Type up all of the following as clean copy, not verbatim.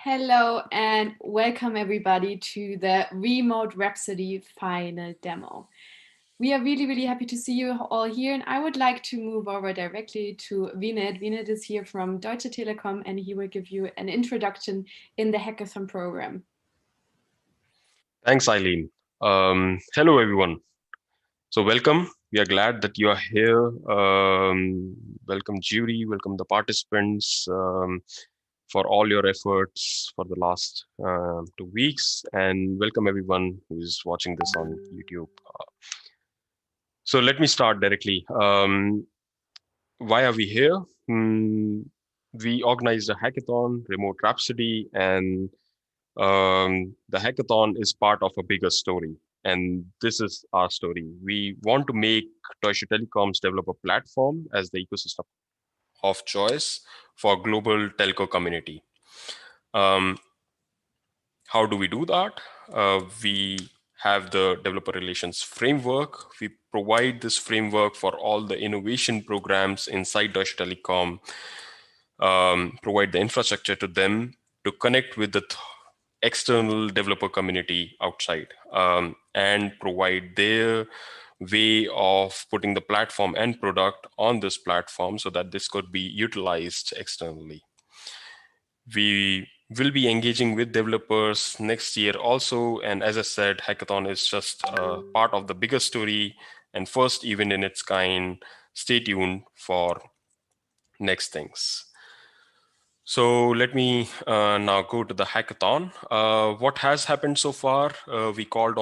Hello and welcome everybody to the Remote Rhapsody final demo. We are really happy to see you all here, and I would like to move over directly to Vinit. Vinit is here from Deutsche Telekom and he will give you an introduction in the hackathon program. Thanks, Eileen. Hello, everyone. So, welcome. We are glad that you are here. Welcome, jury. Welcome, the participants, for all your efforts for the last 2 weeks. And welcome, everyone who is watching this on YouTube. So, let me start directly. Why are we here? We organized a hackathon, Remote Rhapsody, and the hackathon is part of a bigger story. And this is our story. We want to make Deutsche Telekom's developer platform as the ecosystem of choice for global telco community. How do we do that? We have the developer relations framework. We provide this framework for all the innovation programs inside Deutsche Telekom, provide the infrastructure to them to connect with the external developer community outside, and provide their way of putting the platform and product on this platform so that this could be utilized externally. We will be engaging with developers next year also. And as I said, hackathon is just a part of the bigger story and first event in its kind. Stay tuned for next things. So let me now go to the hackathon. What has happened so far? We called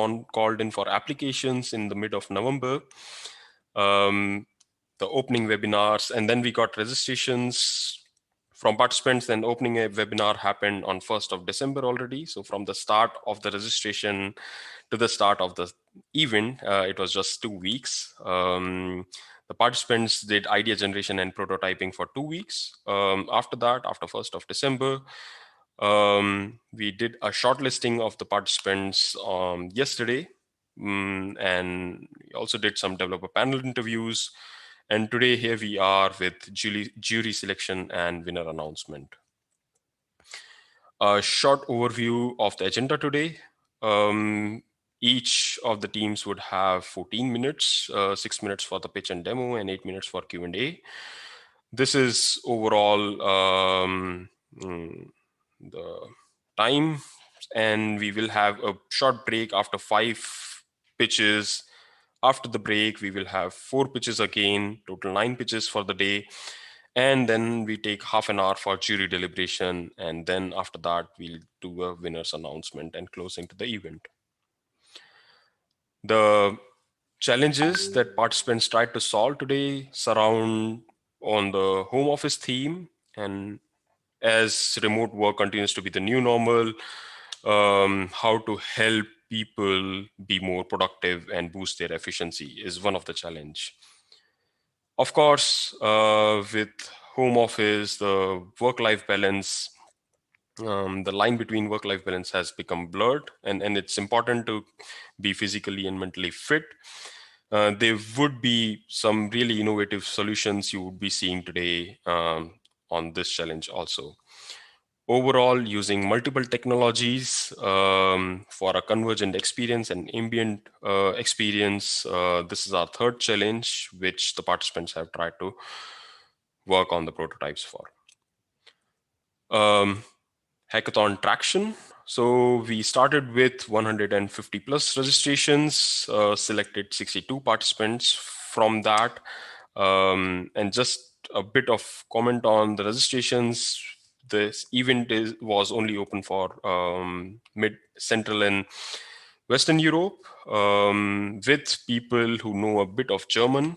in for applications in the mid of November. The opening webinars, and then we got registrations from participants. Then opening a webinar happened on 1st of December already. So from the start of the registration to the start of the event, it was just 2 weeks. The participants did idea generation and prototyping for 2 weeks. After that, after 1st of December, we did a shortlisting of the participants yesterday, and we also did some developer panel interviews. And today here we are with jury selection and winner announcement. A short overview of the agenda today. Each of the teams would have 14 minutes, 6 minutes for the pitch and demo, and 8 minutes for Q&A. This is overall the time, and we will have a short break after 5 pitches After the break, we will have 4 pitches again, total 9 pitches for the day. And then we take half an hour for jury deliberation. And then after that, we'll do a winner's announcement and closing to the event. The challenges that participants tried to solve today surround on the home office theme. And as remote work continues to be the new normal, how to help people be more productive and boost their efficiency is one of the challenge. Of course, with home office, the work-life balance, the line between work-life balance has become blurred, and it's important to be physically and mentally fit. There would be some really innovative solutions you would be seeing today on this challenge also. Overall, using multiple technologies for a convergent experience and ambient experience, this is our third challenge, which the participants have tried to work on the prototypes for. Um, Hackathon traction. So we started with 150 plus registrations, selected 62 participants from that. And just a bit of comment on the registrations. This event was only open for mid, central, and Western Europe, with people who know a bit of German.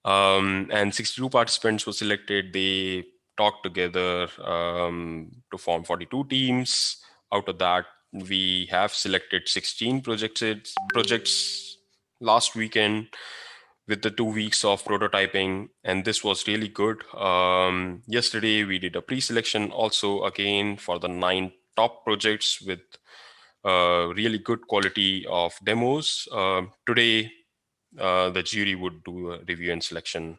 And 62 participants were selected. They talked together to form 42 teams. Out of that, we have selected 16 projects last weekend with the 2 weeks of prototyping, and this was really good. Yesterday, we did a pre-selection also again for the 9 top projects with really good quality of demos. Today, the jury would do a review and selection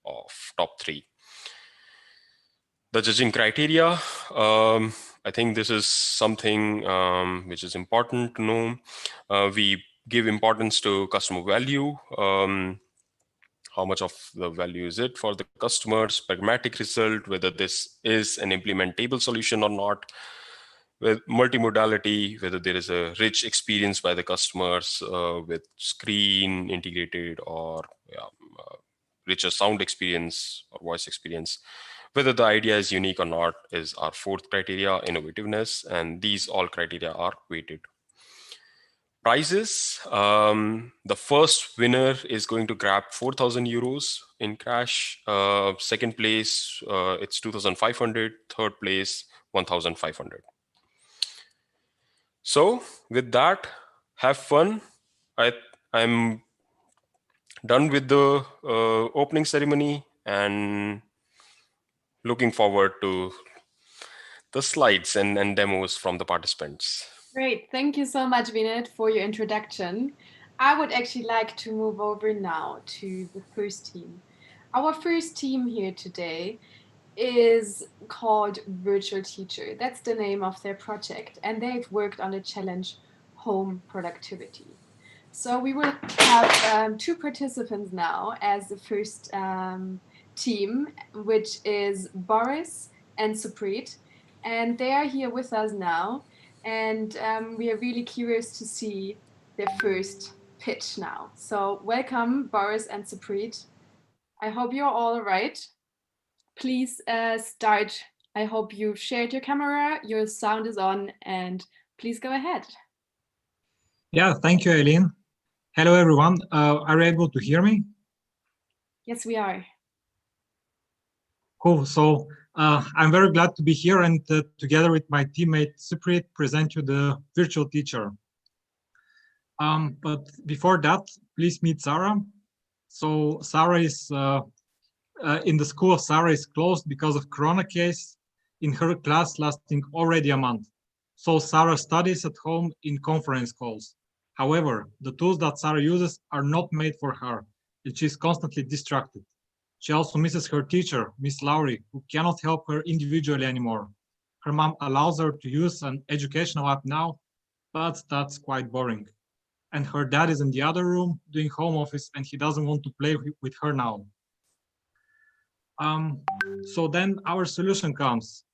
of top 3. The judging criteria, I think this is something which is important to know. We give importance to customer value. How much of the value is it for the customers, pragmatic result, whether this is an implementable solution or not, with multimodality, whether there is a rich experience by the customers with screen integrated or richer sound experience or voice experience. Whether the idea is unique or not is our fourth criteria, innovativeness, and these all criteria are weighted. Prizes, the first winner is going to grab 4,000 euros in cash. Second place, it's 2,500. Third place, 1,500. So with that, have fun. I'm done with the opening ceremony and looking forward to the slides and demos from the participants. Great. Thank you so much, Vinet, for your introduction. I would actually like to move over now to the first team. Our first team here today is called Virtual Teacher. That's the name of their project, and they've worked on the challenge Home Productivity. So we will have 2 participants now as the first team, which is Boris and Suprit, and they are here with us now, and we are really curious to see their first pitch now. So welcome, Boris and Suprit. I hope you're all right. Please start. I hope you've shared your camera, your sound is on, and please go ahead. Yeah, thank you, Eileen. Hello, everyone. Are you able to hear me? Yes, we are. Cool. So I'm very glad to be here and together with my teammate Suprit present you the virtual teacher. But before that, please meet Sarah. So Sarah is in the school. Sarah is closed because of Corona case in her class lasting already a month. So Sarah studies at home in conference calls. However, the tools that Sarah uses are not made for her, and she's constantly distracted. She also misses her teacher, Miss Lowry, who cannot help her individually anymore. Her mom allows her to use an educational app now, but that's quite boring. And her dad is in the other room doing home office, and he doesn't want to play with her now. So then our solution comes.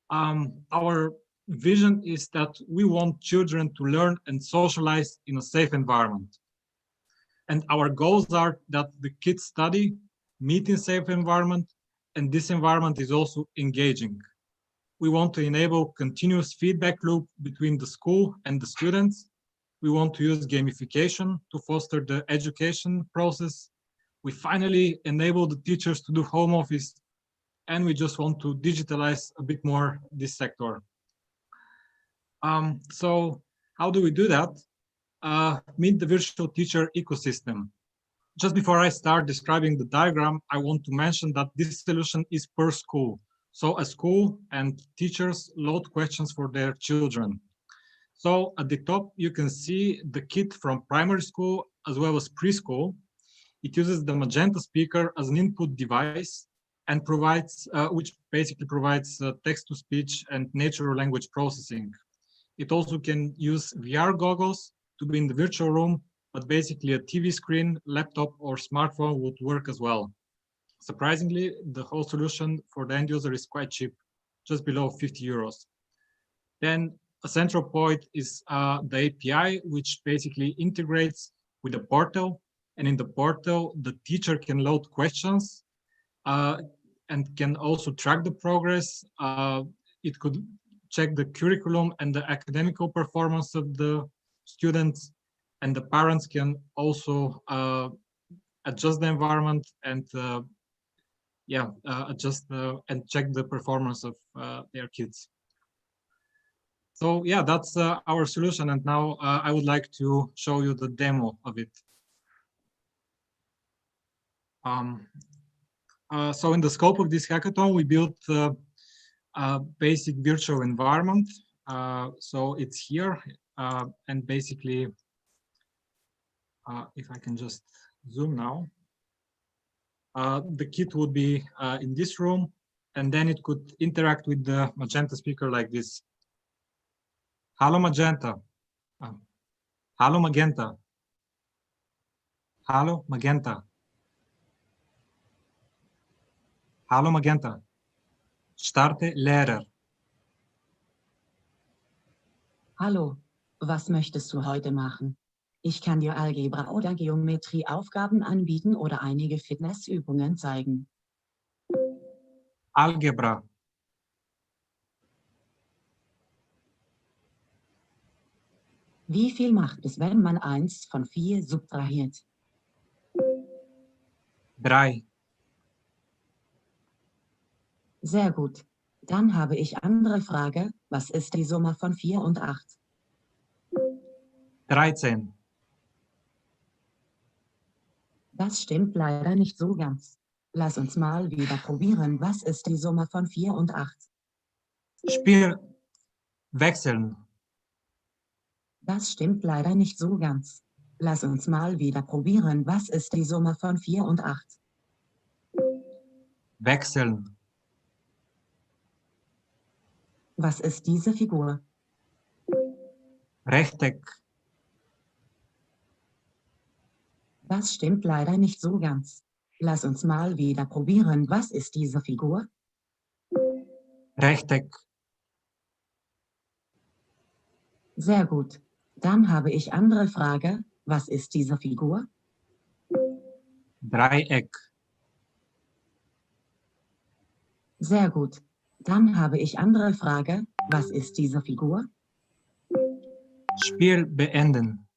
Our vision is that we want children to learn and socialize in a safe environment. And our goals are that the kids study, meet in safe environment, and this environment is also engaging. We want to enable continuous feedback loop between the school and the students. We want to use gamification to foster the education process. We finally enable the teachers to do home office, and we just want to digitalize a bit more this sector. So how do we do that? Meet the virtual teacher ecosystem. Just before I start describing the diagram, I want to mention that this solution is per school. So a school and teachers load questions for their children. So at the top, you can see the kit from primary school as well as preschool. It uses the Magenta speaker as an input device and provides, which basically provides text-to-speech and natural language processing. It also can use VR goggles to be in the virtual room, but basically a TV screen, laptop, or smartphone would work as well. Surprisingly, the whole solution for the end user is quite cheap, just below 50 euros. Then a central point is the API, which basically integrates with the portal. And in the portal, the teacher can load questions and can also track the progress. It could check the curriculum and the academical performance of the students, and the parents can also adjust the environment and adjust and check the performance of their kids. So yeah, that's our solution, and now I would like to show you the demo of it. So in the scope of this hackathon, we built a basic virtual environment. So it's here, and basically, if I can just zoom now, the kit would be in this room, and then it could interact with the Magenta speaker like this. Hello, Magenta. Hello, Magenta. Hello, Magenta. Hallo Magenta. Starte Lehrer. Hallo, was möchtest du heute machen? Ich kann dir Algebra oder Geometrieaufgaben anbieten oder einige Fitnessübungen zeigen. Algebra. Wie viel macht es, wenn man 1 von 4 subtrahiert? 3. Sehr gut. Dann habe ich andere Frage. Was ist die Summe von 4 und 8? 13. Das stimmt leider nicht so ganz. Lass uns mal wieder probieren. Was ist die Summe von 4 und 8? Spiel wechseln. Das stimmt leider nicht so ganz. Lass uns mal wieder probieren. Was ist die Summe von 4 und 8? Wechseln. Was ist diese Figur? Rechteck. Das stimmt leider nicht so ganz. Lass uns mal wieder probieren. Was ist diese Figur? Rechteck. Sehr gut. Dann habe ich andere Frage. Was ist diese Figur? Dreieck. Sehr gut. Dann habe ich andere Frage. Was ist diese Figur? Spiel beenden.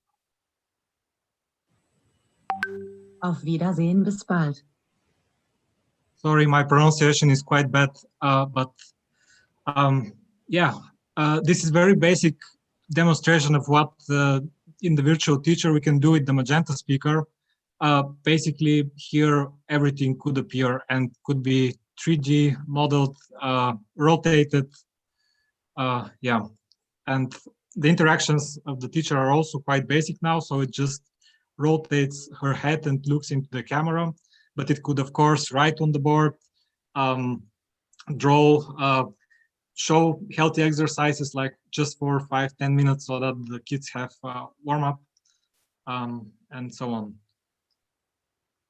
Auf Wiedersehen, bis bald. Sorry, my pronunciation is quite bad, but this is very basic demonstration of what in the virtual teacher we can do with the Magenta speaker. Basically, here everything could appear and could be 3D modeled, rotated. And the interactions of the teacher are also quite basic now, so it just rotates her head and looks into the camera. But it could, of course, write on the board, draw, show healthy exercises like just for 5-10 minutes so that the kids have warm up, and so on.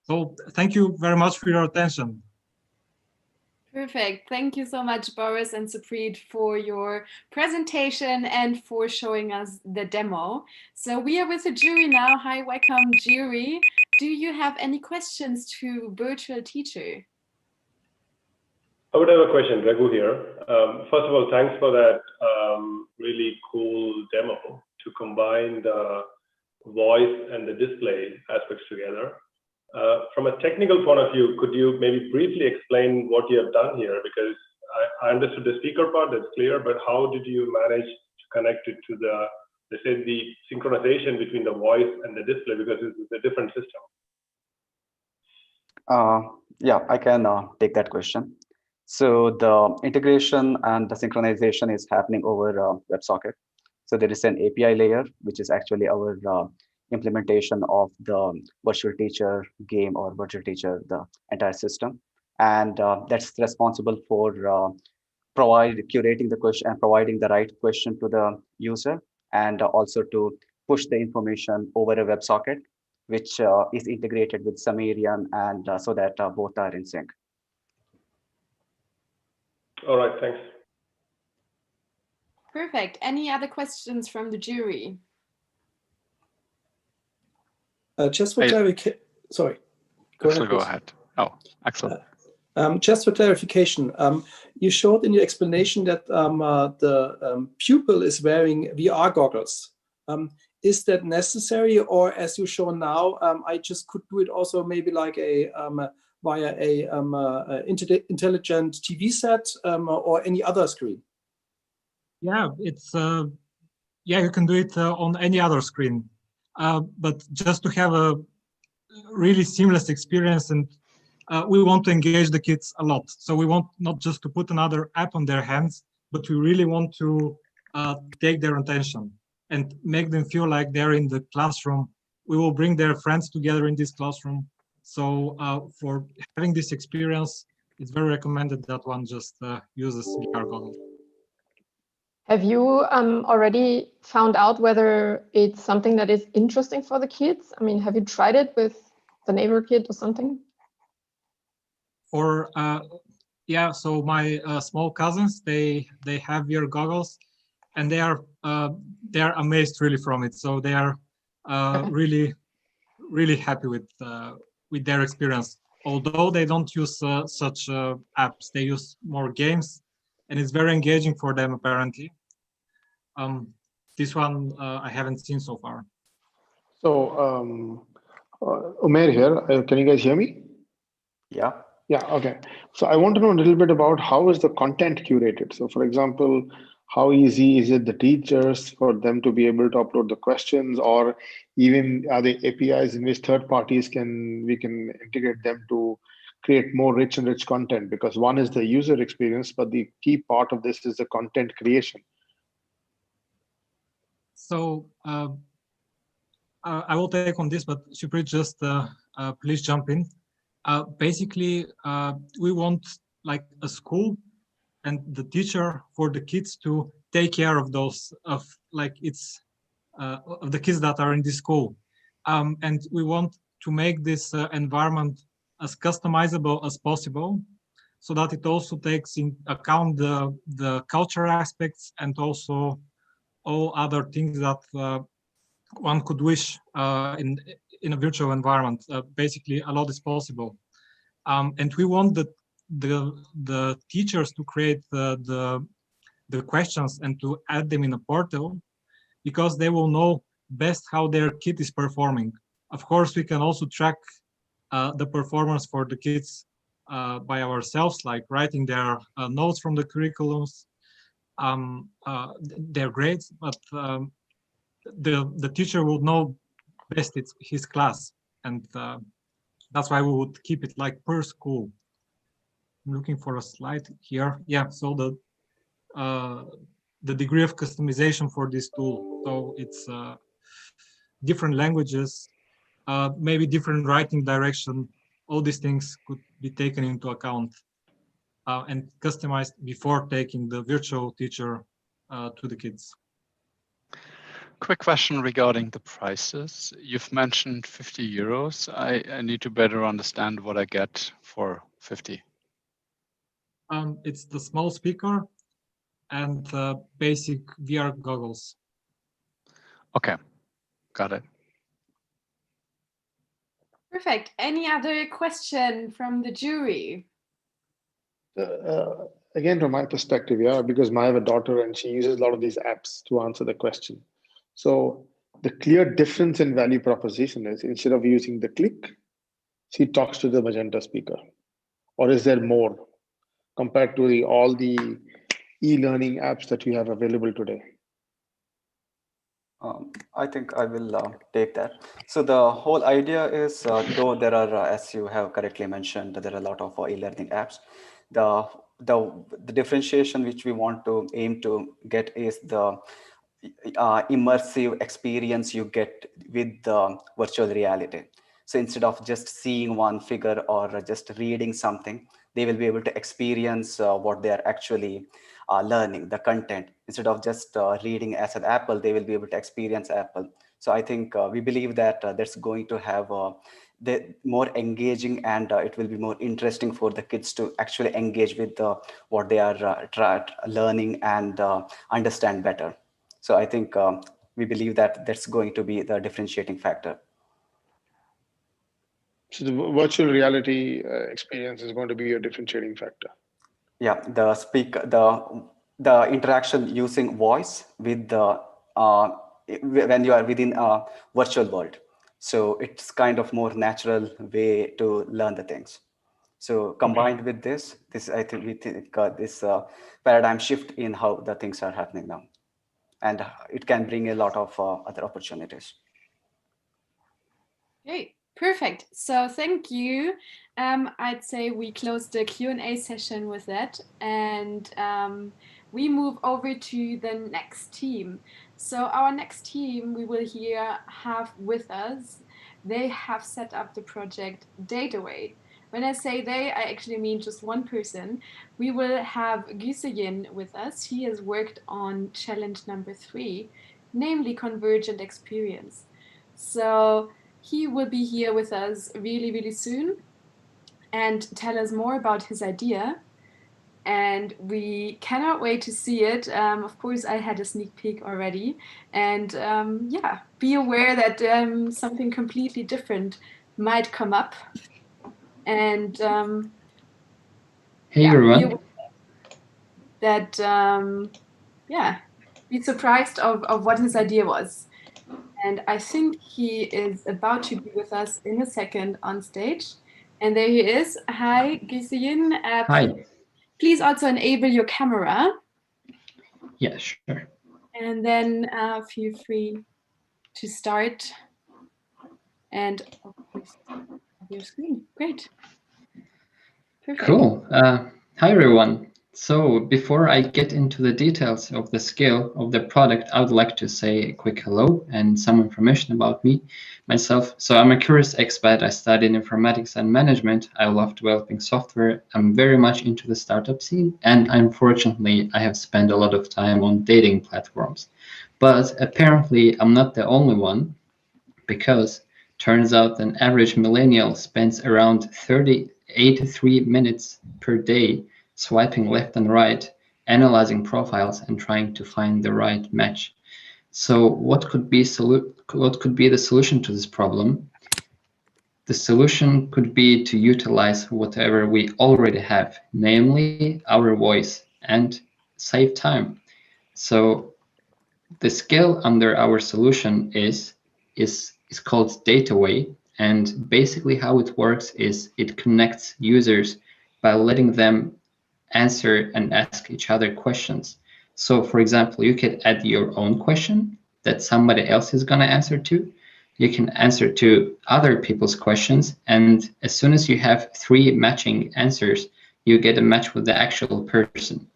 So thank you very much for your attention. Perfect. Thank you so much, Boris and Suprit, for your presentation and for showing us the demo. So we are with the jury now. Hi, welcome, jury. do you have any questions to virtual teacher? I would have a question, Raghu here. First of all, thanks for that really cool demo to combine the voice and the display aspects together. From a technical point of view, could you maybe briefly explain what you have done here? Because I understood the speaker part, that's clear, but how did you manage to connect it to the, let's say, the synchronization between the voice and the display, because it's a different system? Yeah, I can take that question. So the integration and the synchronization is happening over WebSocket. So there is an API layer, which is actually our implementation of the virtual teacher game or virtual teacher, the entire system. And that's responsible for curating the question and providing the right question to the user, and also to push the information over a WebSocket, which is integrated with Sumerian, and so that both are in sync. All right, thanks. Perfect. Any other questions from the jury? Just for clarification, sorry. Go ahead. Oh, excellent. Just for clarification, you showed in your explanation that the pupil is wearing VR goggles. Is that necessary, or as you show now, I just could do it also maybe like a via a intelligent TV set or any other screen? Yeah, it's yeah, you can do it on any other screen, but just to have a really seamless experience, and we want to engage the kids a lot. So we want not just to put another app on their hands, but we really want to take their attention and make them feel like they're in the classroom. We will bring their friends together in this classroom. So for having this experience, it's very recommended that one just uses VR goggles. Have you already found out whether it's something that is interesting for the kids? I mean, have you tried it with the neighbor kid or something? Or yeah, so my small cousins, they have VR goggles, and they are amazed really from it. So they are really happy with their experience. Although they don't use such apps, they use more games, and it's very engaging for them apparently. This one I haven't seen so far. So Umair here, can you guys hear me? Yeah. Yeah, okay. So I want to know a little bit about how is the content curated. So for example, how easy is it the teachers for them to be able to upload the questions, or even are there APIs in which third parties we can integrate them to create more rich content? Because one is the user experience, but the key part of this is the content creation. So I will take on this, but Shuprit, just please jump in. Basically, we want like a school and the teacher for the kids to take care of those of the kids that are in this school, and we want to make this environment as customizable as possible, so that it also takes in account the cultural aspects and also all other things that one could wish in a virtual environment. Basically, a lot is possible, and we want the teachers to create the questions and to add them in a portal, because they will know best how their kid is performing. Of course, we can also track the performance for the kids by ourselves, like writing their notes from the curriculums, their grades, but the teacher will know best it's his class, and that's why we would keep it like per school. I'm looking for a slide here. Yeah, so the degree of customization for this tool. So it's different languages, maybe different writing direction. All these things could be taken into account and customized before taking the virtual teacher to the kids. Quick question regarding the prices. You've mentioned 50 euros. I need to better understand what I get for 50. It's the small speaker and basic VR goggles. Okay, got it. Perfect. Any other question from the jury? Again, from my perspective, yeah, because I have a daughter and she uses a lot of these apps to answer the question. So the clear difference in value proposition is instead of using the click, she talks to the Magenta speaker. Or is there more compared to all the e-learning apps that you have available today? I think I will take that. So the whole idea is, though there are, as you have correctly mentioned, there are a lot of e-learning apps. The differentiation which we want to aim to get is the immersive experience you get with the virtual reality. So instead of just seeing one figure or just reading something, they will be able to experience what they are actually learning, the content. Instead of just reading as an apple, they will be able to experience apple. So I think we believe that that's going to have the more engaging, and it will be more interesting for the kids to actually engage with what they are learning and understand better. So I think we believe that that's going to be the differentiating factor. So the virtual reality experience is going to be a differentiating factor. Yeah, the interaction using voice with the when you are within a virtual world. So it's kind of more natural way to learn the things. So combined with this I think we think this paradigm shift in how the things are happening now, and it can bring a lot of other opportunities. Okay, perfect. So thank you. I'd say we close the Q&A session with that, and we move over to the next team. So our next team we will here have with us, they have set up the project Dataway. When I say they, I actually mean just one person. We will have Güseyin with us. He has worked on challenge number 3, namely convergent experience. So he will be here with us really, really soon and tell us more about his idea. And we cannot wait to see it. Of course, I had a sneak peek already. And yeah, be aware that something completely different might come up. And hey yeah, everyone. Be surprised of what his idea was. And I think he is about to be with us in a second on stage. And there he is. Hi, Güseyin. Hi. Please also enable your camera. Yeah, sure. And then feel free to start. And of course, your screen. Great. Perfect. Cool. Hi everyone. So before I get into the details of the scale of the product, I would like to say a quick hello and some information about myself. So I'm a curious expat. I studied informatics and management. I love developing software. I'm very much into the startup scene, and unfortunately, I have spent a lot of time on dating platforms. But apparently, I'm not the only one, because turns out an average millennial spends around 83 minutes per day swiping left and right, analyzing profiles, and trying to find the right match. So what could be the solution to this problem? The solution could be to utilize whatever we already have, namely our voice, and save time. So the scale under our solution is called Dataway, and basically how it works is it connects users by letting them answer and ask each other questions. So for example, you could add your own question that somebody else is going to answer to. You can answer to other people's questions, and as soon as you have 3 matching answers, you get a match with the actual person.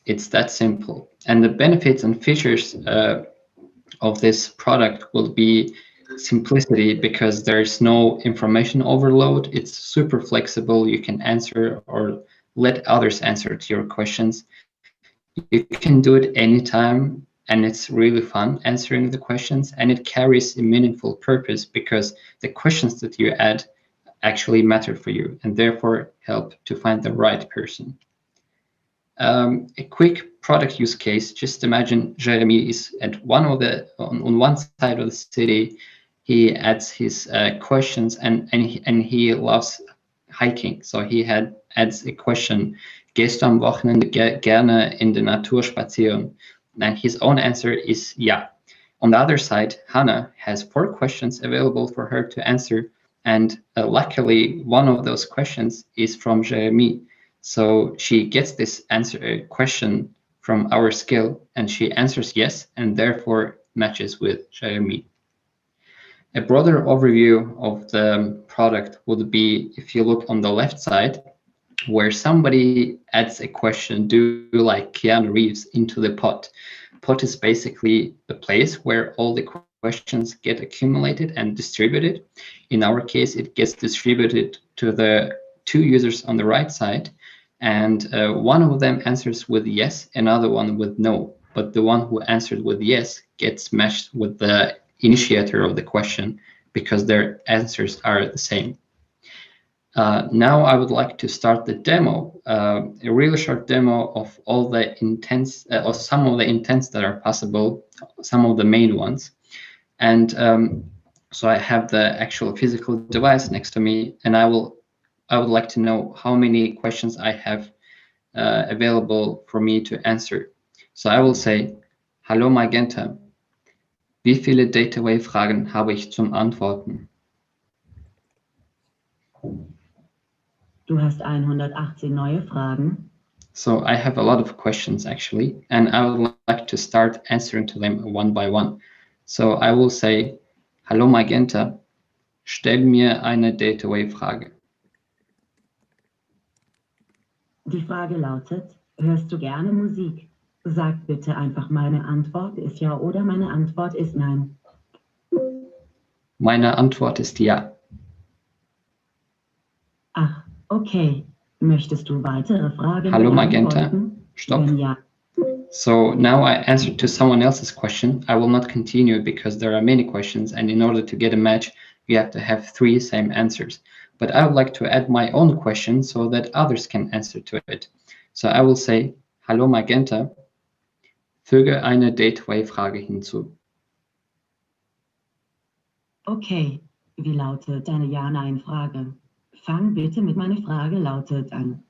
It's that simple. And the benefits and features of this product will be simplicity, because there's no information overload. It's super flexible. You can answer or let others answer to your questions. You can do it anytime, and it's really fun answering the questions, and it carries a meaningful purpose because the questions that you add actually matter for you and therefore help to find the right person. A quick product use case: just imagine Jeremy is at on one side of the city. he adds his questions, and he loves hiking. So he adds a question, gehst du am Wochenende gerne in der Natur spazieren? And his own answer is ja. On the other side, Hannah has 4 questions available for her to answer, and luckily one of those questions is from Jeremy. So she gets this question from our skill, and she answers yes, and therefore matches with Jeremy. A broader overview of the product would be if you look on the left side, where somebody adds a question, do you like Keanu Reeves, into the pot. Pot is basically the place where all the questions get accumulated and distributed. In our case, it gets distributed to the 2 users on the right side, and one of them answers with yes, another one with no. But the one who answered with yes gets matched with the initiator of the question because their answers are the same. Now I would like to start the demo, a really short demo of all the intents, or some of the intents that are possible, some of the main ones. And so I have the actual physical device next to me, and I would like to know how many questions I have available for me to answer. So I will say, hallo Magenta, wie viele Dataway-Fragen habe ich zum Antworten? Du hast 118 neue Fragen. So I have a lot of questions actually, and I would like to start answering to them one by one. So I will say, hallo Magenta, stell mir eine Dataway-Frage. Die Frage lautet, hörst du gerne Musik? Sag bitte einfach, meine Antwort ist ja oder meine Antwort ist nein. Meine Antwort ist ja. Ach, okay. Möchtest du weitere Fragen Hallo Magenta, beantworten? stop. Wenn ja. So now I answered to someone else's question. I will not continue because there are many questions, and in order to get a match, you have to have 3 same answers. But I would like to add my own question so that others can answer to it. So I will say, hallo Magenta, füge eine Dataway-Frage hinzu. Okay, wie lautet deine Ja-Nein-Frage? Fang bitte mit meiner Frage lautet an.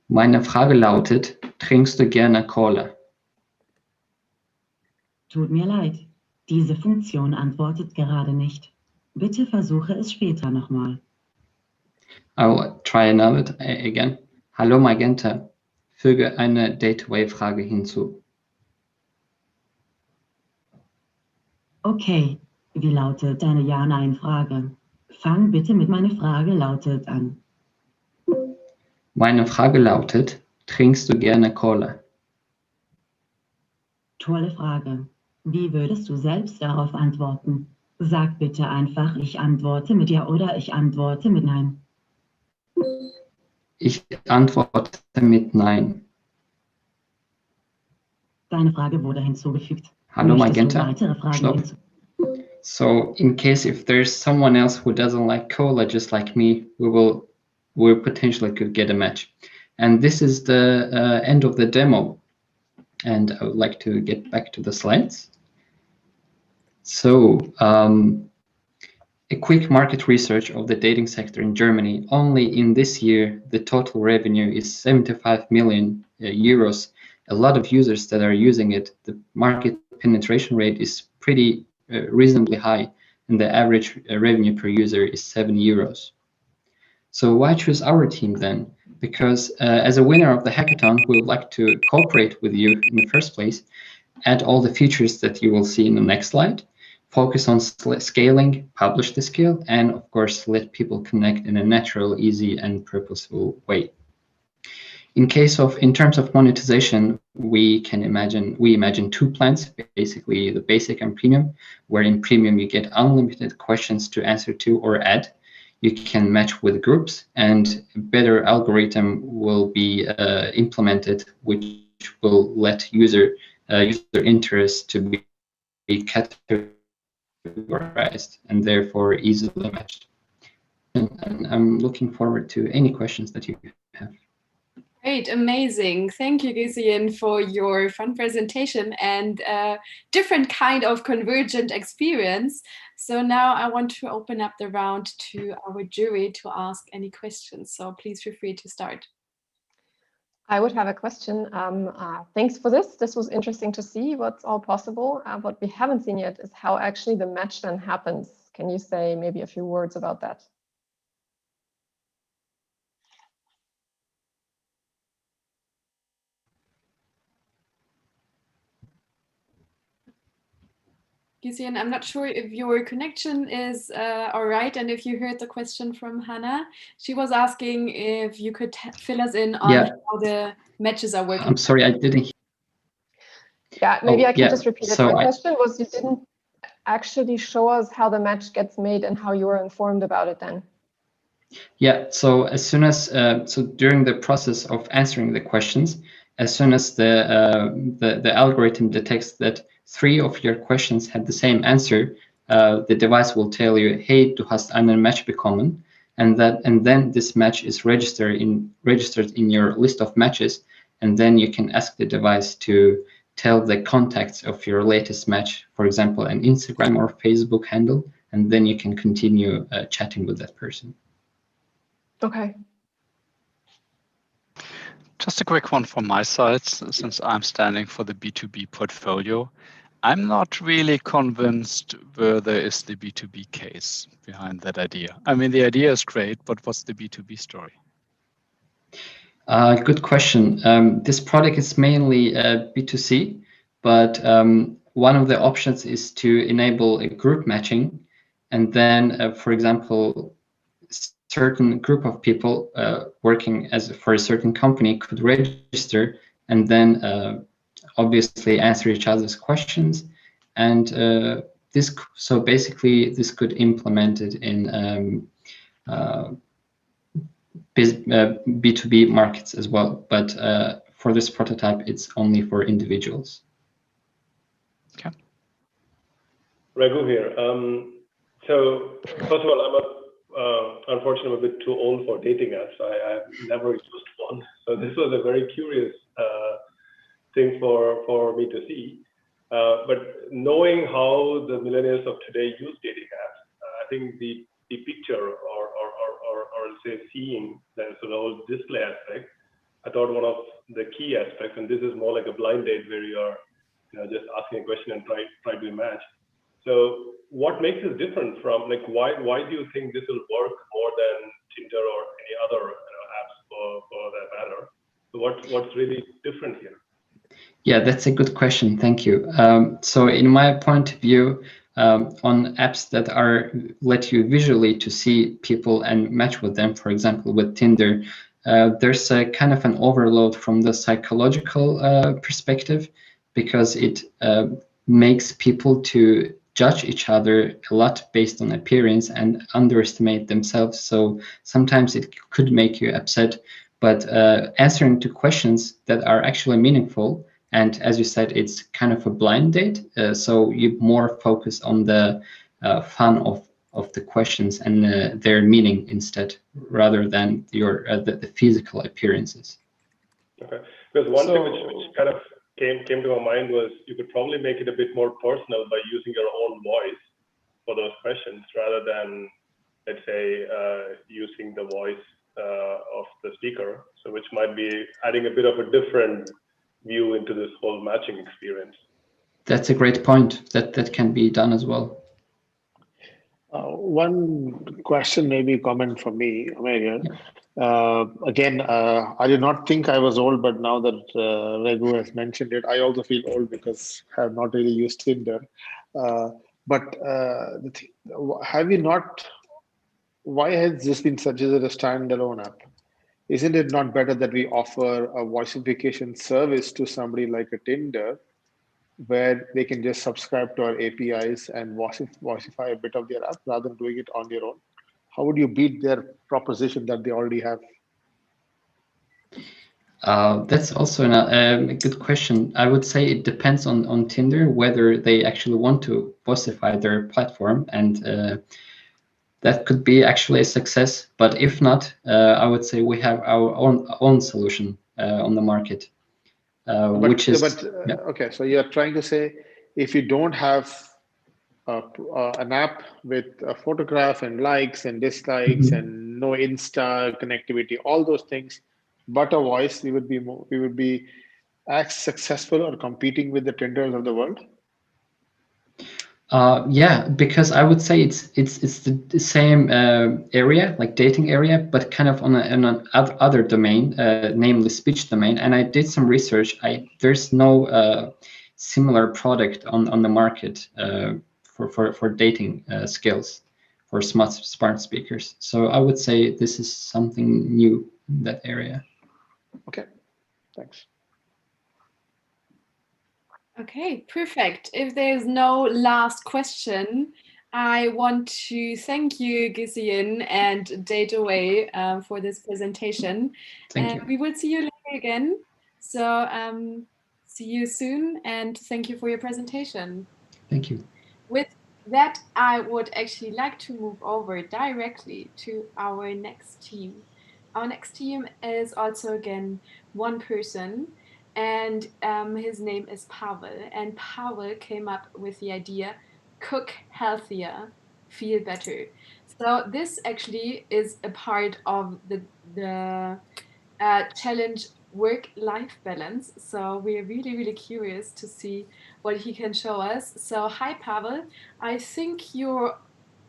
Meine Frage lautet, trinkst du gerne Cola? Tut mir leid, diese Funktion antwortet gerade nicht. Bitte versuche es später nochmal. I will try another again. Hallo Magenta, füge eine Dataway-Frage hinzu. Okay, wie lautet deine Ja-Nein-Frage? Fang bitte mit meiner Frage lautet an. Meine Frage lautet, trinkst du gerne Cola? Tolle Frage. Wie würdest du selbst darauf antworten? Sag bitte einfach, ich antworte mit Ja oder ich antworte mit Nein. Ich antworte mit Nein. Deine Frage wurde hinzugefügt. Hallo Möchtest du Magenta, weitere Fragen stop. So in case if there's someone else who doesn't like cola just like me, we potentially could get a match. And this is the end of the demo. And I would like to get back to the slides. So a quick market research of the dating sector in Germany. Only in this year, the total revenue is 75 million euros. A lot of users that are using it. The market penetration rate is pretty reasonably high, and the average revenue per user is 7 euros. So why choose our team then? Because as a winner of the hackathon, we would like to cooperate with you in the first place, add all the features that you will see in the next slide, focus on scaling, publish the skill, and of course, let people connect in a natural, easy, and purposeful way. In terms of monetization, we imagine 2 plans, basically the basic and premium, where in premium you get unlimited questions to answer to or add. You can match with groups, and a better algorithm will be implemented, which will let user interest to be categorized and therefore easily matched. And I'm looking forward to any questions that you have. Great, amazing. Thank you, Gisien, for your fun presentation and different kind of convergent experience. So now I want to open up the round to our jury to ask any questions. So please feel free to start. I would have a question. Thanks for this. This was interesting to see what's all possible. What we haven't seen yet is how actually the match then happens. Can you say maybe a few words about that? Gisien, I'm not sure if your connection is all right and if you heard the question from Hannah. She was asking if you could fill us in on how the matches are working. I'm sorry, I didn't. Yeah, maybe I can just repeat it. My question was, you didn't actually show us how the match gets made and how you were informed about it then. Yeah, so as soon as, so during the process of answering the questions, as soon as the algorithm detects that 3 of your questions had the same answer, the device will tell you, hey, du hast einen Match bekommen, and then this match is registered in your list of matches, and then you can ask the device to tell the contacts of your latest match, for example, an Instagram or Facebook handle, and then you can continue chatting with that person. Okay. Just a quick one from my side, since I'm standing for the B2B portfolio. I'm not really convinced where there is the B2B case behind that idea. I mean, the idea is great, but what's the B2B story? Good question. This product is mainly B2C, but one of the options is to enable a group matching. And then, for example, certain group of people working for a certain company could register and then obviously answer each other's questions. And so basically this could implement it in B2B markets as well, but for this prototype, it's only for individuals. Okay. Raghu here. So first of all, unfortunately, I'm a bit too old for dating apps. I have never used one. So this was a very curious thing for me to see. But knowing how the millennials of today use dating apps, I think the picture or say seeing the sort of display aspect, I thought one of the key aspects, and this is more like a blind date where you are just asking a question and try to match. So what makes it different from, like, why do you think this will work more than Tinder or any other apps for that matter? So what's really different here? Yeah, that's a good question. Thank you. So in my point of view, on apps that let you visually to see people and match with them, for example, with Tinder, there's a kind of an overload from the psychological perspective, because it makes people to judge each other a lot based on appearance and underestimate themselves. So sometimes it could make you upset, but answering to questions that are actually meaningful. And as you said, it's kind of a blind date, so you more focus on the fun of the questions and their meaning instead, rather than the physical appearances. Okay, because one thing which kind of came to my mind was you could probably make it a bit more personal by using your own voice for those questions, rather than, let's say, using the voice of the speaker, so which might be adding a bit of a different view into this whole matching experience. That's a great point. That can be done as well. One question, maybe comment from me, Amelia. Again, I did not think I was old, but now that Raghu has mentioned it, I also feel old because I have not really used Tinder. But have you not? Why has this been such as a standalone app? Isn't it not better that we offer a voicification service to somebody like a Tinder, where they can just subscribe to our APIs and voicify a bit of their app rather than doing it on their own? How would you beat their proposition that they already have? That's also a good question. I would say it depends on Tinder whether they actually want to voicify their platform, and that could be actually a success. But if not, I would say we have our own solution on the market. Okay, so you're trying to say if you don't have an app with a photograph and likes and dislikes and no Insta connectivity, all those things, but a voice, we would be as successful or competing with the Tinders of the world. Yeah, because I would say it's the same area, like dating area, but kind of on an other domain, namely speech domain. And I did some research. There's no similar product on the market for dating skills for smart speakers. So I would say this is something new in that area. Okay, thanks. Okay, perfect. If there's no last question, I want to thank you, Gisien and Dataway, for this presentation. Thank you. We will see you later again. So see you soon, and thank you for your presentation. Thank you. With that, I would actually like to move over directly to our next team. Our next team is also, again, one person. And his name is Pavel. And Pavel came up with the idea, cook healthier, feel better. So this actually is a part of the challenge work-life balance. So we're really, really curious to see what he can show us. So hi, Pavel. I think you're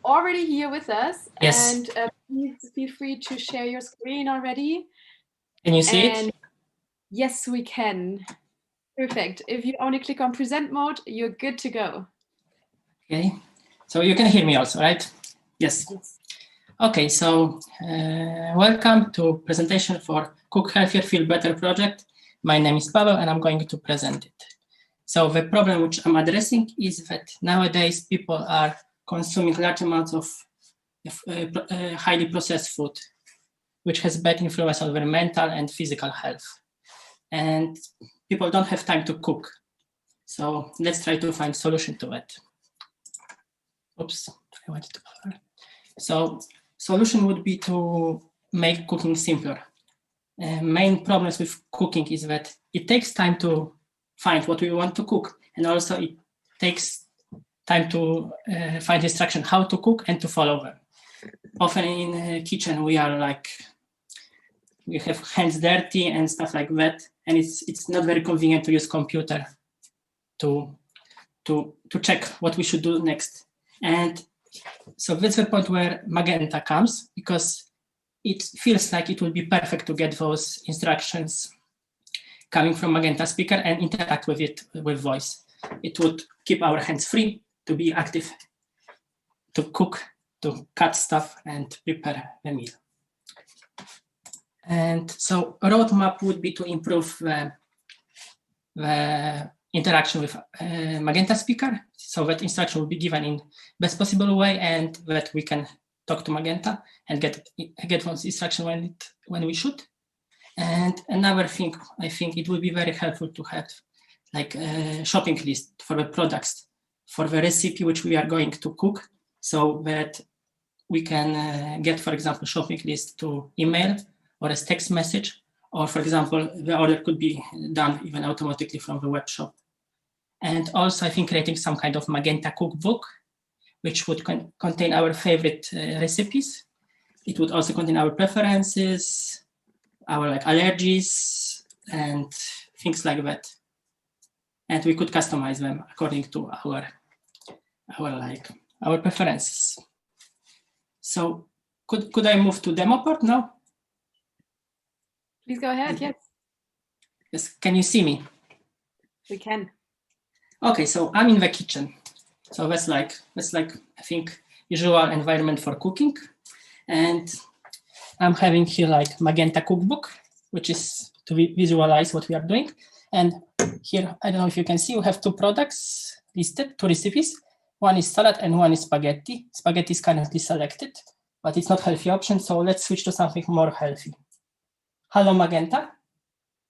already here with us. Yes. And please feel free to share your screen already. Can you see it? Yes, we can. Perfect. If you only click on present mode, you're good to go. Okay. So you can hear me also, right? Yes. Okay, so welcome to presentation for Cook Healthier, Feel Better project. My name is Pavel and I'm going to present it. So the problem which I'm addressing is that nowadays people are consuming large amounts of highly processed food, which has bad influence on their mental and physical health. And people don't have time to cook. So let's try to find solution to it. Oops, I wanted to cover. So solution would be to make cooking simpler. Main problems with cooking is that it takes time to find what we want to cook. And also it takes time to find instruction how to cook and to follow them. Often in the kitchen, we have hands dirty and stuff like that. And it's not very convenient to use computer to check what we should do next. And so that's the point where Magenta comes, because it feels like it will be perfect to get those instructions coming from Magenta speaker and interact with it with voice. It would keep our hands free to be active, to cook, to cut stuff and prepare the meal. And so a roadmap would be to improve the interaction with Magenta speaker, so that instruction will be given in best possible way and that we can talk to Magenta and get those instruction when we should. And another thing, I think it will be very helpful to have like a shopping list for the products, for the recipe which we are going to cook, so that we can get, for example, shopping list to email or as text message, or for example, the order could be done even automatically from the web shop. And also I think creating some kind of Magenta cookbook, which would contain our favorite recipes. It would also contain our preferences, our allergies and things like that. And we could customize them according to our preferences. So could I move to demo part now? Please go ahead, yes. Yes, can you see me? We can. Okay, so I'm in the kitchen. So that's like I think usual environment for cooking. And I'm having here like Magenta cookbook, which is to visualize what we are doing. And here, I don't know if you can see, we have two products listed, two recipes. One is salad and one is spaghetti. Spaghetti is currently selected, but it's not a healthy option. So let's switch to something more healthy. Hallo Magenta,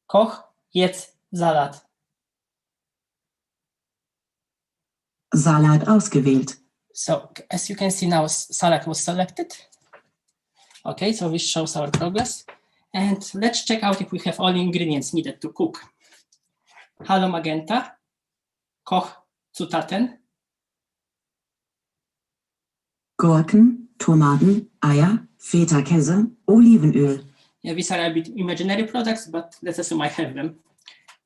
koch jetzt Salat. Salat ausgewählt. So as you can see now, salad was selected. Okay, so this shows our progress. And let's check out if we have all the ingredients needed to cook. Hallo Magenta, Kochzutaten. Gurken, Tomaten, Eier, Feta-Käse, Olivenöl. Yeah, these are a bit imaginary products, but let's assume I have them.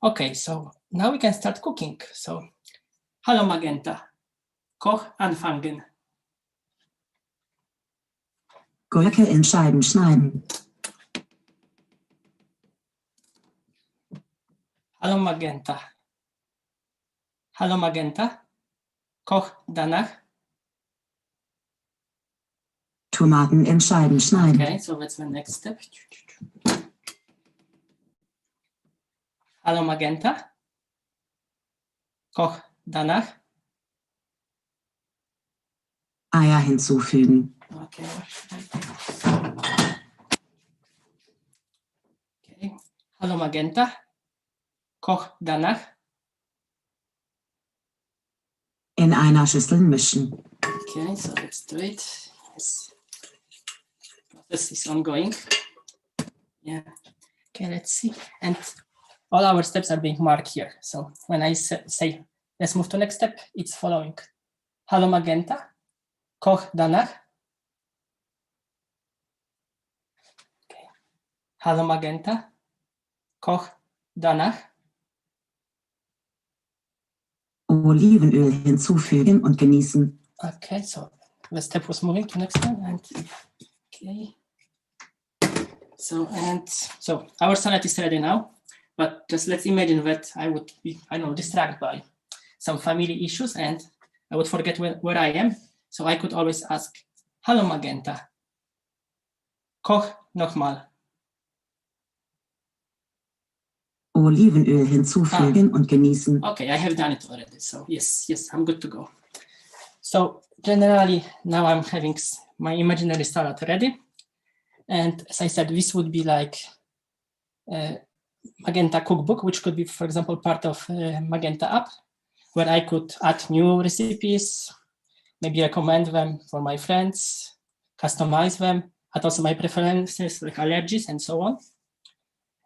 Okay, so now we can start cooking. So, Hallo Magenta, Koch anfangen. Gurke in Scheiben schneiden. Hallo Magenta. Hallo Magenta, Koch danach. Tomaten in Scheiben schneiden. Okay, so that's the next step. Hallo Magenta, Koch danach. Eier hinzufügen. Okay. Okay. Hallo Magenta, Koch danach. In einer Schüssel mischen. Okay, so let's do it. Yes. Process is ongoing. Yeah. Okay, let's see. And all our steps are being marked here. So when I say let's move to next step, it's following. Hallo Magenta, Koch danach. Okay. Hallo Magenta, Koch danach. Olivenöl hinzufügen und genießen. Okay, so the step was moving to next one, and okay. So our salad is ready now, but just let's imagine that I would be, I don't know, distracted by some family issues and I would forget where I am. So I could always ask, Hallo Magenta, Koch nochmal. Olivenöl hinzufügen und genießen. Okay, I have done it already. So yes, I'm good to go. So generally, now I'm having my imaginary salad ready. And as I said, this would be like Magenta cookbook, which could be, for example, part of Magenta app, where I could add new recipes, maybe recommend them for my friends, customize them, add also my preferences like allergies and so on.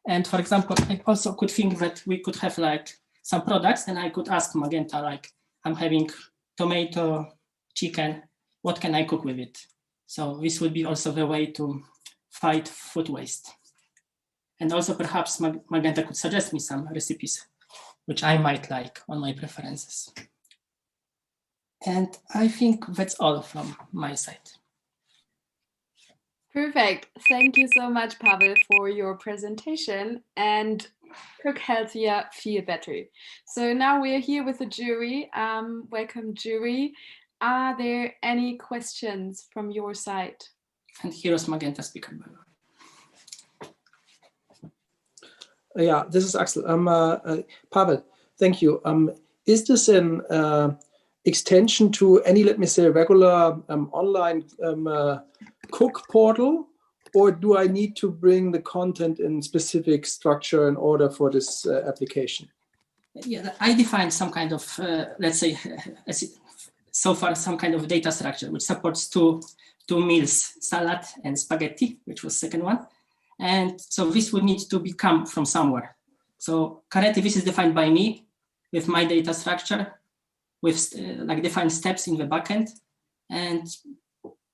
And for example, I also could think that we could have like some products and I could ask Magenta, like, I'm having tomato, chicken, what can I cook with it? So this would be also the way to fight food waste. And also perhaps Magenta could suggest me some recipes, which I might like on my preferences. And I think that's all from my side. Perfect. Thank you so much, Pavel, for your presentation, and cook healthier, feel better. So now we're here with the jury. Welcome, jury. Are there any questions from your side? And here's Magenta speaker. Yeah, this is Axel. Pavel, thank you. Is this an extension to any, let me say, regular online cook portal, or do I need to bring the content in specific structure in order for this application? Yeah, I defined some kind of, let's say, so far some kind of data structure which supports two meals, salad and spaghetti, which was second one. And so this would need to come from somewhere. So currently this is defined by me with my data structure, with like defined steps in the backend. And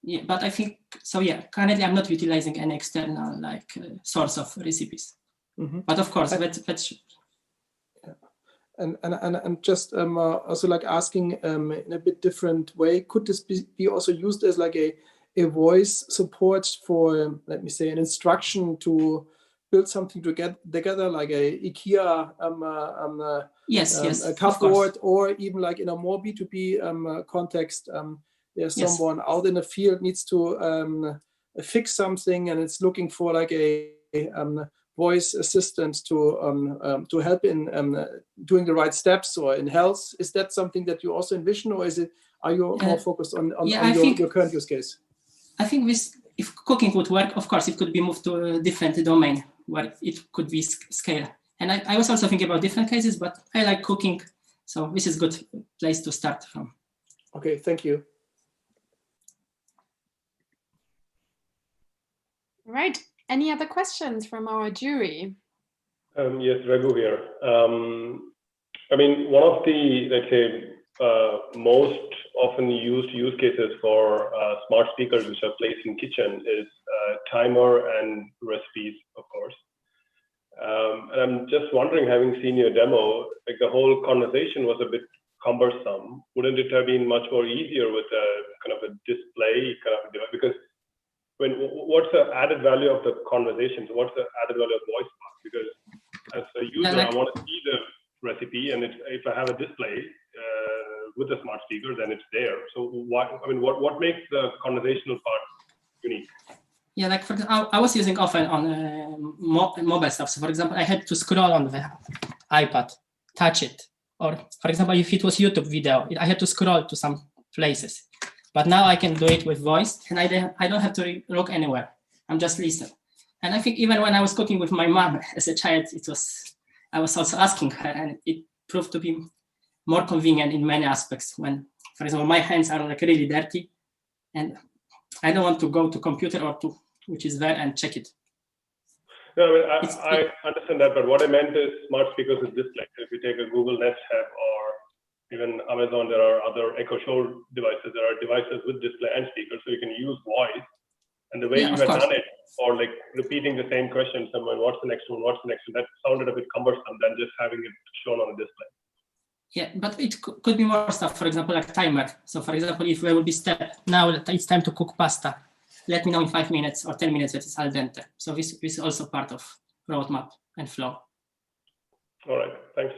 yeah, but I think, so yeah, currently I'm not utilizing any external like source of recipes. Mm-hmm. But of course, that's and just also like asking in a bit different way, could this be also used as like a voice support for, let me say, an instruction to build something together, like a IKEA yes, a cupboard, or even like in a more B2B context, there's someone out in the field needs to fix something and it's looking for like a voice assistant to help in doing the right steps or in health. Is that something that you also envision, or are you more focused on your current use case? I think if cooking would work, of course, it could be moved to a different domain where it could be scaled. And I was also thinking about different cases, but I like cooking, so this is a good place to start from. Okay, thank you. Right. Any other questions from our jury? Yes, Raghu here. I mean, one of the, let's say, most often used use cases for smart speakers which are placed in kitchen is timer and recipes, of course. And I'm just wondering, having seen your demo, like the whole conversation was a bit cumbersome. Wouldn't it have been much more easier with a kind of a display kind of device? Because what's the added value of the conversations? What's the added value of voice part? Because as a user, I want to see the recipe, and if I have a display with a smart speaker, then it's there. So what makes the conversational part unique? Yeah, like I was using often on mobile stuff. So for example, I had to scroll on the iPad, touch it. Or for example, if it was YouTube video, I had to scroll to some places. But now I can do it with voice, and I don't have to look anywhere. I'm just listening. And I think even when I was cooking with my mom as a child, I was also asking her, and it proved to be more convenient in many aspects. When, for example, my hands are like really dirty, and I don't want to go to computer or to which is there and check it. No, I mean, I understand that, but what I meant is smart speakers with display. If you take a Google Nest Hub or even Amazon, there are other Echo Show devices. There are devices with display and speakers, so you can use voice. And the way you had done it, or like repeating the same question, someone, what's the next one, what's the next one, that sounded a bit cumbersome than just having it shown on a display. Yeah, but it could be more stuff, for example, like timer. So for example, if there will be step, now it's time to cook pasta, let me know in 5 minutes or 10 minutes that it's al dente. So this is also part of roadmap and flow. All right, thanks.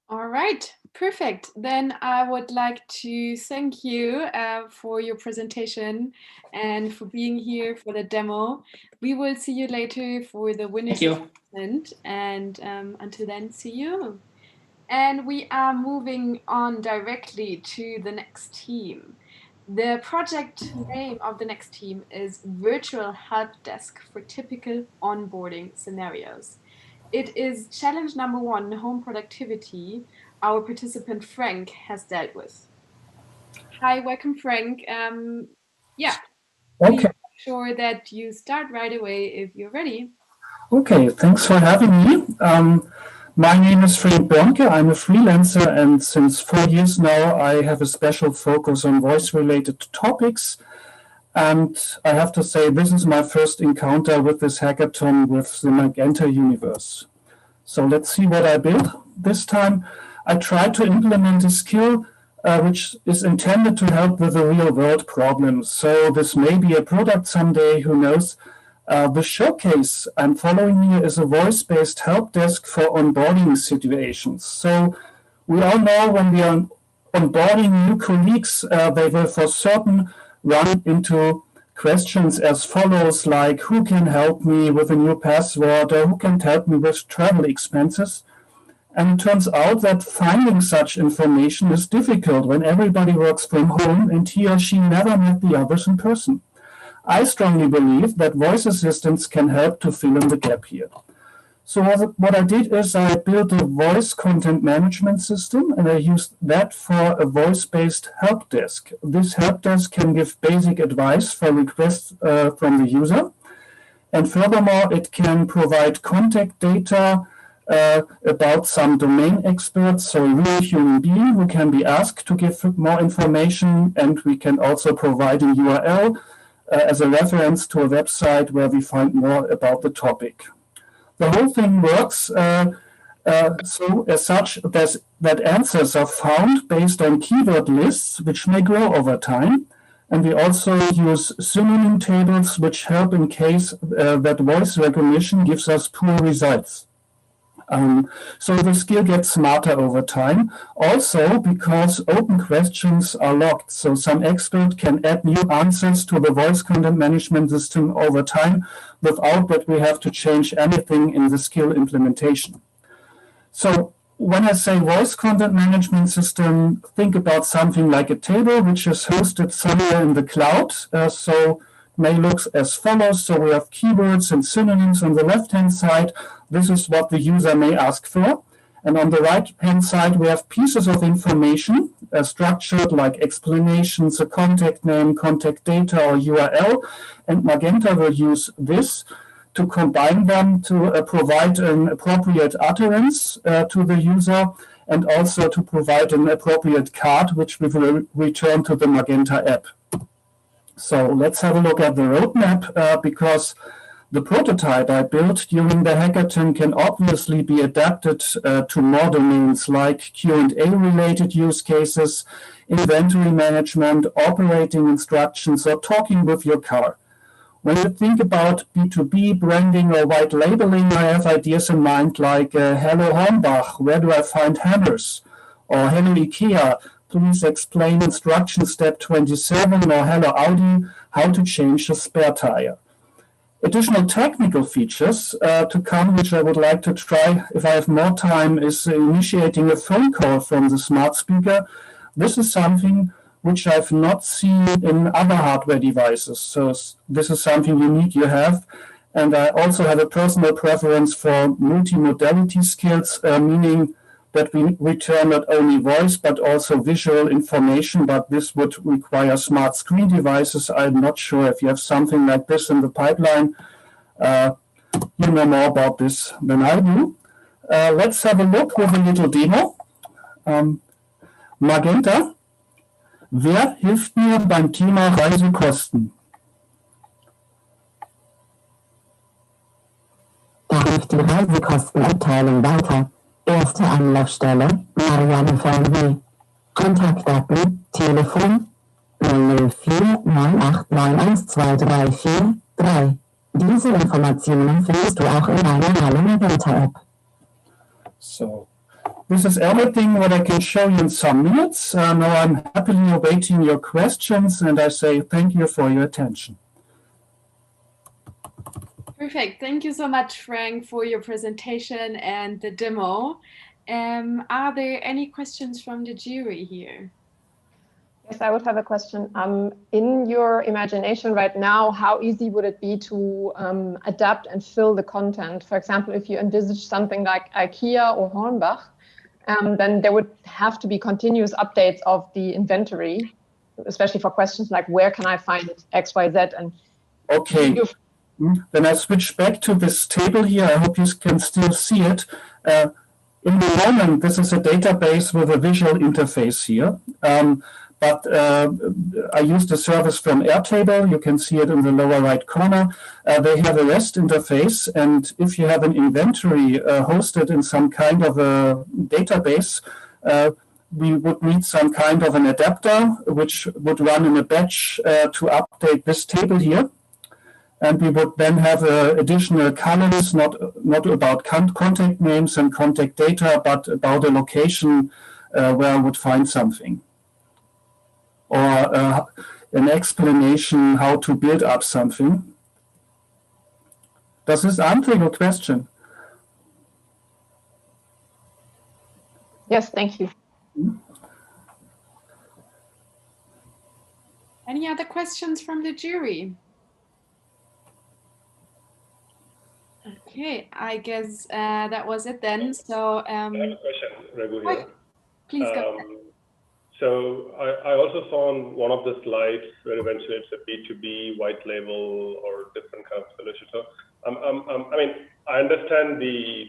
All right, perfect. Then I would like to thank you for your presentation and for being here for the demo. We will see you later for the winners assessment, and until then, see you. And we are moving on directly to the next team. The project name of the next team is Virtual Help Desk for Typical Onboarding Scenarios. It is challenge number 1, home productivity, our participant Frank has dealt with. Hi, welcome Frank. Yeah, okay. Please make sure that you start right away if you're ready. Okay, thanks for having me. My name is Frank Börnke. I'm a freelancer, and since 4 years now, I have a special focus on voice-related topics. And I have to say, this is my first encounter with this hackathon with the Magenta universe. So let's see what I built. This time, I tried to implement a skill which is intended to help with a real-world problem. So this may be a product someday, who knows. The showcase I'm following here is a voice-based help desk for onboarding situations. So we all know when we are onboarding new colleagues, they will for certain run into questions as follows, like who can help me with a new password, or who can help me with travel expenses. And it turns out that finding such information is difficult when everybody works from home and he or she never met the others in person. I strongly believe that voice assistants can help to fill in the gap here. So what I did is I built a voice content management system, and I used that for a voice-based help desk. This help desk can give basic advice for requests from the user. And furthermore, it can provide contact data about some domain experts, so a real human being who can be asked to give more information. And we can also provide a URL as a reference to a website where we find more about the topic. The whole thing works so as such that answers are found based on keyword lists, which may grow over time. And we also use synonym tables, which help in case that voice recognition gives us poor results. So the skill gets smarter over time, also because open questions are locked. So some expert can add new answers to the voice content management system over time without that we have to change anything in the skill implementation. So when I say voice content management system, think about something like a table which is hosted somewhere in the cloud. So may look as follows. So we have keywords and synonyms on the left-hand side. This is what the user may ask for. And on the right-hand side, we have pieces of information structured like explanations, a contact name, contact data, or URL. And Magenta will use this to combine them to provide an appropriate utterance to the user, and also to provide an appropriate card, which we will return to the Magenta app. So let's have a look at the roadmap, because the prototype I built during the hackathon can obviously be adapted to more domains like Q&A related use cases, inventory management, operating instructions, or talking with your car. When you think about B2B branding or white labeling, I have ideas in mind like hello Hornbach, where do I find hammers? Or hello IKEA, please explain instruction step 27, or hello Audi, how to change a spare tire. Additional technical features to come, which I would like to try if I have more time, is initiating a phone call from the smart speaker. This is something which I've not seen in other hardware devices. So this is something unique you have. And I also have a personal preference for multimodality skills, meaning that we return not only voice, but also visual information, but this would require smart screen devices. I'm not sure if you have something like this in the pipeline. You know more about this than I do. Let's have a look with a little demo. Magenta, wer hilft mir beim Thema Reisekosten? Da hilft die Reisekostenabteilung weiter. Erste Anlaufstelle, Marianne VW. Kontaktdaten, Telefon 00498912343. Diese Informationen findest du auch in deiner Hallo Magenta App. So, this is everything what I can show you in some minutes. Now I'm happily awaiting your questions, and I say thank you for your attention. Perfect. Thank you so much, Frank, for your presentation and the demo. Are there any questions from the jury here? Yes, I would have a question. In your imagination right now, how easy would it be to adapt and fill the content? For example, if you envisage something like IKEA or Hornbach, then there would have to be continuous updates of the inventory, especially for questions like where can I find X, Y, Z? And okay. Then I switch back to this table here. I hope you can still see it. In the moment, this is a database with a visual interface here. But I used a service from Airtable. You can see it in the lower right corner. They have a REST interface. And if you have an inventory hosted in some kind of a database, we would need some kind of an adapter, which would run in a batch to update this table here. And we would then have additional columns, not about contact names and contact data, but about a location where I would find something. Or an explanation how to build up something. Does this answer your question? Yes, thank you. Any other questions from the jury? Okay, I guess that was it then. So, I have a question, Raghu here. Please go ahead. So I also saw on one of the slides where eventually it's a B2B white label or different kind of solution. So I mean, I understand the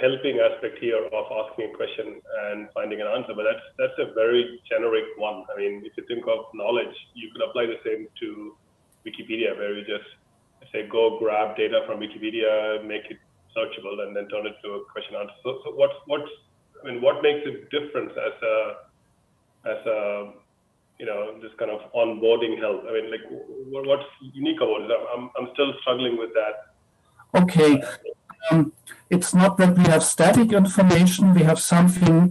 helping aspect here of asking a question and finding an answer, but that's a very generic one. I mean, if you think of knowledge, you could apply the same to Wikipedia, where you just say go grab data from Wikipedia, make it searchable, and then turn it to a question answer. So what makes it different as a this kind of onboarding help? I mean, like what's unique about it? I'm still struggling with that. Okay. It's not that we have static information. We have something,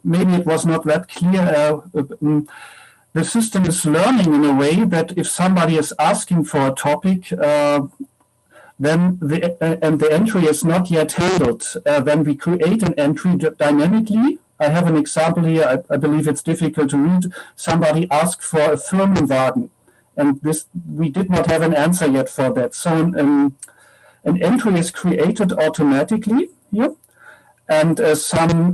maybe it was not that clear. The system is learning in a way that if somebody is asking for a topic, then the entry is not yet handled. When we create an entry dynamically, I have an example here. I believe it's difficult to read. Somebody asked for a Firmenwagen, and we did not have an answer yet for that. So an entry is created automatically here, and some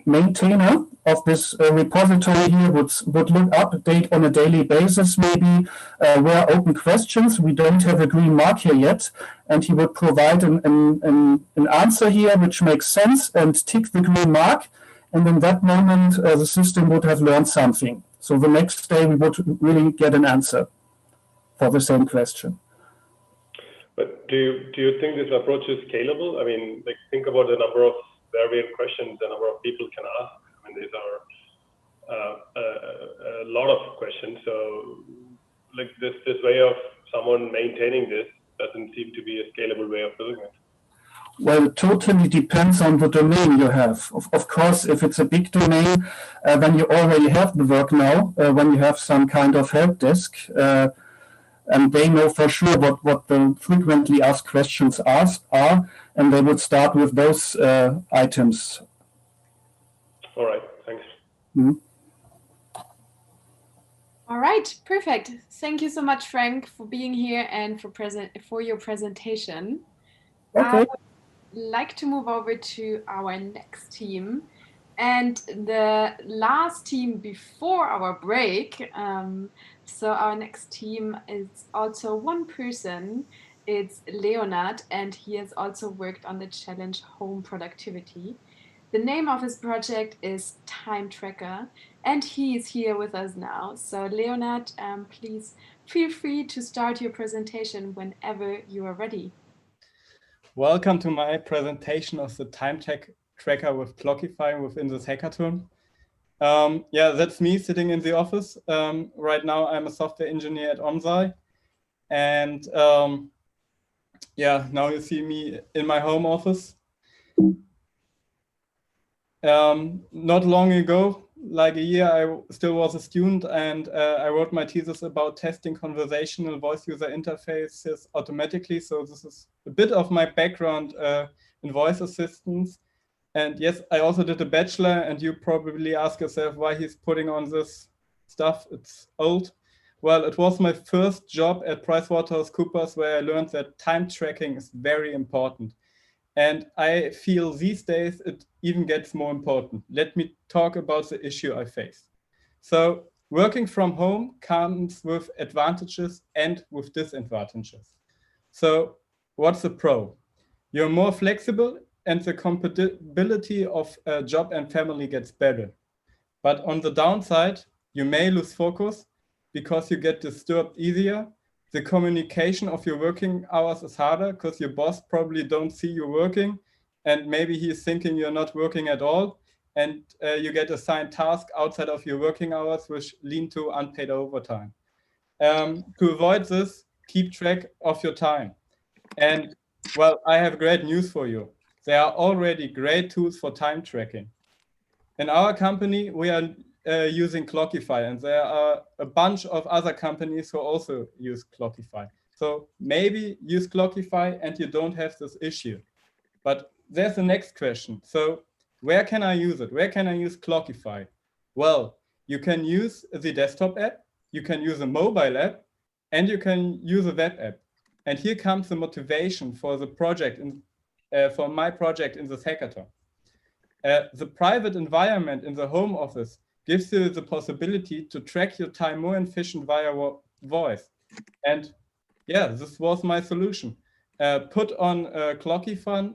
maintainer of this repository here would look update on a daily basis, maybe where open questions. We don't have a green mark here yet, and he would provide an answer here which makes sense and tick the green mark, and in that moment the system would have learned something. So the next day we would really get an answer for the same question. But do you think this approach is scalable? I mean, like, think about the number of variant questions the number of people can ask. I mean, these are a lot of questions. So, like, this way of someone maintaining this doesn't seem to be a scalable way of doing it. Well, it totally depends on the domain you have. Of course, if it's a big domain, then you already have the work now, when you have some kind of help desk, and they know for sure what the frequently asked questions are, and they would start with those items. All right, thanks. Mm-hmm. All right, perfect. Thank you so much, Frank, for being here and for your presentation. Okay. I would like to move over to our next team. And the last team before our break, so our next team is also one person. It's Leonard, and he has also worked on the challenge Home Productivity. The name of his project is Time Tracker, and he is here with us now. So Leonard, please feel free to start your presentation whenever you are ready. Welcome to my presentation of the Time Tracker with Clockify within this hackathon. Yeah, that's me sitting in the office. Right now, I'm a software engineer at OnSci. And yeah, now you see me in my home office. Not long ago, like a year, I still was a student, and I wrote my thesis about testing conversational voice user interfaces automatically. So this is a bit of my background in voice assistants. And yes, I also did a bachelor, and you probably ask yourself why he's putting on this stuff. It's old. Well, it was my first job at PricewaterhouseCoopers where I learned that time tracking is very important. And I feel these days it even gets more important. Let me talk about the issue I face. So working from home comes with advantages and with disadvantages. So what's the pro? You're more flexible and the compatibility of job and family gets better. But on the downside, you may lose focus because you get disturbed easier. The communication of your working hours is harder because your boss probably don't see you working, and maybe he's thinking you're not working at all, and you get assigned tasks outside of your working hours, which lead to unpaid overtime. To avoid this, keep track of your time. And well, I have great news for you. There are already great tools for time tracking. In our company, we are using Clockify, and there are a bunch of other companies who also use Clockify. So maybe use Clockify and you don't have this issue. But there's the next question. So where can I use it? Where can I use Clockify? Well, you can use the desktop app, you can use a mobile app, and you can use a web app. And here comes the motivation for the project, for my project in this hackathon. The private environment in the home office gives you the possibility to track your time more efficient via voice. And yeah, this was my solution. Put on Clockify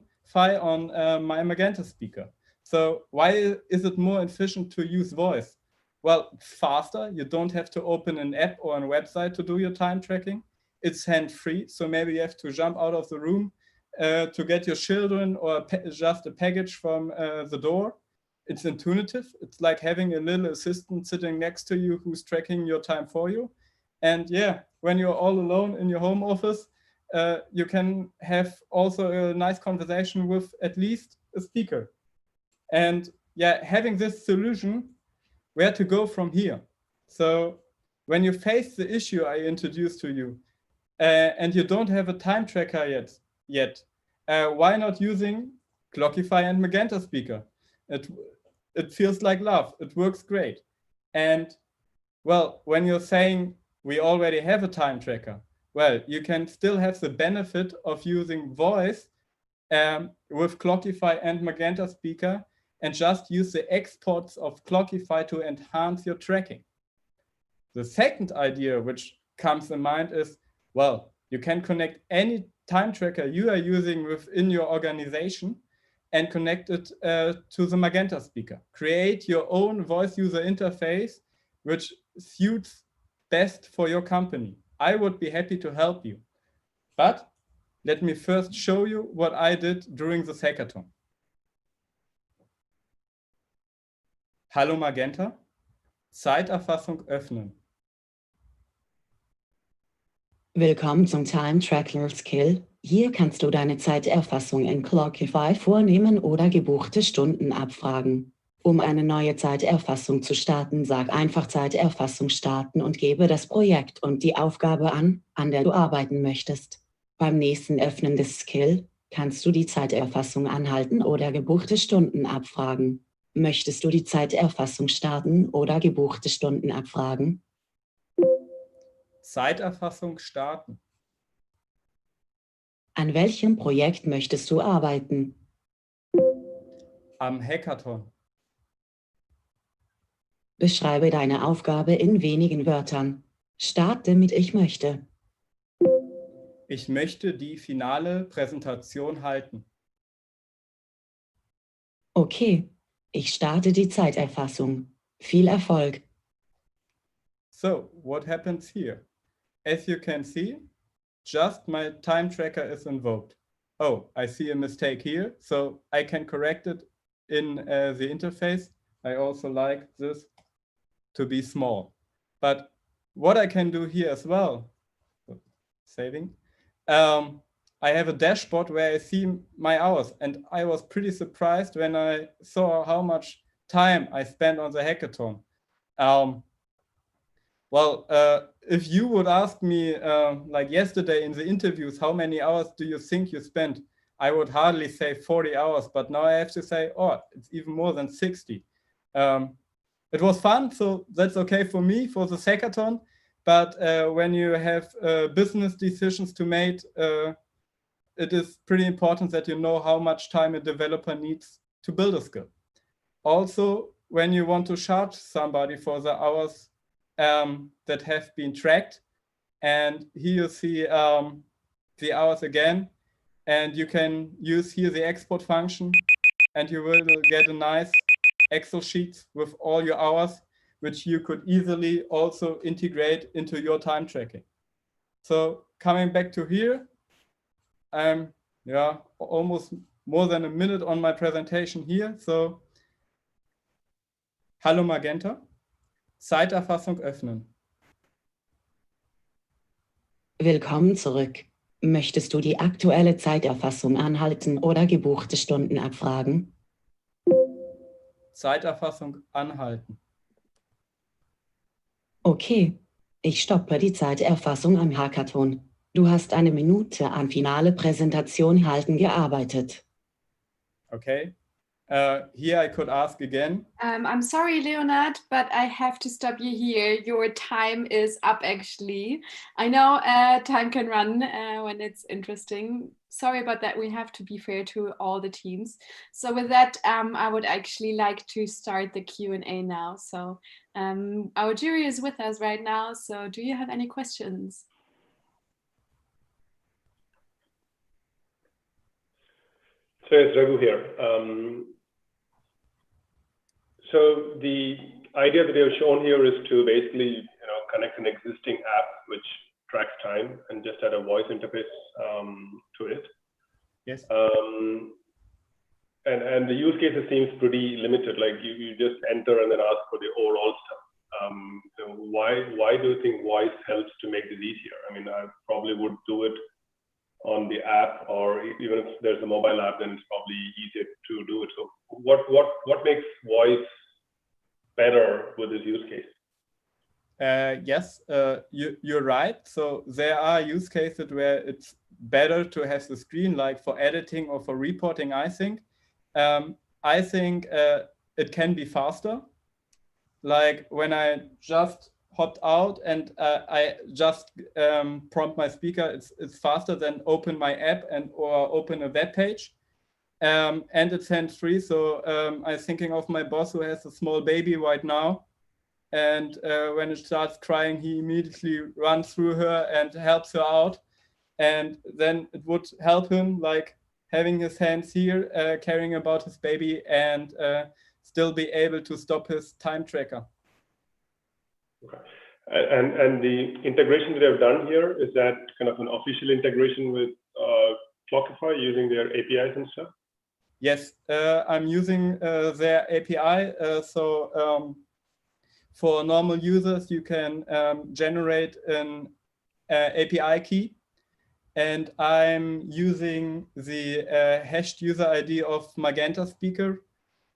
on my Magenta speaker. So why is it more efficient to use voice? Well, faster. You don't have to open an app or a website to do your time tracking. It's hands-free, so maybe you have to jump out of the room to get your children or just a package from the door. It's intuitive. It's like having a little assistant sitting next to you who's tracking your time for you. And yeah, when you're all alone in your home office, you can have also a nice conversation with at least a speaker. And yeah, having this solution, where to go from here? So when you face the issue I introduced to you, and you don't have a time tracker yet, why not using Clockify and Magenta speaker? It feels like love. It works great. And well, when you're saying we already have a time tracker, well, you can still have the benefit of using voice with Clockify and Magenta Speaker and just use the exports of Clockify to enhance your tracking. The second idea which comes in mind is, well, you can connect any time tracker you are using within your organization and connect it to the Magenta Speaker. Create your own voice user interface which suits best for your company. I would be happy to help you. But let me first show you what I did during this hackathon. Hallo Magenta, Zeiterfassung öffnen. Willkommen zum Time Tracker Skill. Hier kannst du deine Zeiterfassung in Clockify vornehmen oder gebuchte Stunden abfragen. Um eine neue Zeiterfassung zu starten, sag einfach Zeiterfassung starten und gebe das Projekt und die Aufgabe an der du arbeiten möchtest. Beim nächsten Öffnen des Skill kannst du die Zeiterfassung anhalten oder gebuchte Stunden abfragen. Möchtest du die Zeiterfassung starten oder gebuchte Stunden abfragen? Zeiterfassung starten. An welchem Projekt möchtest du arbeiten? Am Hackathon. Beschreibe deine Aufgabe in wenigen Wörtern. Starte mit Ich möchte. Ich möchte die finale Präsentation halten. Okay, ich starte die Zeiterfassung. Viel Erfolg. So, what happens here? As you can see, just my time tracker is invoked. Oh, I see a mistake here, so I can correct it in the interface. I also like this to be small. But what I can do here as well, saving, I have a dashboard where I see my hours, and I was pretty surprised when I saw how much time I spent on the hackathon. If you would ask me like yesterday in the interviews, how many hours do you think you spent? I would hardly say 40 hours, but now I have to say, oh, it's even more than 60. It was fun, so that's okay for me for the hackathon. But when you have business decisions to make, it is pretty important that you know how much time a developer needs to build a skill. Also, when you want to charge somebody for the hours that have been tracked, and here you see the hours again, and you can use here the export function, and you will get a nice Excel sheet with all your hours, which you could easily also integrate into your time tracking. So coming back to here, I'm almost more than a minute on my presentation here. So, Hallo Magenta, Zeiterfassung öffnen. Willkommen zurück. Möchtest du die aktuelle Zeiterfassung anhalten oder gebuchte Stunden abfragen? Zeiterfassung anhalten. Okay, ich stoppe die Zeiterfassung am Hackathon. Du hast eine Minute an finale Präsentation halten gearbeitet. Okay. Here I could ask again. I'm sorry, Leonard, but I have to stop you here. Your time is up, actually. I know time can run when it's interesting. Sorry about that. We have to be fair to all the teams. So with that, I would actually like to start the Q&A now. So our jury is with us right now. So do you have any questions? So it's Raghu here. So the idea that you've shown here is to basically, connect an existing app which tracks time and just add a voice interface to it. Yes. And the use cases seems pretty limited. Like you just enter and then ask for the overall stuff. So why do you think voice helps to make this easier? I mean, I probably would do it on the app, or even if there's a mobile app, then it's probably easier to do it. So what makes voice better with this use case? Yes, you're right. So there are use cases where it's better to have the screen, like for editing or for reporting, I think. It can be faster. Like when I just popped out, and I just prompt my speaker. It's faster than open my app or open a web page. And it's hands-free. So I'm thinking of my boss who has a small baby right now. And when it starts crying, he immediately runs through her and helps her out. And then it would help him, like having his hands here, caring about his baby, and still be able to stop his time tracker. Okay. And the integration that I've done here, is that kind of an official integration with Clockify using their APIs and stuff? Yes, I'm using their API. For normal users, you can generate an API key. And I'm using the hashed user ID of Magenta Speaker,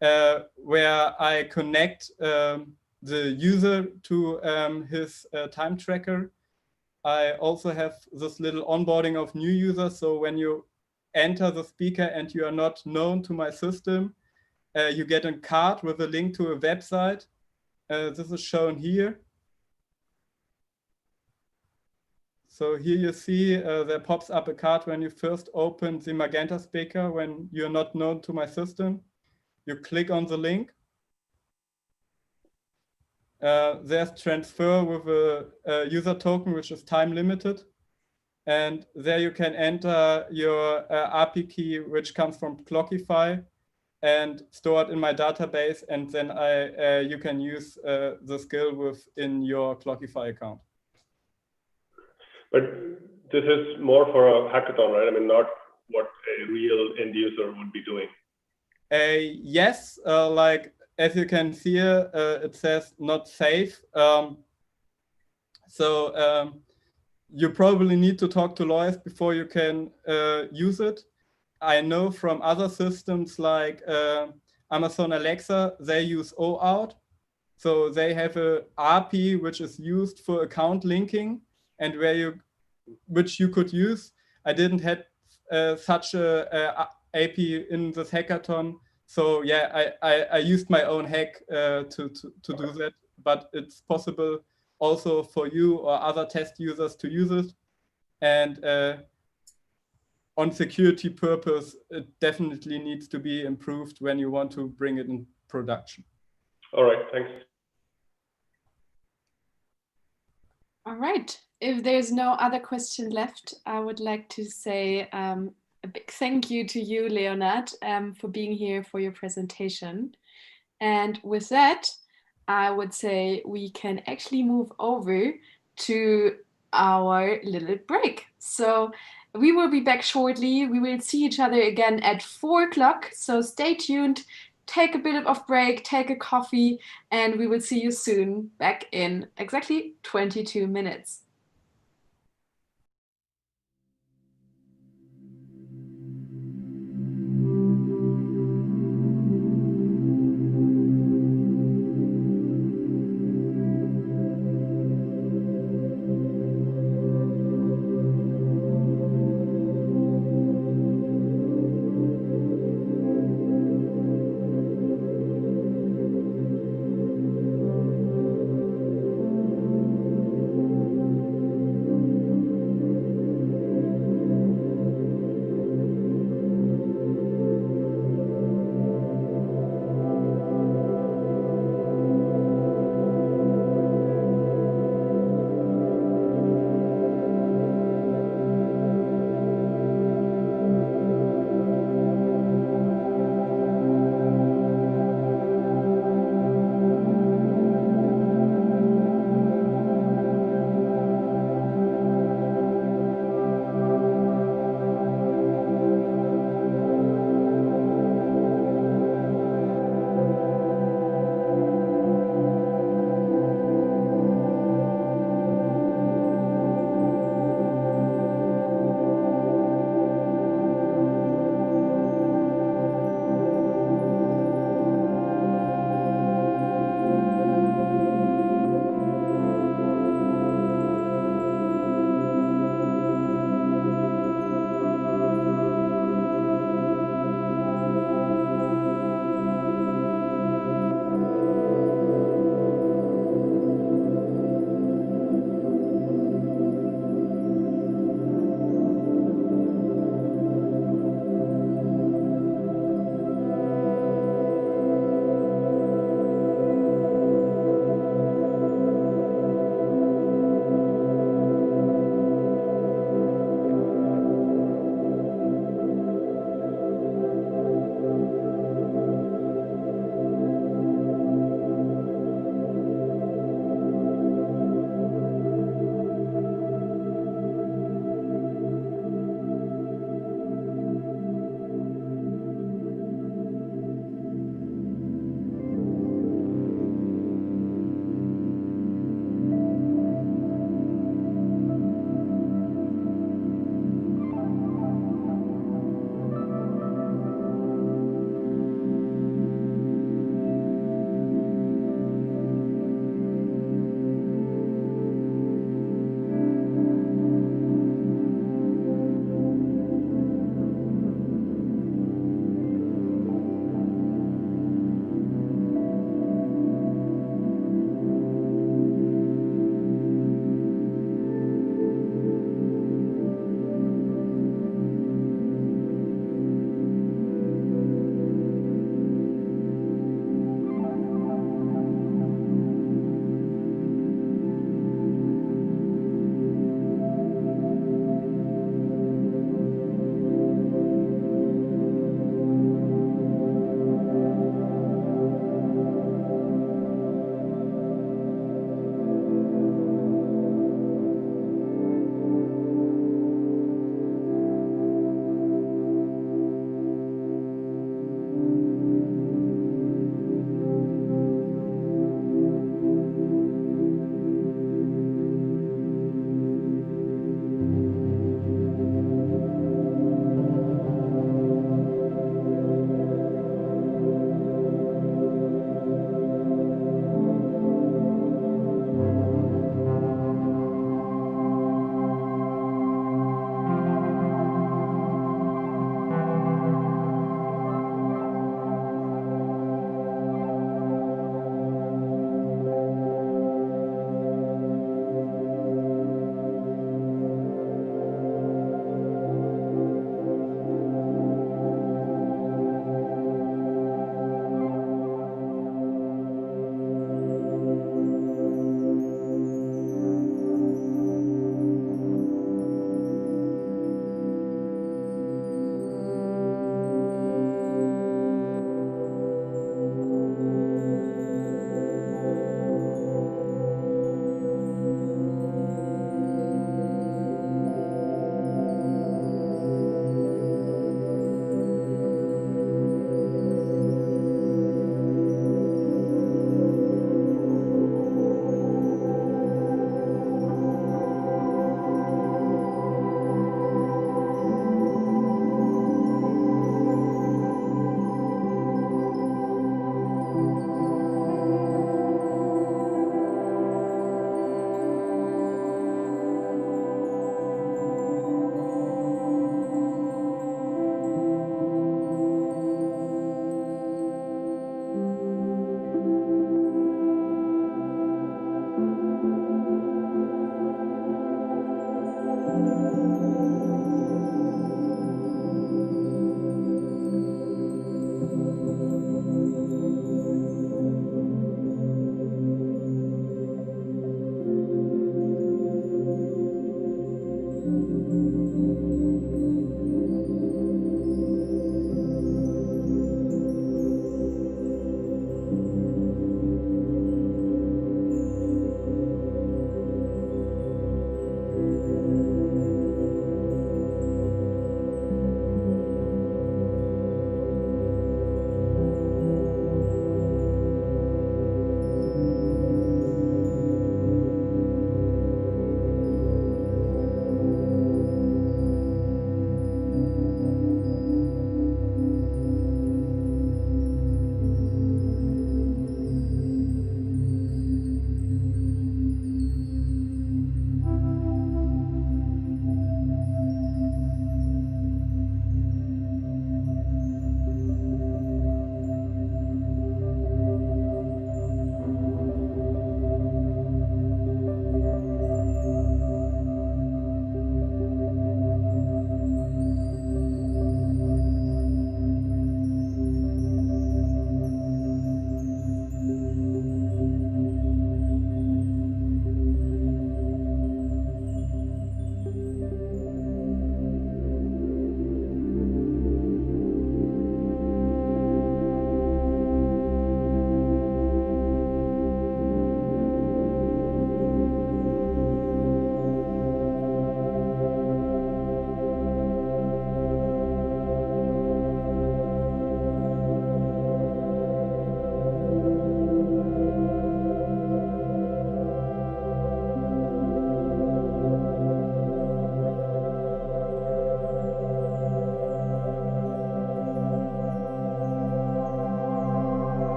where I connect the user to his time tracker. I also have this little onboarding of new users. So when you enter the speaker and you are not known to my system, you get a card with a link to a website. This is shown here. So here you see there pops up a card when you first open the Magenta speaker when you're not known to my system. You click on the link. There's transfer with a user token, which is time limited. And there you can enter your API key, which comes from Clockify, and store it in my database. And then you can use the skill within your Clockify account. But this is more for a hackathon, right? I mean, not what a real end user would be doing. Yes, like as you can see here, it says not safe. So you probably need to talk to lawyers before you can use it. I know from other systems like Amazon Alexa, they use OAuth. So they have a API which is used for account linking, and which you could use. I didn't have such a API in this hackathon. So yeah, I used my own hack to do that, but it's possible also for you or other test users to use it. And on security purpose, it definitely needs to be improved when you want to bring it in production. All right, thanks. All right. If there's no other question left, I would like to say a big thank you to you, Leonard, for being here for your presentation. And with that, I would say we can actually move over to our little break. So we will be back shortly. We will see each other again at 4 o'clock. So stay tuned. Take a bit of break, take a coffee, and we will see you soon back in exactly 22 minutes.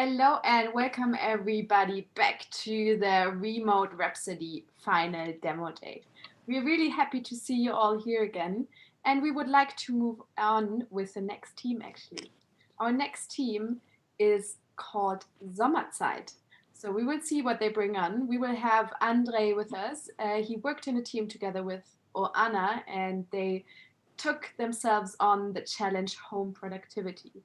Hello and welcome everybody back to the Remote Rhapsody final demo day. We're really happy to see you all here again, and we would like to move on with the next team actually. Our next team is called Sommerzeit. So we will see what they bring on. We will have Andre with us. He worked in a team together with Anna, and they took themselves on the challenge home productivity.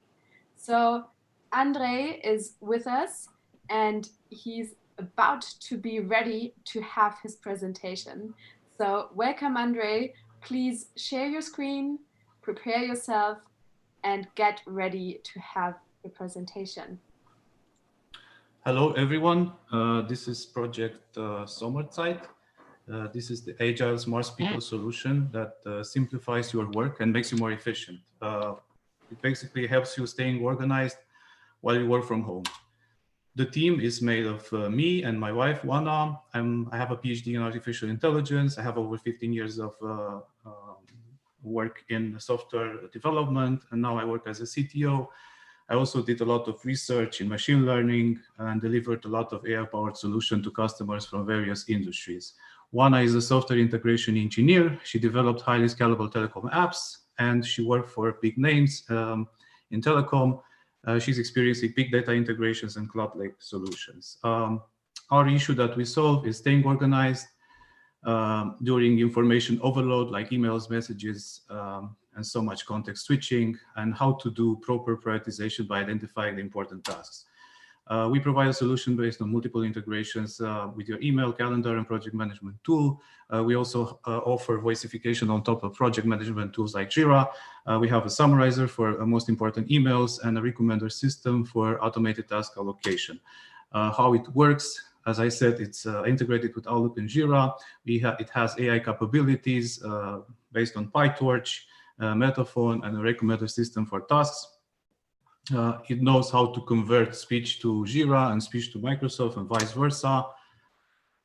So Andre is with us and he's about to be ready to have his presentation. So welcome, Andre. Please share your screen, prepare yourself, and get ready to have your presentation. Hello, everyone. This is Project Sommerzeit. This is the Agile Smart People solution that simplifies your work and makes you more efficient. It basically helps you staying organized while you work from home. The team is made of me and my wife, Wana. I have a PhD in artificial intelligence. I have over 15 years of work in software development, and now I work as a CTO. I also did a lot of research in machine learning and delivered a lot of AI-powered solutions to customers from various industries. Wana is a software integration engineer. She developed highly scalable telecom apps, and she worked for big names in telecom. She's experiencing big data integrations and cloud lake solutions. Our issue that we solve is staying organized during information overload, like emails, messages, and so much context switching, and how to do proper prioritization by identifying the important tasks. We provide a solution based on multiple integrations with your email, calendar, and project management tool. We also offer voicification on top of project management tools like Jira. We have a summarizer for most important emails and a recommender system for automated task allocation. How it works, as I said, it's integrated with Outlook and Jira. It has AI capabilities based on PyTorch, Metaphone, and a recommender system for tasks. It knows how to convert speech to Jira and speech to Microsoft and vice versa.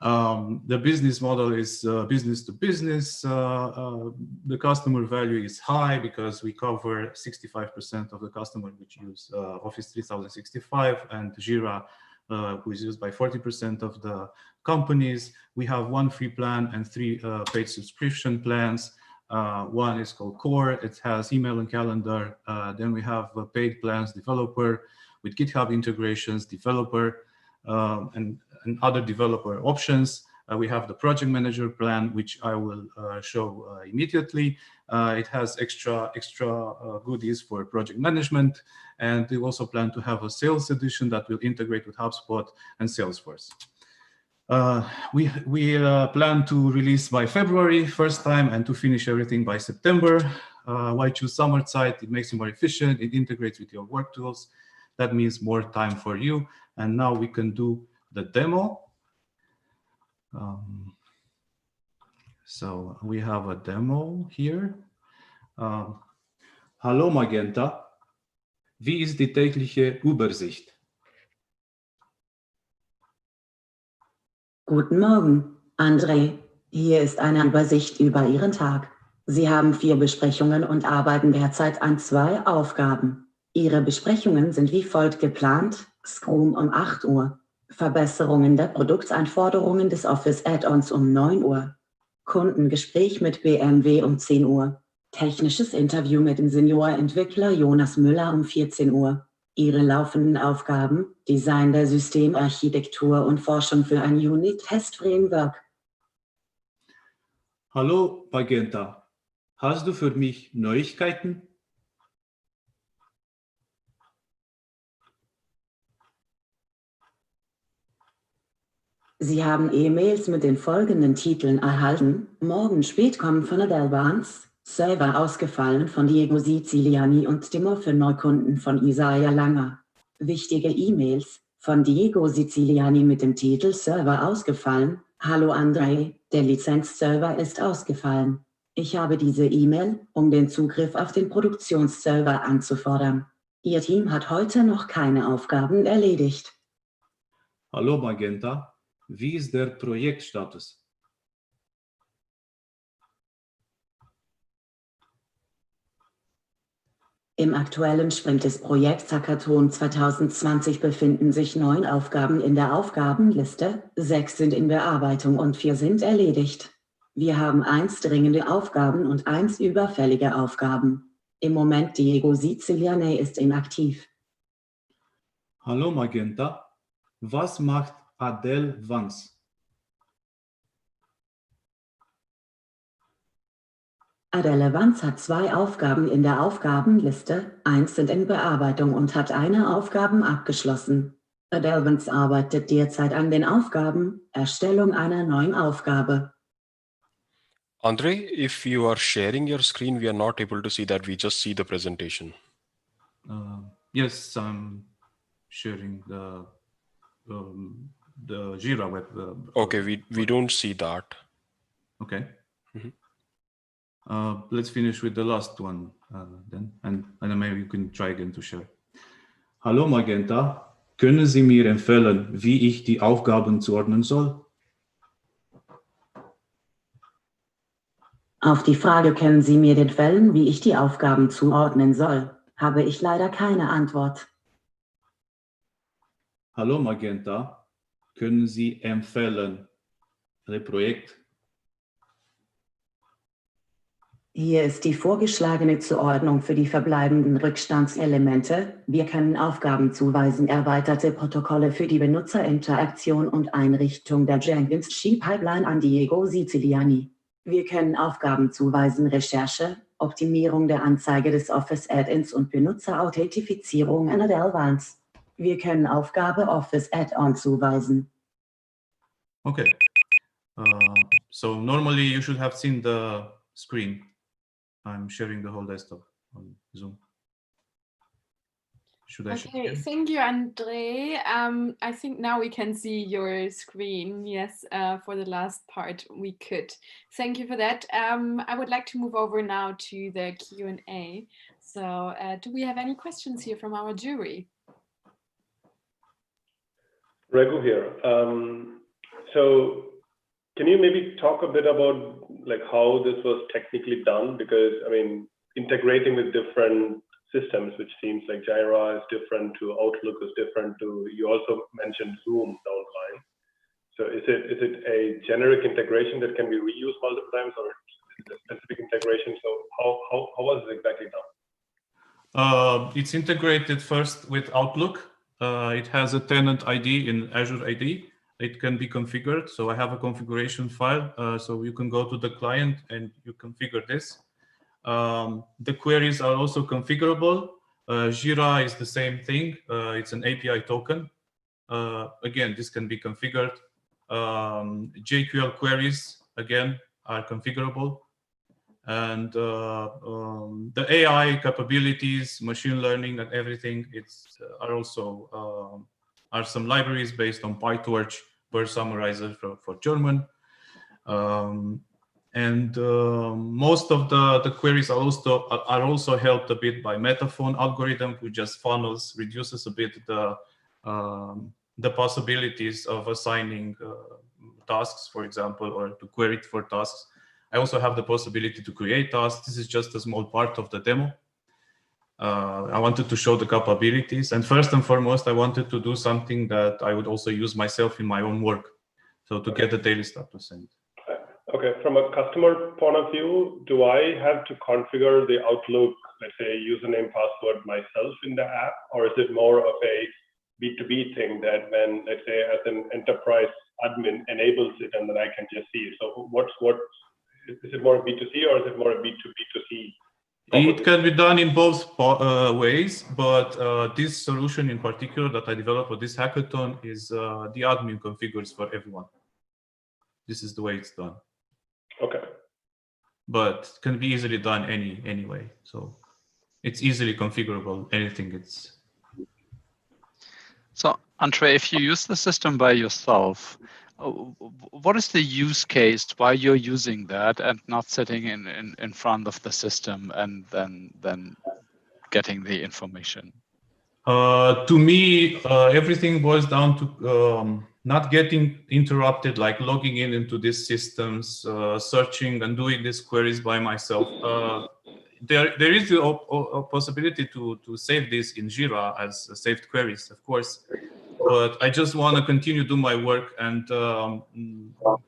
The business model is business to business. The customer value is high because we cover 65% of the customers which use Office 3065, and Jira, who is used by 40% of the companies. We have one free plan and three paid subscription plans. One is called Core. It has email and calendar. Then we have paid plans, developer with GitHub integrations, developer, and other developer options. We have the project manager plan, which I will show immediately. It has extra goodies for project management. And we also plan to have a sales edition that will integrate with HubSpot and Salesforce. We plan to release by February first time and to finish everything by September. Why choose Sommerzeit? It makes you more efficient. It integrates with your work tools. That means more time for you. And now we can do the demo. So we have a demo here. Hallo Magenta, wie ist die tägliche Übersicht? Guten Morgen, André. Hier ist eine Übersicht über Ihren Tag. Sie haben 4 Besprechungen und arbeiten derzeit an 2 Aufgaben. Ihre Besprechungen sind wie folgt geplant: Scrum um 8 Uhr, Verbesserungen der Produktanforderungen des Office Add-ons um 9 Uhr, Kundengespräch mit BMW um 10 Uhr, technisches Interview mit dem Senior-Entwickler Jonas Müller um 14 Uhr. Ihre laufenden Aufgaben: Design der Systemarchitektur und Forschung für ein Unit-Test-Framework. Hallo Magenta, hast du für mich Neuigkeiten? Sie haben E-Mails mit den folgenden Titeln erhalten: Morgen spät kommen von Adelbans, Server ausgefallen von Diego Siciliani und Demo für Neukunden von Isaiah Langer. Wichtige E-Mails von Diego Siciliani mit dem Titel Server ausgefallen. Hallo André, der Lizenzserver ist ausgefallen. Ich habe diese E-Mail, um den Zugriff auf den Produktionsserver anzufordern. Ihr Team hat heute noch keine Aufgaben erledigt. Hallo Magenta, wie ist der Projektstatus? Im aktuellen Sprint des Projekts Hackathon 2020 befinden sich 9 Aufgaben in der Aufgabenliste, 6 sind in Bearbeitung und 4 sind erledigt. Wir haben 1 dringende Aufgaben und 1 überfällige Aufgaben. Im Moment Diego Siciliane ist inaktiv. Hallo Magenta, was macht Adele Vance? Adele Vance hat 2 Aufgaben in der Aufgabenliste, 1 sind in Bearbeitung und hat eine Aufgabe abgeschlossen. Adele Vance arbeitet derzeit an den Aufgaben, Erstellung einer neuen Aufgabe. Andre, if you are sharing your screen, we are not able to see that. We just see the presentation. Yes, I'm sharing the Jira web. Okay, we don't see that. Okay. Let's finish with the last one then, and then maybe you can try again to share. Hallo Magenta, können Sie mir empfehlen, wie ich die Aufgaben zuordnen soll? Auf die Frage, können Sie mir empfehlen, wie ich die Aufgaben zuordnen soll, habe ich leider keine Antwort. Hallo Magenta, können Sie empfehlen, ein Projekt? Hier ist die vorgeschlagene Zuordnung für die verbleibenden Rückstandselemente. Wir können Aufgaben zuweisen, erweiterte Protokolle für die Benutzerinteraktion und Einrichtung der Jenkins-Pipeline an Diego Siciliani. Wir können Aufgaben zuweisen, Recherche, Optimierung der Anzeige des Office Add-ins und Benutzerauthentifizierung an Adele Vance. Wir können Aufgabe Office Add-on zuweisen. Okay. So normally you should have seen the screen. I'm sharing the whole desktop on Zoom. Should I share? Okay, thank you, Andre. I think now we can see your screen. Yes, for the last part we could. Thank you for that. I would like to move over now to the Q&A. So do we have any questions here from our jury? Raghu here. So can you maybe talk a bit about like how this was technically done? Because I mean, integrating with different systems, which seems like Jira is different to Outlook is different to, you also mentioned Zoom down the line. So is it a generic integration that can be reused multiple times, or is it a specific integration? So how was it exactly done? It's integrated first with Outlook. It has a tenant ID in Azure ID. It can be configured. So I have a configuration file. So you can go to the client and you configure this. The queries are also configurable. Jira is the same thing. It's an API token. Again, this can be configured. JQL queries, again, are configurable. And the AI capabilities, machine learning and everything, are also are some libraries based on PyTorch, Bird Summarizer for German. And most of the queries are also helped a bit by Metaphone algorithm, which just funnels, reduces a bit the possibilities of assigning tasks, for example, or to query it for tasks. I also have the possibility to create tasks. This is just a small part of the demo. I wanted to show the capabilities. And first and foremost, I wanted to do something that I would also use myself in my own work. So to get the daily status. Okay, from a customer point of view, do I have to configure the Outlook, let's say, username, password myself in the app? Or is it more of a B2B thing that when, let's say, as an enterprise admin enables it and then I can just see it? So is it more B2C or is it more B2B2C? It can be done in both ways, but this solution in particular that I developed for this hackathon is the admin configures for everyone. This is the way it's done. Okay. But can be easily done anyway. So it's easily configurable, anything it's. So Andre, if you use the system by yourself, what is the use case why you're using that and not sitting in front of the system and then getting the information? To me, everything boils down to not getting interrupted, like logging into these systems, searching and doing these queries by myself. there is the possibility to save this in Jira as saved queries, of course. But I just want to continue do my work and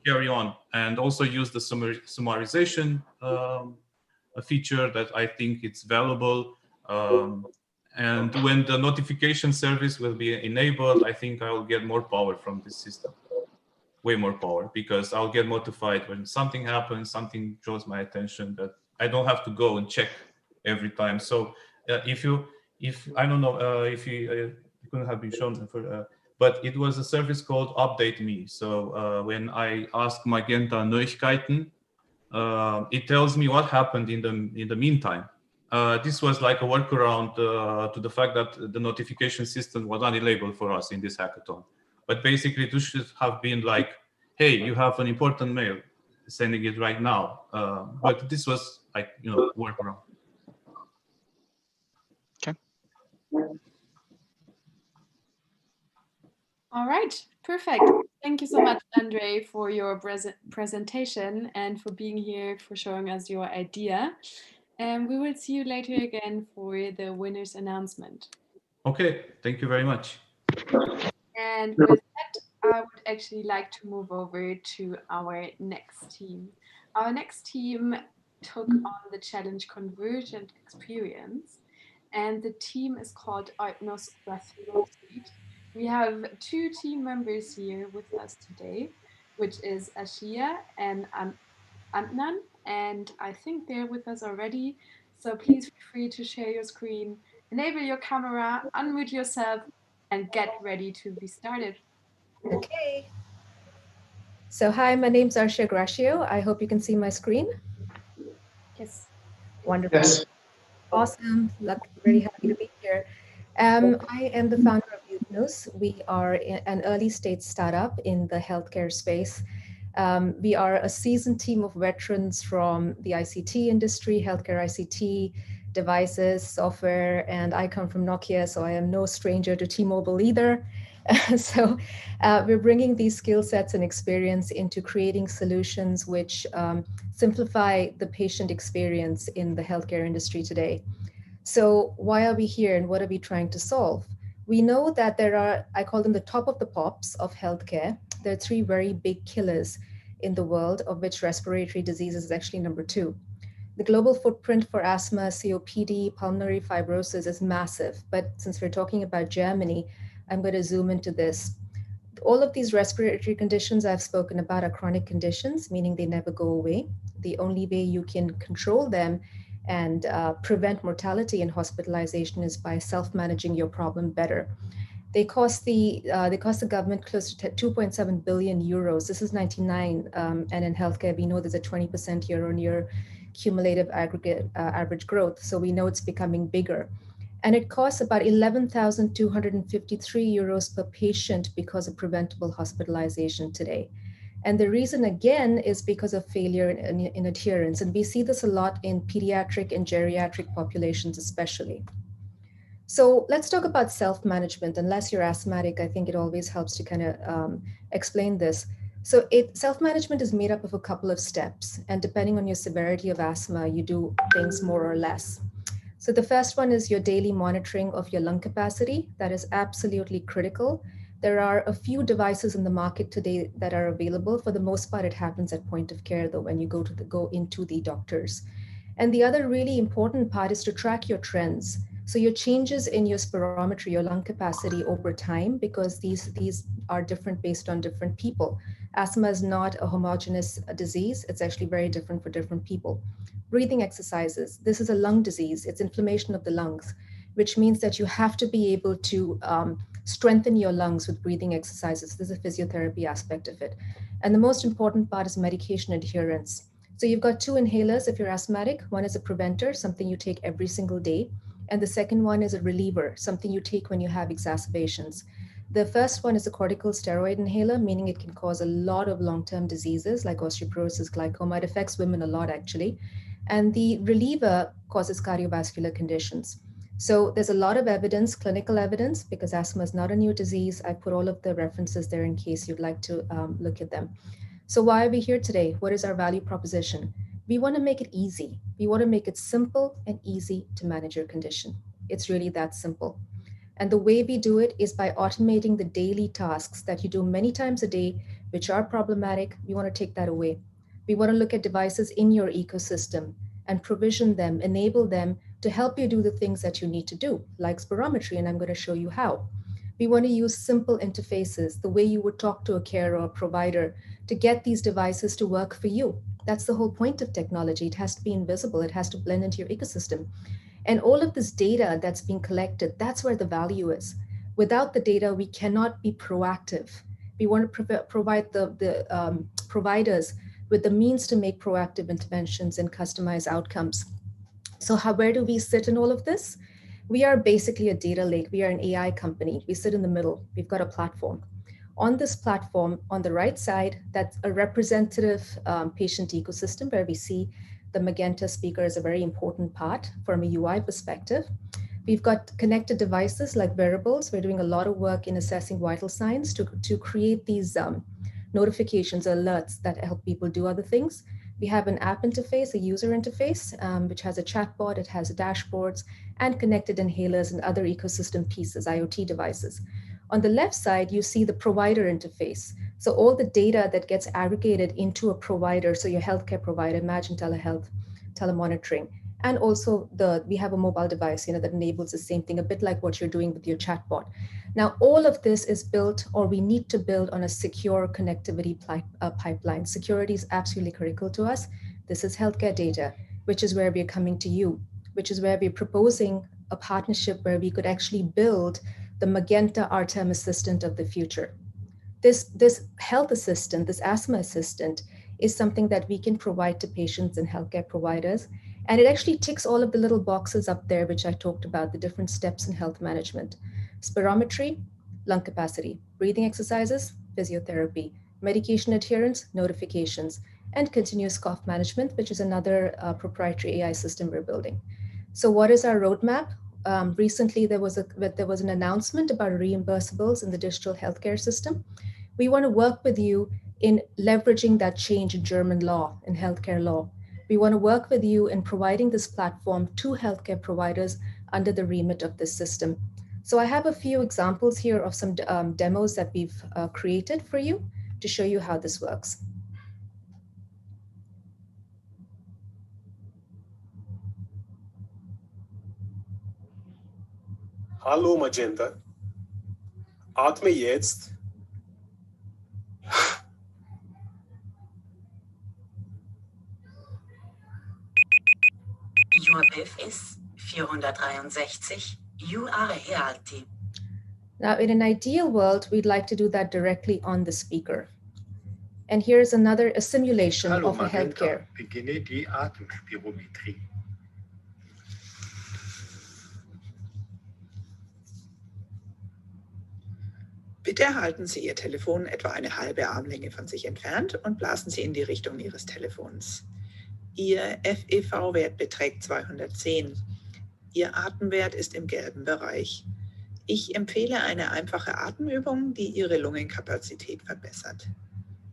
carry on, and also use the summarization a feature that I think it's valuable. And when the notification service will be enabled, I think I will get more power from this system, way more power, because I'll get notified when something happens, something draws my attention, that I don't have to go and check every time. So if I don't know if you couldn't have been shown for, but it was a service called Update Me. So when I ask Magenta Neuigkeiten, it tells me what happened in the meantime. This was like a workaround to the fact that the notification system was unenabled for us in this hackathon. But basically, this should have been like, hey, you have an important mail, sending it right now. But this was like, workaround. Okay. All right, perfect. Thank you so much, Andre, for your presentation and for being here, for showing us your idea. And we will see you later again for the winner's announcement. Okay, thank you very much. And with that, I would actually like to move over to our next team. Our next team took on the challenge Convergent Experience, and the team is called Eutnos Rathio Suite. We have two team members here with us today, which is Ashia and Antnan, and I think they're with us already. So please feel free to share your screen, enable your camera, unmute yourself, and get ready to be started. Okay. So hi, my name's Arshia Gracio. I hope you can see my screen. Yes. Wonderful. Yes. Awesome. Really happy to be here. I am the founder of Eutnos. We are an early stage startup in the healthcare space. We are a seasoned team of veterans from the ICT industry, healthcare ICT, devices, software, and I come from Nokia, so I am no stranger to T-Mobile either. So we're bringing these skill sets and experience into creating solutions which simplify the patient experience in the healthcare industry today. So why are we here and what are we trying to solve? We know that there are, I call them the top of the pops of healthcare. There are three very big killers in the world, of which respiratory disease is actually number 2. The global footprint for asthma, COPD, pulmonary fibrosis is massive. But since we're talking about Germany, I'm going to zoom into this. All of these respiratory conditions I've spoken about are chronic conditions, meaning they never go away. The only way you can control them and prevent mortality and hospitalization is by self-managing your problem better. They cost the government close to 2.7 billion euros. This is 99, and in healthcare we know there's a 20% year-on-year cumulative aggregate average growth. So we know it's becoming bigger. And it costs about 11,253 euros per patient because of preventable hospitalization today. And the reason, again, is because of failure in adherence. And we see this a lot in pediatric and geriatric populations especially. So let's talk about self-management. Unless you're asthmatic, I think it always helps to kind of explain this. So self-management is made up of a couple of steps. And depending on your severity of asthma, you do things more or less. So the first one is your daily monitoring of your lung capacity. That is absolutely critical. There are a few devices in the market today that are available. For the most part, it happens at point of care, though, when you go into the doctors. And the other really important part is to track your trends. So your changes in your spirometry, your lung capacity over time, because these are different based on different people. Asthma is not a homogeneous disease. It's actually very different for different people. Breathing exercises. This is a lung disease. It's inflammation of the lungs, which means that you have to be able to strengthen your lungs with breathing exercises. There's a physiotherapy aspect of it. And the most important part is medication adherence. So you've got 2 inhalers if you're asthmatic. One is a preventer, something you take every single day. And the second one is a reliever, something you take when you have exacerbations. The first one is a corticosteroid inhaler, meaning it can cause a lot of long-term diseases like osteoporosis, glaucoma. It affects women a lot, actually. And the reliever causes cardiovascular conditions. So there's a lot of evidence, clinical evidence, because asthma is not a new disease. I put all of the references there in case you'd like to look at them. So why are we here today? What is our value proposition? We want to make it easy. We want to make it simple and easy to manage your condition. It's really that simple. And the way we do it is by automating the daily tasks that you do many times a day, which are problematic. We want to take that away. We want to look at devices in your ecosystem and provision them, enable them to help you do the things that you need to do, like spirometry, and I'm going to show you how. We want to use simple interfaces, the way you would talk to a carer or a provider, to get these devices to work for you. That's the whole point of technology. It has to be invisible. It has to blend into your ecosystem. And all of this data that's being collected, that's where the value is. Without the data, we cannot be proactive. We want to provide the providers with the means to make proactive interventions and customize outcomes. So where do we sit in all of this? We are basically a data lake. We are an AI company. We sit in the middle. We've got a platform. On this platform, on the right side, that's a representative patient ecosystem where we see the magenta speaker is a very important part from a UI perspective. We've got connected devices like wearables. We're doing a lot of work in assessing vital signs to create these notifications, alerts that help people do other things. We have an app interface, a user interface, which has a chatbot, it has dashboards, and connected inhalers and other ecosystem pieces, IoT devices. On the left side, you see the provider interface. So all the data that gets aggregated into a provider, so your healthcare provider, imagine telehealth, telemonitoring, and also we have a mobile device, that enables the same thing, a bit like what you're doing with your chatbot. Now, all of this is built, or we need to build on a secure connectivity pipeline. Security is absolutely critical to us. This is healthcare data, which is where we're coming to you, which is where we're proposing a partnership where we could actually build the Magenta RTEM assistant of the future. This health assistant, this asthma assistant, is something that we can provide to patients and healthcare providers. And it actually ticks all of the little boxes up there, which I talked about, the different steps in health management. Spirometry, lung capacity, breathing exercises, physiotherapy, medication adherence, notifications, and continuous cough management, which is another proprietary AI system we're building. So what is our roadmap? Recently, there was an announcement about reimbursables in the digital healthcare system. We want to work with you in leveraging that change in German law, in healthcare law. We want to work with you in providing this platform to healthcare providers under the remit of this system. So I have a few examples here of some demos that we've created for you to show you how this works. Hallo Magenta. Atme jetzt. Your PIF is 463. You are healthy. Now, in an ideal world, we'd like to do that directly on the speaker. And here's a simulation Hallo of a Magenta. healthcare. Beginne die Atemspirometrie. Bitte halten Sie Ihr Telefon etwa eine halbe Armlänge von sich entfernt und blasen Sie in die Richtung Ihres Telefons. Ihr FEV-Wert beträgt 210. Ihr Atemwert ist im gelben Bereich. Ich empfehle eine einfache Atemübung, die Ihre Lungenkapazität verbessert.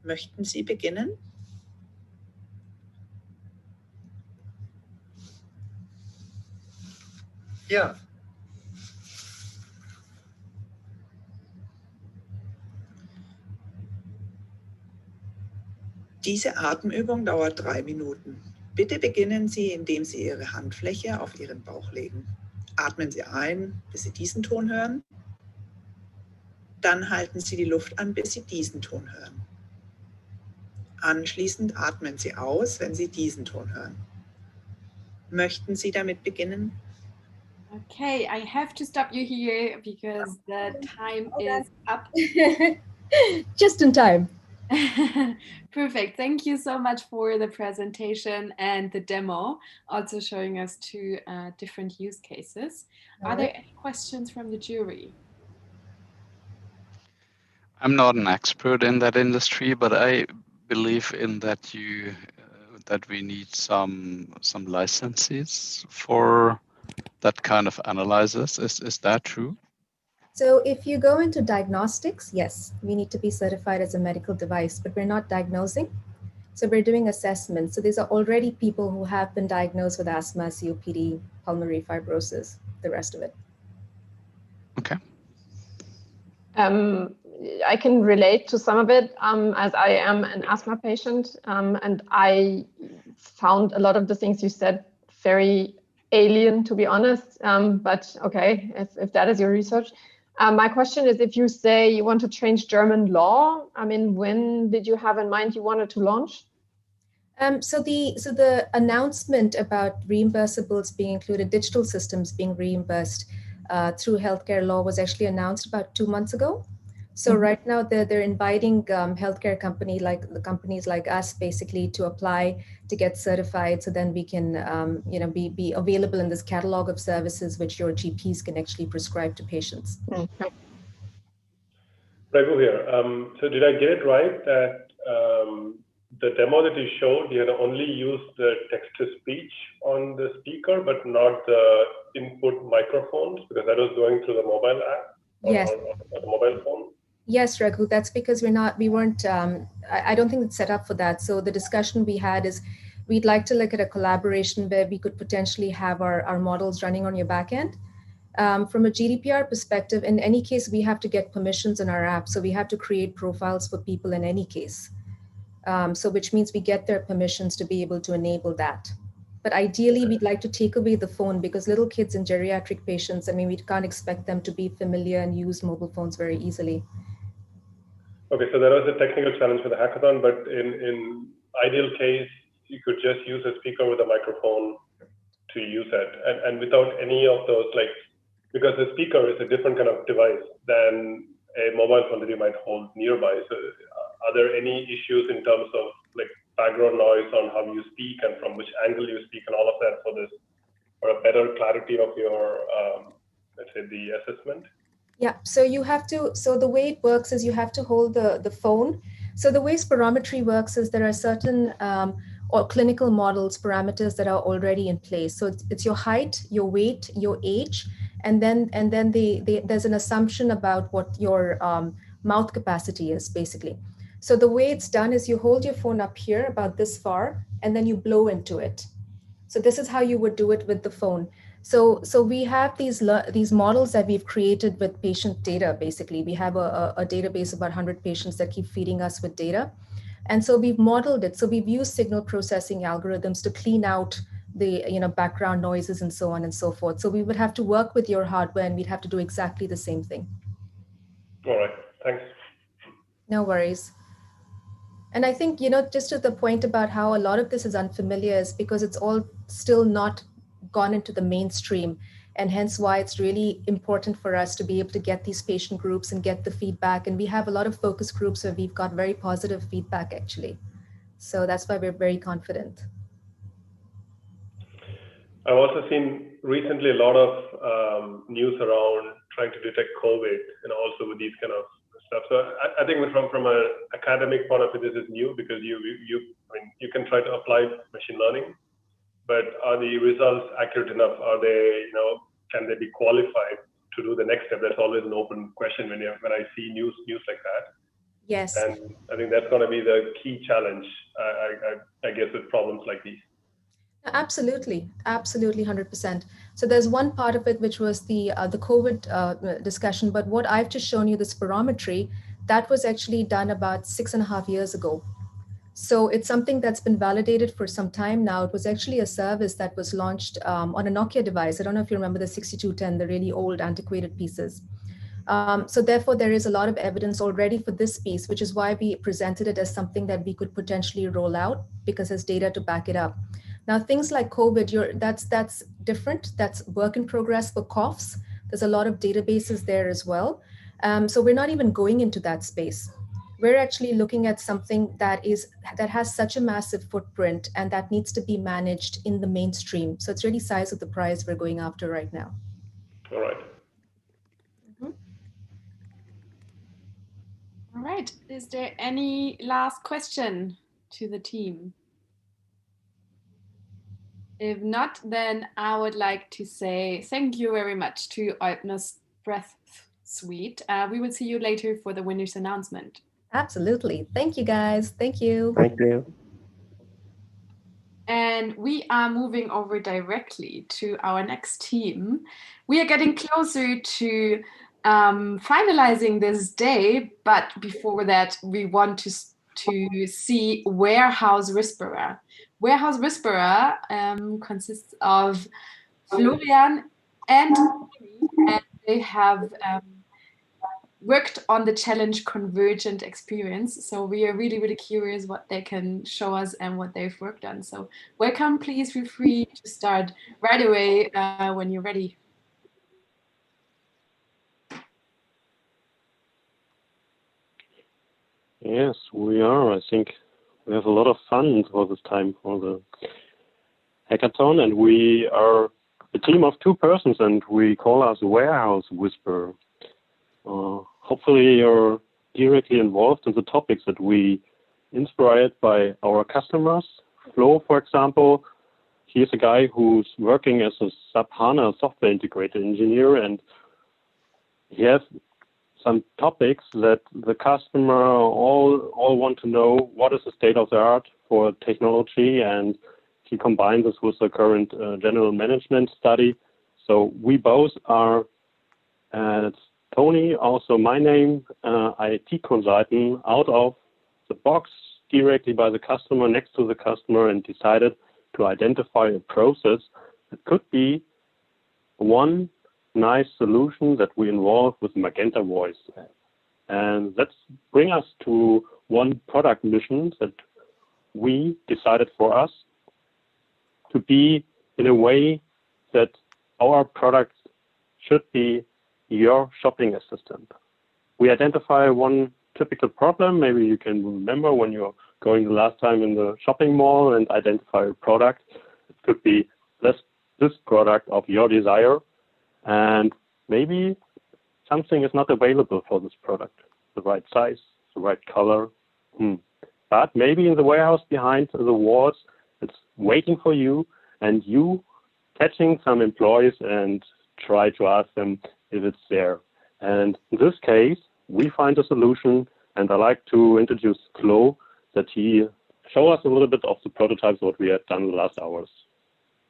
Möchten Sie beginnen? Ja. Diese Atemübung dauert 3 Minuten. Bitte beginnen Sie, indem Sie Ihre Handfläche auf Ihren Bauch legen. Atmen Sie ein, bis Sie diesen Ton hören. Dann halten Sie die Luft an, bis Sie diesen Ton hören. Anschließend atmen Sie aus, wenn Sie diesen Ton hören. Möchten Sie damit beginnen? Okay, I have to stop you here because the time is up. Just in time. Perfect. Thank you so much for the presentation and the demo, also showing us two different use cases. Are there any questions from the jury? I'm not an expert in that industry, but I believe in that that we need some licenses for that kind of analysis. Is that true? So if you go into diagnostics, yes, we need to be certified as a medical device, but we're not diagnosing. So we're doing assessments. So these are already people who have been diagnosed with asthma, COPD, pulmonary fibrosis, the rest of it. Okay. I can relate to some of it as I am an asthma patient, and I found a lot of the things you said very alien, to be honest. But okay, if that is your research. My question is, if you say you want to change German law, I mean, when did you have in mind you wanted to launch? So the announcement about reimbursables being included, digital systems being reimbursed through healthcare law was actually announced about 2 months ago. So right now they're inviting healthcare companies like us basically to apply to get certified, so then we can be available in this catalog of services which your GPs can actually prescribe to patients. Raghu here. So did I get it right that the demo that you showed, you had only used the text-to-speech on the speaker, but not the input microphones, because that was going through the mobile app or, Yes. or the mobile phone? Yes, Raghu, that's because I don't think it's set up for that. So the discussion we had is we'd like to look at a collaboration where we could potentially have our models running on your backend. From a GDPR perspective, in any case, we have to get permissions in our app. So we have to create profiles for people in any case. So which means we get their permissions to be able to enable that. But ideally, we'd like to take away the phone because little kids and geriatric patients, I mean, we can't expect them to be familiar and use mobile phones very easily. Okay, so that was a technical challenge for the hackathon, but in ideal case, you could just use a speaker with a microphone to use it, and without any of those, like, because the speaker is a different kind of device than a mobile phone that you might hold nearby. So are there any issues in terms of like background noise on how you speak and from which angle you speak and all of that for a better clarity of your, let's say, the assessment? Yeah, so the way it works is you have to hold the phone. So the way spirometry works is there are certain or clinical models parameters that are already in place. So it's your height, your weight, your age, and then there's an assumption about what your mouth capacity is basically. So the way it's done is you hold your phone up here about this far, and then you blow into it. So this is how you would do it with the phone. So we have these models that we've created with patient data. Basically, we have a database of about 100 patients that keep feeding us with data. And so we've modeled it. So we've used signal processing algorithms to clean out the background noises and so on and so forth. So we would have to work with your hardware and we'd have to do exactly the same thing. All right, thanks. No worries. And I think, just to the point about how a lot of this is unfamiliar is because it's all still not gone into the mainstream, and hence why it's really important for us to be able to get these patient groups and get the feedback. And we have a lot of focus groups where we've got very positive feedback actually. So that's why we're very confident. I've also seen recently a lot of news around trying to detect COVID and also with these kind of stuff. So I think from an academic point of view, this is new because you can try to apply machine learning, but are the results accurate enough? Are they, can they be qualified to do the next step? That's always an open question when I see news like that. Yes. And I think that's going to be the key challenge, I guess, with problems like these. Absolutely, 100%. So there's one part of it which was the COVID discussion, but what I've just shown you, the spirometry, that was actually done about 6.5 years ago. So it's something that's been validated for some time now. It was actually a service that was launched on a Nokia device. I don't know if you remember the 6210, the really old antiquated pieces. So therefore, there is a lot of evidence already for this piece, which is why we presented it as something that we could potentially roll out because there's data to back it up. Now, things like COVID, that's different. That's work in progress for coughs. There's a lot of databases there as well. So we're not even going into that space. We're actually looking at something that has such a massive footprint and that needs to be managed in the mainstream. So it's really size of the prize we're going after right now. All right. All right. Is there any last question to the team? If not, then I would like to say thank you very much to Eupner's Breath Suite. We will see you later for the winner's announcement. Absolutely. Thank you, guys. Thank you. Thank you. And we are moving over directly to our next team. We are getting closer to finalizing this day, but before that, we want to see Warehouse Whisperer. Warehouse Whisperer consists of Florian and Amy, and they have worked on the challenge Convergent Experience. So we are really, really curious what they can show us and what they've worked on. So welcome, please feel free to start right away when you're ready. Yes, we are. I think we have a lot of fun for this time for the hackathon, and we are a team of 2 persons, and we call us Warehouse Whisperer. Hopefully you're directly involved in the topics that we inspired by our customers. Flo, for example, he's a guy who's working as a SAP HANA software integrator engineer, and he has some topics that the customer all want to know what is the state of the art for technology, and he combines this with the current general management study. So we both are, it's Tony, also my name, IT consultant, out of the box directly by the customer, next to the customer, and decided to identify a process that could be one nice solution that we involve with Magenta Voice. And let's bring us to one product mission that we decided for us to be in a way that our products should be your shopping assistant. We identify one typical problem. Maybe you can remember when you're going the last time in the shopping mall and identify a product. It could be this product of your desire, and maybe something is not available for this product, the right size, the right color. But maybe in the warehouse behind the walls, it's waiting for you, and you catching some employees and try to ask them if it's there. And in this case, we find a solution, and I like to introduce Flo, that he show us a little bit of the prototypes what we had done the last hours.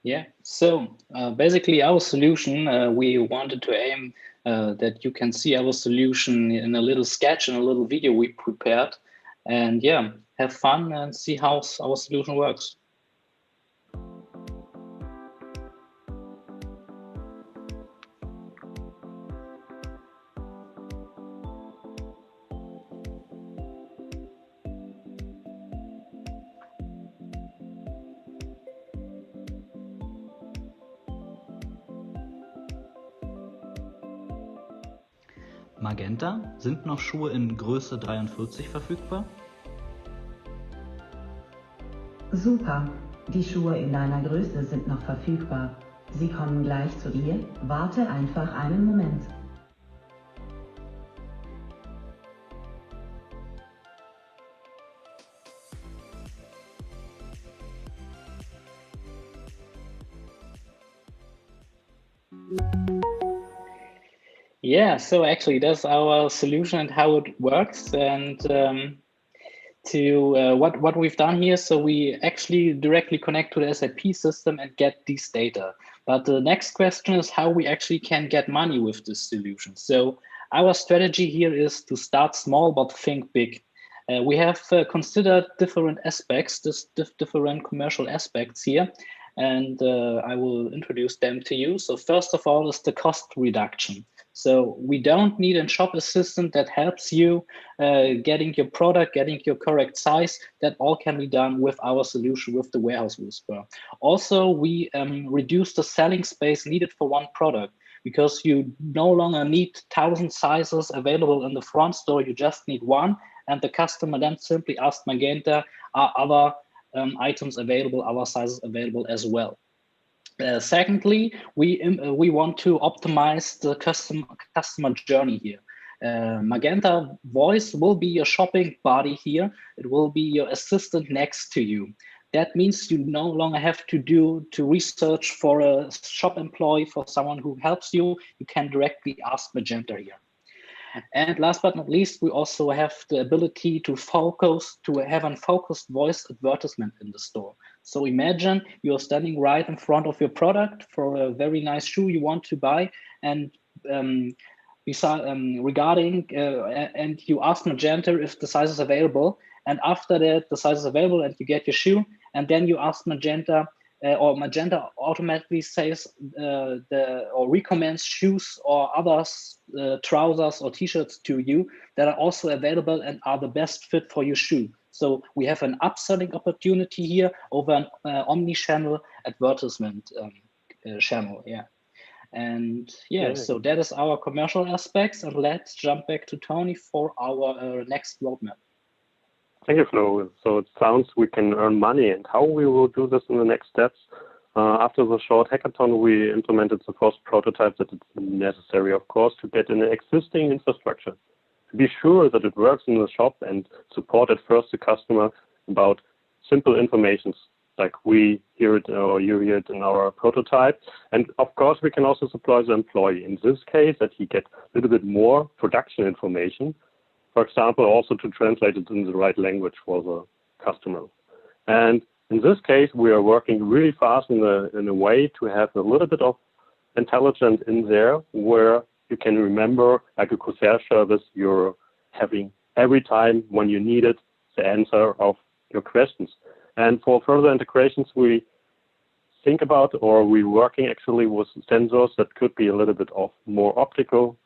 Yeah, so basically our solution, we wanted to aim that you can see our solution in a little sketch and a little video we prepared. And yeah, have fun and see how our solution works. Magenta, sind noch Schuhe in Größe 43 verfügbar? Super, die Schuhe in deiner Größe sind noch verfügbar. Sie kommen gleich zu dir, warte einfach einen Moment. Yeah, so actually that's our solution and how it works. And what we've done here, so we actually directly connect to the SAP system and get these data. But the next question is how we actually can get money with this solution. So our strategy here is to start small but think big. We have considered different aspects, different commercial aspects here, and I will introduce them to you. So first of all is the cost reduction. So we don't need a shop assistant that helps you getting your product, getting your correct size. That all can be done with our solution, with the Warehouse Whisperer. Also, we reduce the selling space needed for one product, because you no longer need 1,000 sizes available in the front store. You just need one, and the customer then simply asks Magenta, are other items available, our sizes available as well. Secondly, we want to optimize the customer journey here. Magenta Voice will be your shopping buddy here. It will be your assistant next to you. That means you no longer have to research for a shop employee, for someone who helps you. You can directly ask Magenta here. And last but not least, we also have the ability to have a focused voice advertisement in the store. So imagine you're standing right in front of your product for a very nice shoe you want to buy, and regarding and you ask Magenta if the size is available, and after that the size is available and you get your shoe, and then you ask Magenta, or Magenta automatically says or recommends shoes or others, trousers or t-shirts to you that are also available and are the best fit for your shoe. So we have an upselling opportunity here over an omni-channel advertisement channel. Yeah. And yeah, so that is our commercial aspects. And let's jump back to Tony for our next roadmap. Thank you, Flo. So it sounds we can earn money, and how we will do this in the next steps. After the short hackathon, we implemented the first prototype that is necessary, of course, to get an existing infrastructure, to be sure that it works in the shop and support at first the customer about simple informations like we hear it or you hear it in our prototype. And of course, we can also supply the employee. In this case, that he gets a little bit more production information. For example, also to translate it in the right language for the customer. And in this case, we are working really fast in a way to have a little bit of intelligence in there where you can remember, like a concierge service, you're having every time when you need it, the answer of your questions. And for further integrations, we think about, or we're working actually with sensors that could be a little bit of more optical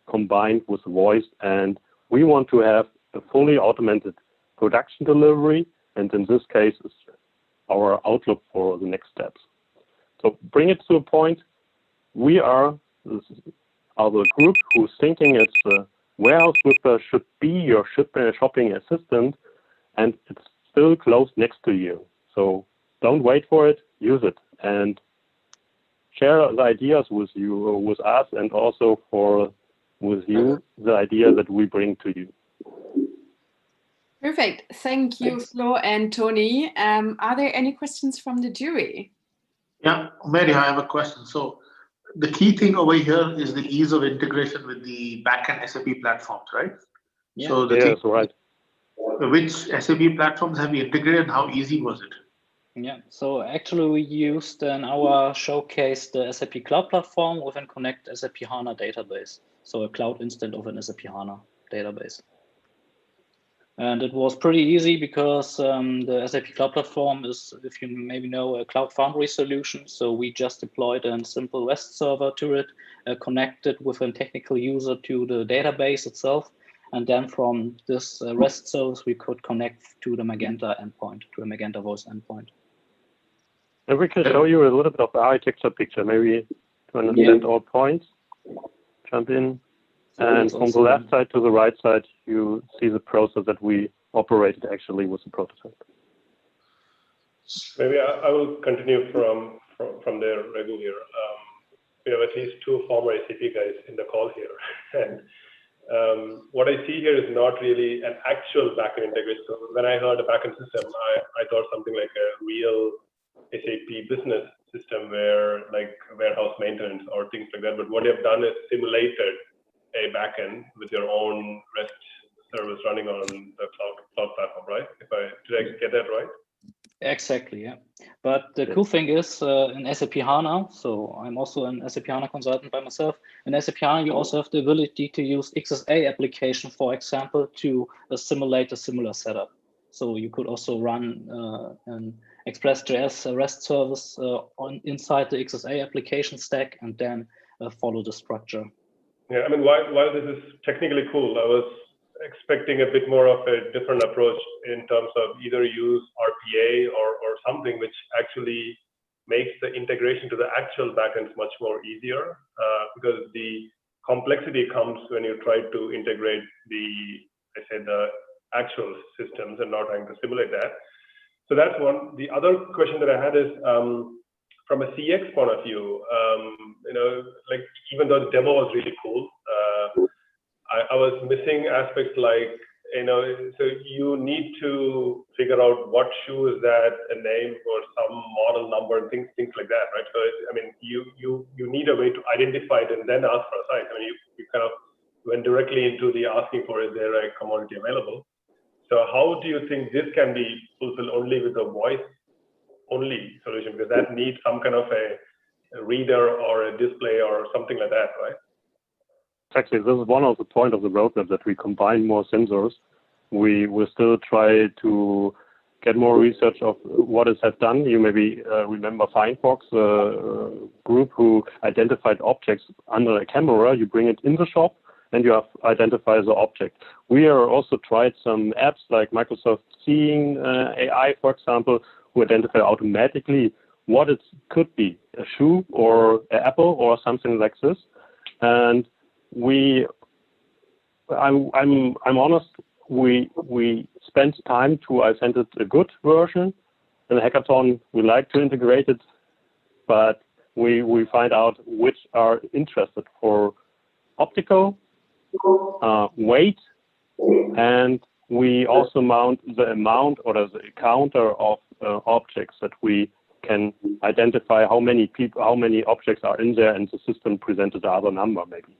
combined with voice. And we want to have a fully automated production delivery, and in this case is our outlook for the next steps. So bring it to a point, we are our group who's thinking it's a warehouse worker should be your shopping assistant, and it's still close next to you. So don't wait for it, use it, and share the ideas with you, with us, and also with you, the idea that we bring to you. Perfect. Thank you, Flo and Tony. Are there any questions from the jury? Yeah, Mary, I have a question. So the key thing over here is the ease of integration with the backend SAP platforms, right? Yeah. So Yes, right. Which SAP platforms have you integrated and how easy was it? Yeah, so actually we used in our showcase the SAP Cloud Platform with a Connect SAP HANA database. So a cloud instant of an SAP HANA database. And it was pretty easy because the SAP Cloud Platform is, if you maybe know, a Cloud Foundry solution. So we just deployed a simple REST server to it, connected with a technical user to the database itself. And then from this REST service, we could connect to the Magenta endpoint, to a Magenta voice endpoint. And we can show you a little bit of the architecture picture, maybe to understand all points. Jump in. And from the left side to the right side, you see the process that we operated actually with the prototype. Maybe I will continue from there, Raghu here. We have at least two former SAP guys in the call here. And what I see here is not really an actual backend integration. So when I heard a backend system, I thought something like a real SAP business system where like warehouse maintenance or things like that. But what they've done is simulated a backend with your own REST service running on the cloud platform, right? Did I get that right? Exactly, yeah. But the cool thing is in SAP HANA, so I'm also an SAP HANA consultant by myself. In SAP HANA, you also have the ability to use XSA application, for example, to simulate a similar setup. So you could also run an Express.js REST service inside the XSA application stack and then follow the structure. Yeah, I mean, while this is technically cool, I was expecting a bit more of a different approach in terms of either use RPA or something which actually makes the integration to the actual backends much more easier, because the complexity comes when you try to integrate the actual systems and not trying to simulate that. So that's one. The other question that I had is, from a CX point of view, like even though the demo was really cool, I was missing aspects like, so you need to figure out what shoe is that, a name or some model number and things like that, right? So I mean, you need a way to identify it and then ask for a size. I mean, you kind of went directly into the asking for, is there a commodity available? So how do you think this can be fulfilled only with a voice only solution? Because that needs some kind of a reader or a display or something like that, right? Exactly. This is one of the points of the roadmap, that we combine more sensors. We will still try to get more research of what is have done. You maybe remember Finefox group who identified objects under a camera. You bring it in the shop and you have identify the object. We are also tried some apps like Microsoft Seeing AI, for example, who identify automatically what it could be, a shoe or an apple or something like this. And I'm honest, we spent time to present a good version. In the hackathon, we like to integrate it, but we find out which are interested for optical, weight, and we also mount the amount or the counter of objects that we can identify how many objects are in there, and the system presented the other number maybe.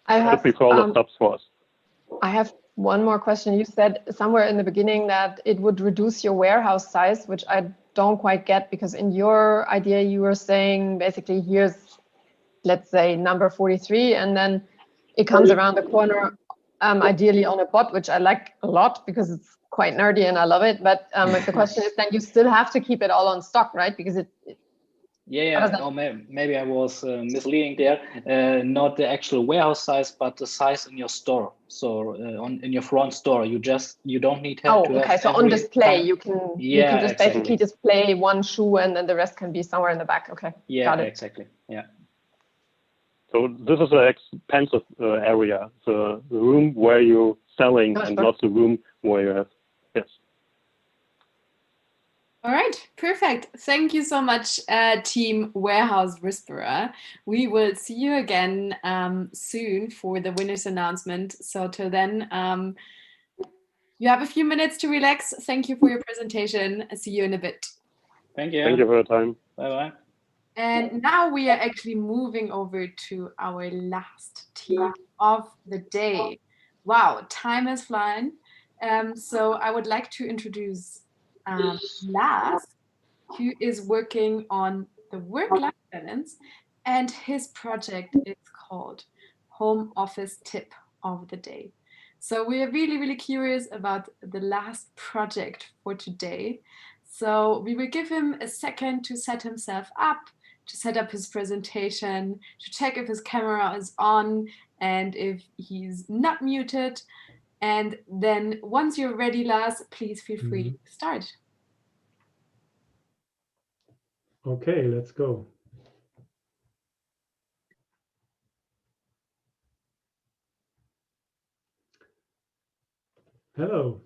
I have steps for us. I have one more question. You said somewhere in the beginning that it would reduce your warehouse size, which I don't quite get, because in your idea you were saying basically here's, let's say, number 43, and then it comes around the corner, ideally on a bot, which I like a lot because it's quite nerdy and I love it. But the question is, then you still have to keep it all on stock, right? Because or maybe I was misleading there. Not the actual warehouse size, but the size in your store. So in your front store, you don't need to have. So on display, you can just exactly. basically display one shoe, and then the rest can be somewhere in the back. Okay. Yeah, got it. Exactly. Yeah. So this is an expensive area, the room where you're selling, and not the room where you have. Yes. All right, perfect. Thank you so much, Team Warehouse Whisperer. We will see you again soon for the winners announcement. So till then, you have a few minutes to relax. Thank you for your presentation. I'll see you in a bit. Thank you. Thank you for your time. Bye-bye. And now we are actually moving over to our last team of the day. Wow, time has flown. So I would like to introduce Lars, who is working on the work-life balance, and his project is called Home Office Tip of the Day. So we are really, really curious about the last project for today. So we will give him a second to set himself up, to set up his presentation, to check if his camera is on and if he's not muted. And then once you're ready, Lars, please feel free to start. Okay, let's go. Hello,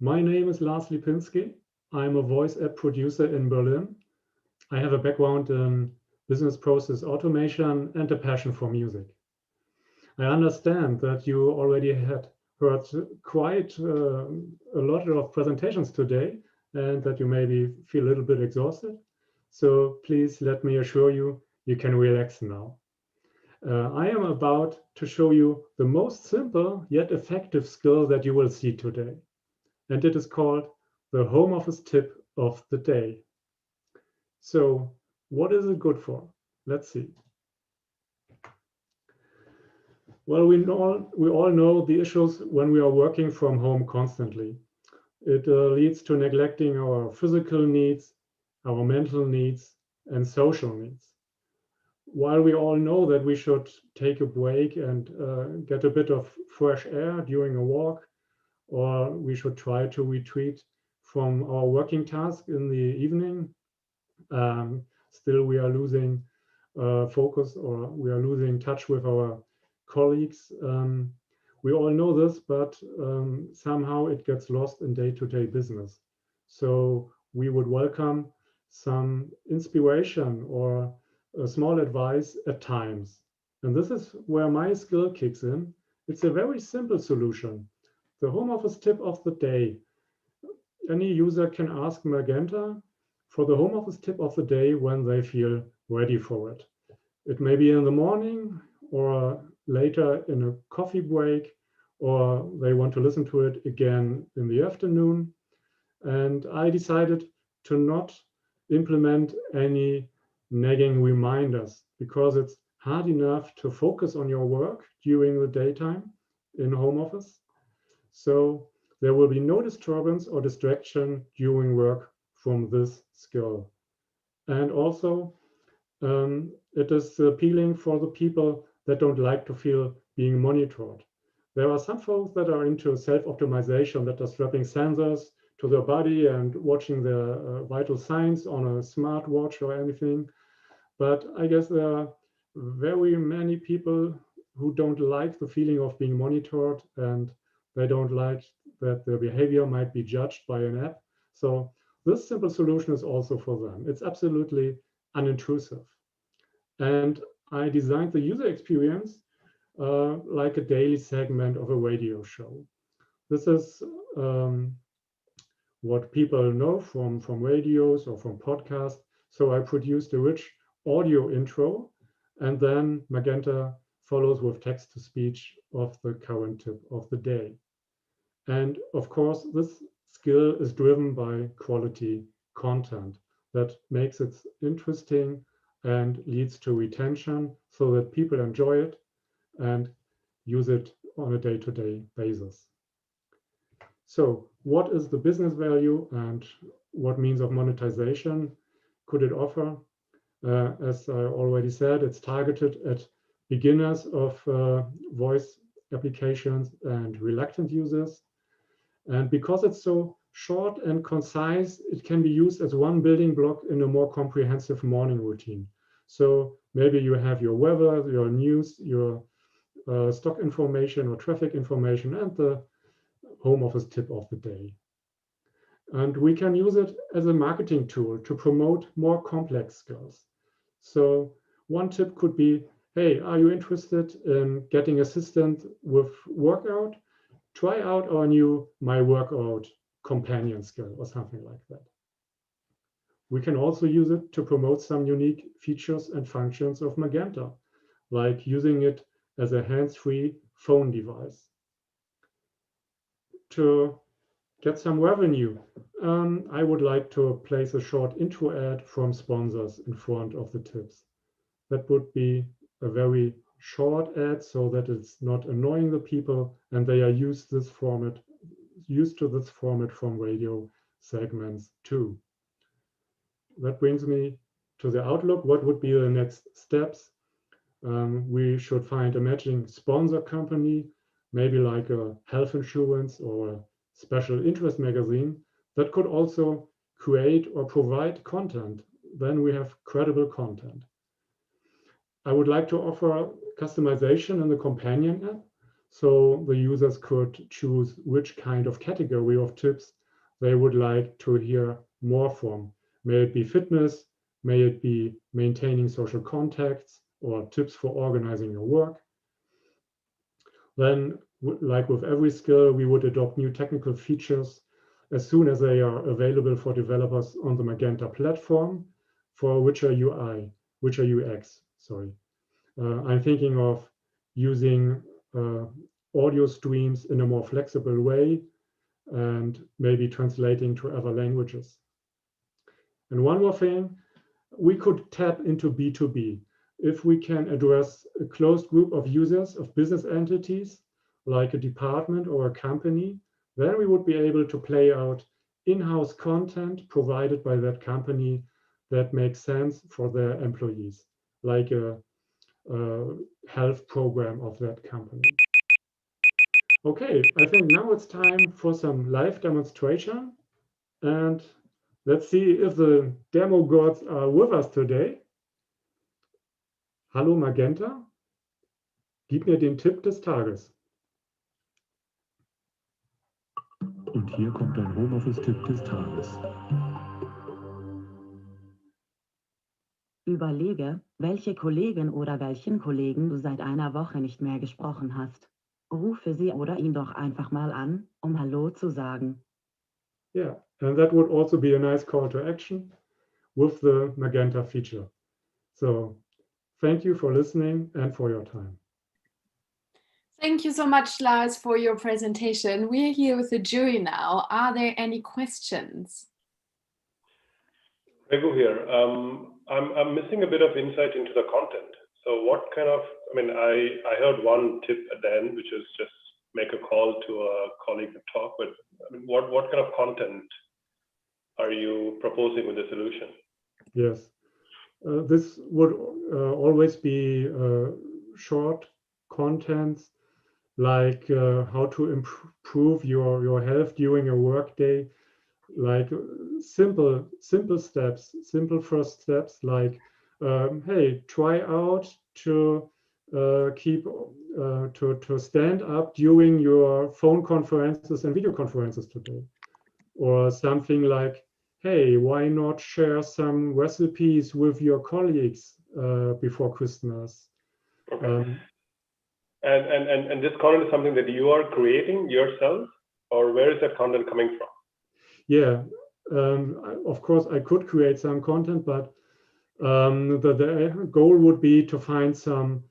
my name is Lars Lipinski. I'm a voice app producer in Berlin. I have a background in business process automation and a passion for music. I understand that you already had heard quite a lot of presentations today and that you maybe feel a little bit exhausted. So please let me assure you, you can relax now. I am about to show you the most simple yet effective skill that you will see today. And it is called the Home Office Tip of the Day. So what is it good for? Let's see. Well, we all know the issues when we are working from home constantly. It leads to neglecting our physical needs, our mental needs, and social needs. While we all know that we should take a break and get a bit of fresh air during a walk, or we should try to retreat from our working task in the evening, still we are losing focus, or we are losing touch with our colleagues. We all know this, but somehow it gets lost in day-to-day business. So we would welcome some inspiration or a small advice at times. And this is where my skill kicks in. It's a very simple solution. The Home Office Tip of the Day. Any user can ask Magenta for the Home Office Tip of the Day when they feel ready for it. It may be in the morning or later in a coffee break, or they want to listen to it again in the afternoon. And I decided to not implement any nagging reminders because it's hard enough to focus on your work during the daytime in home office. So there will be no disturbance or distraction during work from this skill. And also, it is appealing for the people that don't like to feel being monitored. There are some folks that are into self-optimization, that are strapping sensors to their body and watching their vital signs on a smartwatch or anything. But I guess there are very many people who don't like the feeling of being monitored, and they don't like that their behavior might be judged by an app. So this simple solution is also for them. It's absolutely unintrusive. And I designed the user experience like a daily segment of a radio show. This is what people know from radios or from podcasts. So I produced a rich audio intro, and then Magenta follows with text-to-speech of the current tip of the day. And of course, this skill is driven by quality content that makes it interesting and leads to retention so that people enjoy it and use it on a day-to-day basis. So what is the business value and what means of monetization could it offer? As I already said, it's targeted at beginners of voice applications and reluctant users. And because it's so short and concise, it can be used as one building block in a more comprehensive morning routine. So maybe you have your weather, your news, your stock information or traffic information, and the home office tip of the day. And we can use it as a marketing tool to promote more complex skills. So one tip could be, hey, are you interested in getting assistant with workout? Try out our new My Workout companion skill or something like that. We can also use it to promote some unique features and functions of Magenta, like using it as a hands-free phone device. To get some revenue, I would like to place a short intro ad from sponsors in front of the tips. That would be a very short ad so that it's not annoying the people and they are used to this format from radio segments too. That brings me to the outlook. What would be the next steps? We should find a matching sponsor company, maybe like a health insurance or a special interest magazine that could also create or provide content. Then we have credible content. I would like to offer customization in the companion app, so the users could choose which kind of category of tips they would like to hear more from. May it be fitness, may it be maintaining social contacts, or tips for organizing your work. Then, like with every skill, we would adopt new technical features as soon as they are available for developers on the Magenta platform for richer UX. I'm thinking of using audio streams in a more flexible way and maybe translating to other languages. And one more thing, we could tap into B2B. If we can address a closed group of users of business entities, like a department or a company, then we would be able to play out in-house content provided by that company that makes sense for their employees, like a health program of that company. Okay, I think now it's time for some live demonstration. And let's see if the demo gods are with us today. Hallo Magenta, gib mir den Tipp des Tages. Und hier kommt dein Homeoffice-Tipp des Tages. Überlege, welche Kollegin oder welchen Kollegen du seit einer Woche nicht mehr gesprochen hast. Rufe sie oder ihn doch einfach mal an, um Hallo zu sagen. Yeah, and that would also be a nice call to action with the Magenta feature. So thank you for listening and for your time. Thank you so much, Lars, for your presentation. We're here with the jury now. Are there any questions? Raghu here. I'm missing a bit of insight into the content. So what kind of, I mean, I heard one tip at the end, which is just make a call to a colleague to talk, but I mean, what kind of content are you proposing with the solution? Yes, this would always be short contents like how to improve your health during a workday, like simple steps, simple first steps, like hey, try out to keep to stand up during your phone conferences and video conferences today, or something like, hey, why not share some recipes with your colleagues before Christmas? Okay. And this content is something that you are creating yourself, or where is that content coming from? Yeah, of course, I could create some content, but the goal would be to find some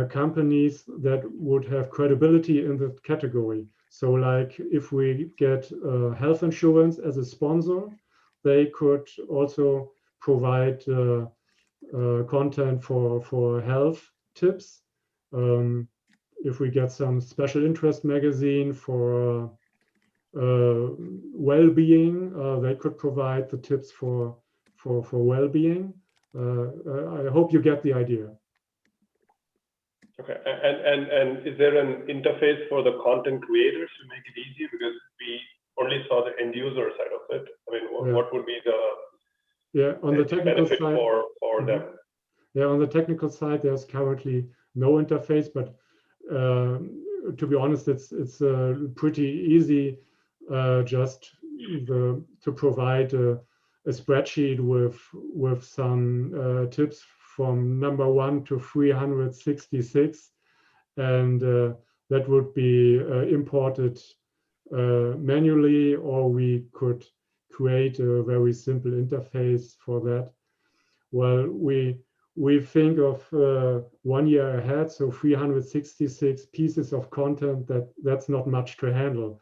companies that would have credibility in the category. So like if we get health insurance as a sponsor, they could also provide content for health tips. If we get some special interest magazine for well-being, they could provide the tips for well-being. I hope you get the idea. Okay, and is there an interface for the content creators to make it easier? Because we only saw the end user side of it. I mean, what would be the on the technical benefit side for them? Yeah, on the technical side, there's currently no interface, but to be honest, it's pretty easy just to provide a spreadsheet with some tips from number 1 to 366, and that would be imported manually, or we could create a very simple interface for that. Well, we think of 1 year ahead, so 366 pieces of content, that's not much to handle.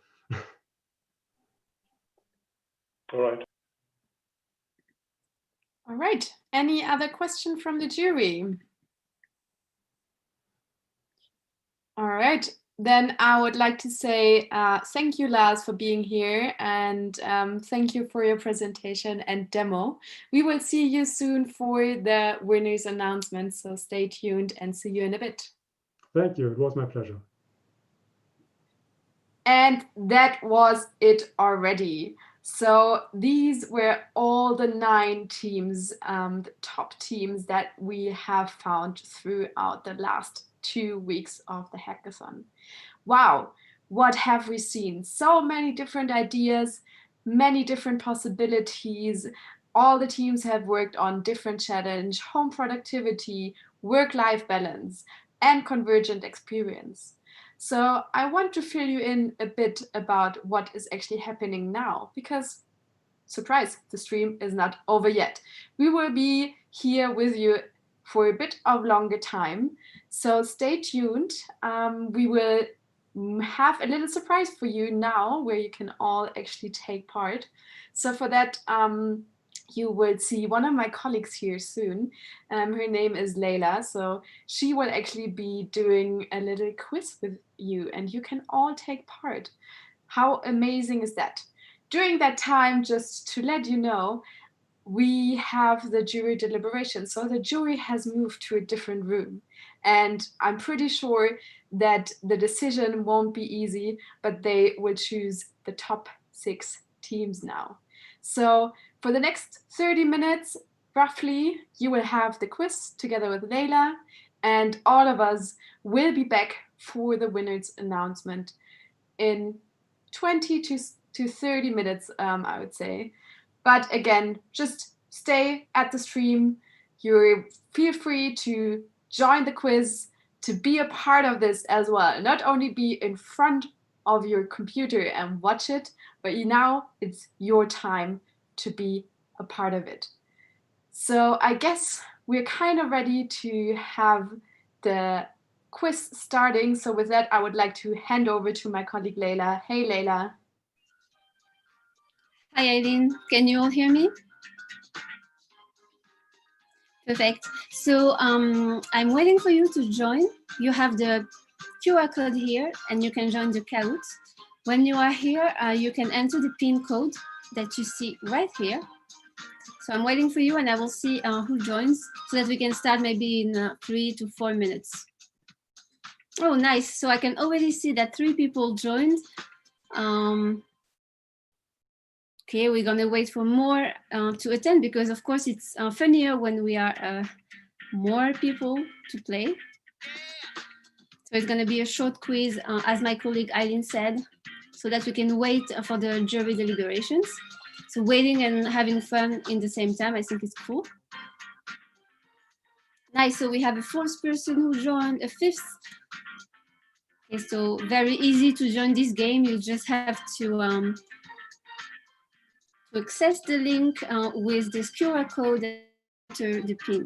All right. All right. Any other question from the jury? All right. Then I would like to say thank you, Lars, for being here, and thank you for your presentation and demo. We will see you soon for the winners announcement, so stay tuned and see you in a bit. Thank you. It was my pleasure. And that was it already. So these were all the 9 teams, the top teams that we have found throughout the last 2 weeks of the hackathon. Wow, what have we seen? So many different ideas, many different possibilities. All the teams have worked on different challenge, home productivity, work-life balance, and convergent experience. So I want to fill you in a bit about what is actually happening now, because surprise, the stream is not over yet. We will be here with you for a bit of longer time, so stay tuned. We will have a little surprise for you now where you can all actually take part. So for that, you will see one of my colleagues here soon. Her name is Layla, so she will actually be doing a little quiz with you, and you can all take part. How amazing is that? During that time, just to let you know, we have the jury deliberation. So the jury has moved to a different room. And I'm pretty sure that the decision won't be easy, but they will choose the top 6 teams now. So for the next 30 minutes, roughly, you will have the quiz together with Layla, and all of us will be back for the winners announcement in 20 to 30 minutes, I would say. But again, just stay at the stream. You feel free to join the quiz, to be a part of this as well. Not only be in front of your computer and watch it, but now it's your time to be a part of it. So I guess we're kind of ready to have the quiz starting. So with that, I would like to hand over to my colleague Leila. Hey, Leila. Hi, Eileen. Can you all hear me? Perfect. So I'm waiting for you to join. You have the QR code here and you can join the Kahoot. When you are here, you can enter the PIN code that you see right here. So I'm waiting for you and I will see who joins so that we can start maybe in 3 to 4 minutes. Oh, nice. So I can already see that 3 people joined. Okay, we're gonna wait for more to attend because of course it's funnier when we are more people to play. So it's gonna be a short quiz, as my colleague Eileen said, so that we can wait for the jury deliberations. So waiting and having fun in the same time, I think is cool. Nice, so we have a 4th person who joined, a 5th. Okay, so very easy to join this game. You just have to access the link with this QR code and enter the PIN.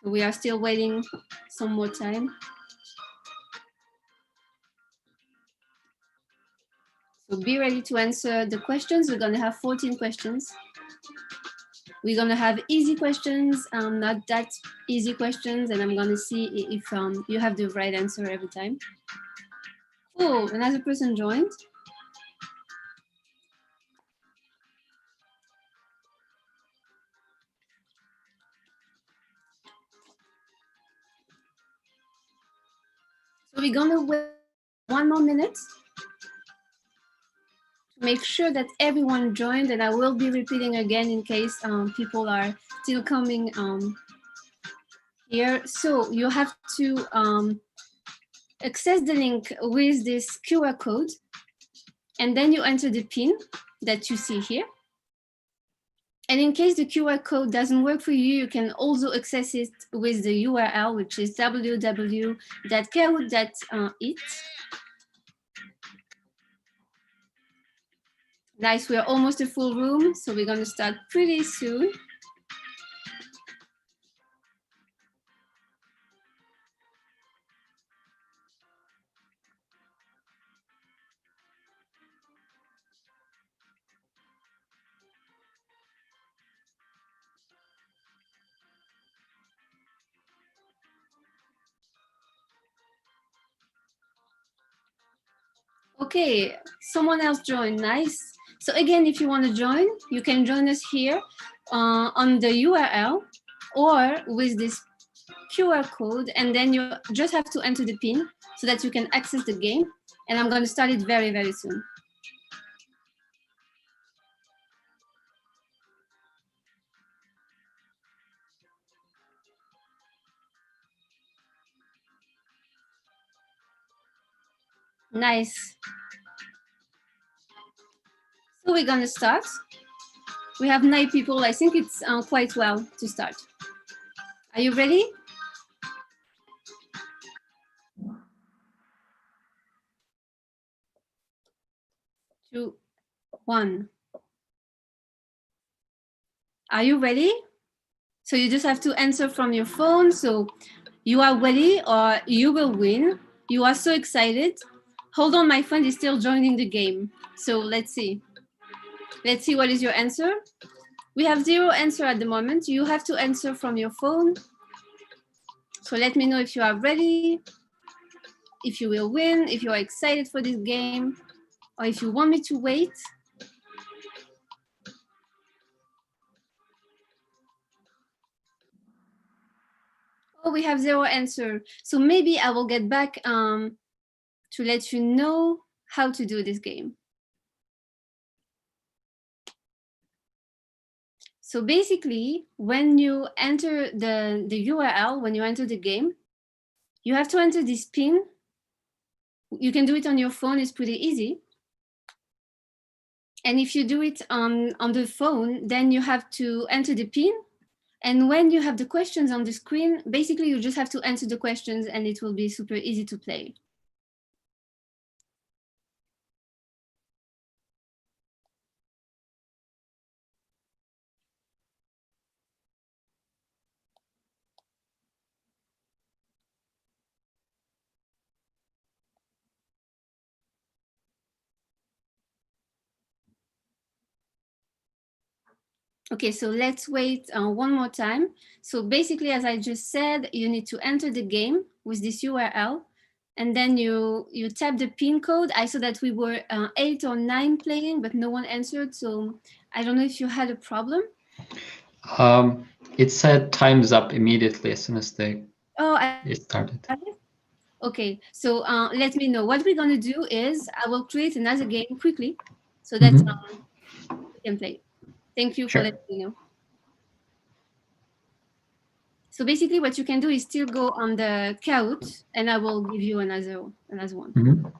So we are still waiting some more time. So be ready to answer the questions. We're gonna have 14 questions. We're gonna have easy questions, not that easy questions, and I'm gonna see if you have the right answer every time. Oh, another person joined. So we're gonna wait 1 more minute to make sure that everyone joined, and I will be repeating again in case people are still coming here. So you have to access the link with this QR code, and then you enter the PIN that you see here. And in case the QR code doesn't work for you, you can also access it with the URL, which is www.kahoot.it. Nice, we're almost a full room, so we're gonna start pretty soon. Okay, someone else joined, nice. So again, if you want to join, you can join us here on the URL or with this QR code, and then you just have to enter the PIN so that you can access the game. And I'm going to start it very, very soon. Nice. So we're going to start. We have 9 people. I think it's quite well to start. Are you ready? 2, 1. Are you ready? So you just have to answer from your phone. So you are ready or you will win. You are so excited. Hold on, my friend is still joining the game. So let's see. Let's see what is your answer. We have 0 answer at the moment. You have to answer from your phone. So let me know if you are ready, if you will win, if you are excited for this game, or if you want me to wait. Oh, we have 0 answer. So maybe I will get back to let you know how to do this game. So basically, when you enter the URL, when you enter the game, you have to enter this PIN. You can do it on your phone, it's pretty easy. And if you do it on the phone, then you have to enter the PIN. And when you have the questions on the screen, basically you just have to answer the questions and it will be super easy to play. Okay, so let's wait one more time. So basically, as I just said, you need to enter the game with this URL, and then you tap the pin code. I saw that we were 8 or 9 playing, but no one answered. So I don't know if you had a problem. It said time's up immediately as soon as it started. Okay, so let me know. What we're gonna do is I will create another game quickly so that we can play. Thank you for letting me know. So basically what you can do is still go on the Kahoot and I will give you another one.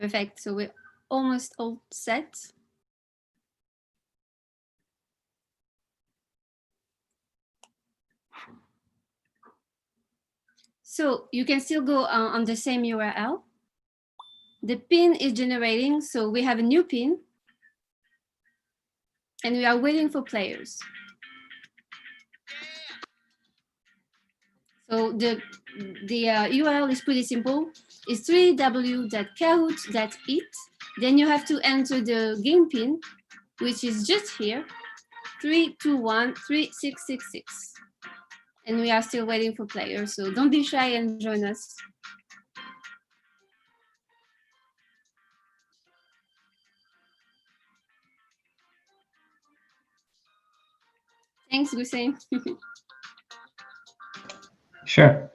Perfect. So we're almost all set. So you can still go on the same URL. The pin is generating, so we have a new pin. And we are waiting for players. So the URL is pretty simple. It's www.kahoot.it. Then you have to enter the game pin, which is just here, 3213666. And we are still waiting for players, so don't be shy and join us. Thanks, Hussein. Sure.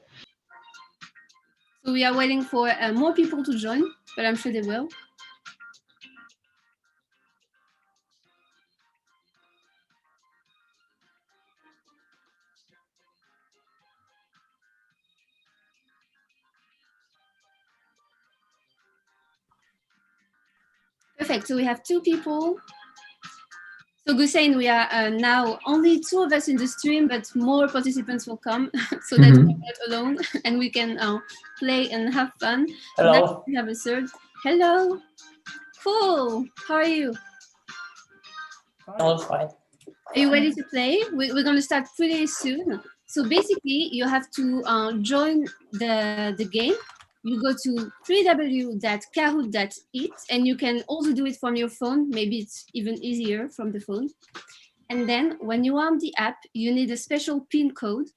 So we are waiting for more people to join, but I'm sure they will. Perfect, so we have 2 people. So Hussein, we are now only 2 of us in the stream, but more participants will come so that we're not alone and we can play and have fun. Hello. So now we have a third. Hello. Cool. How are you? All fine. Are you ready to play? We're going to start pretty soon. So basically, you have to join the game. You go to www.kahoot.it and you can also do it from your phone. Maybe it's even easier from the phone. And then when you are on the app, you need a special PIN code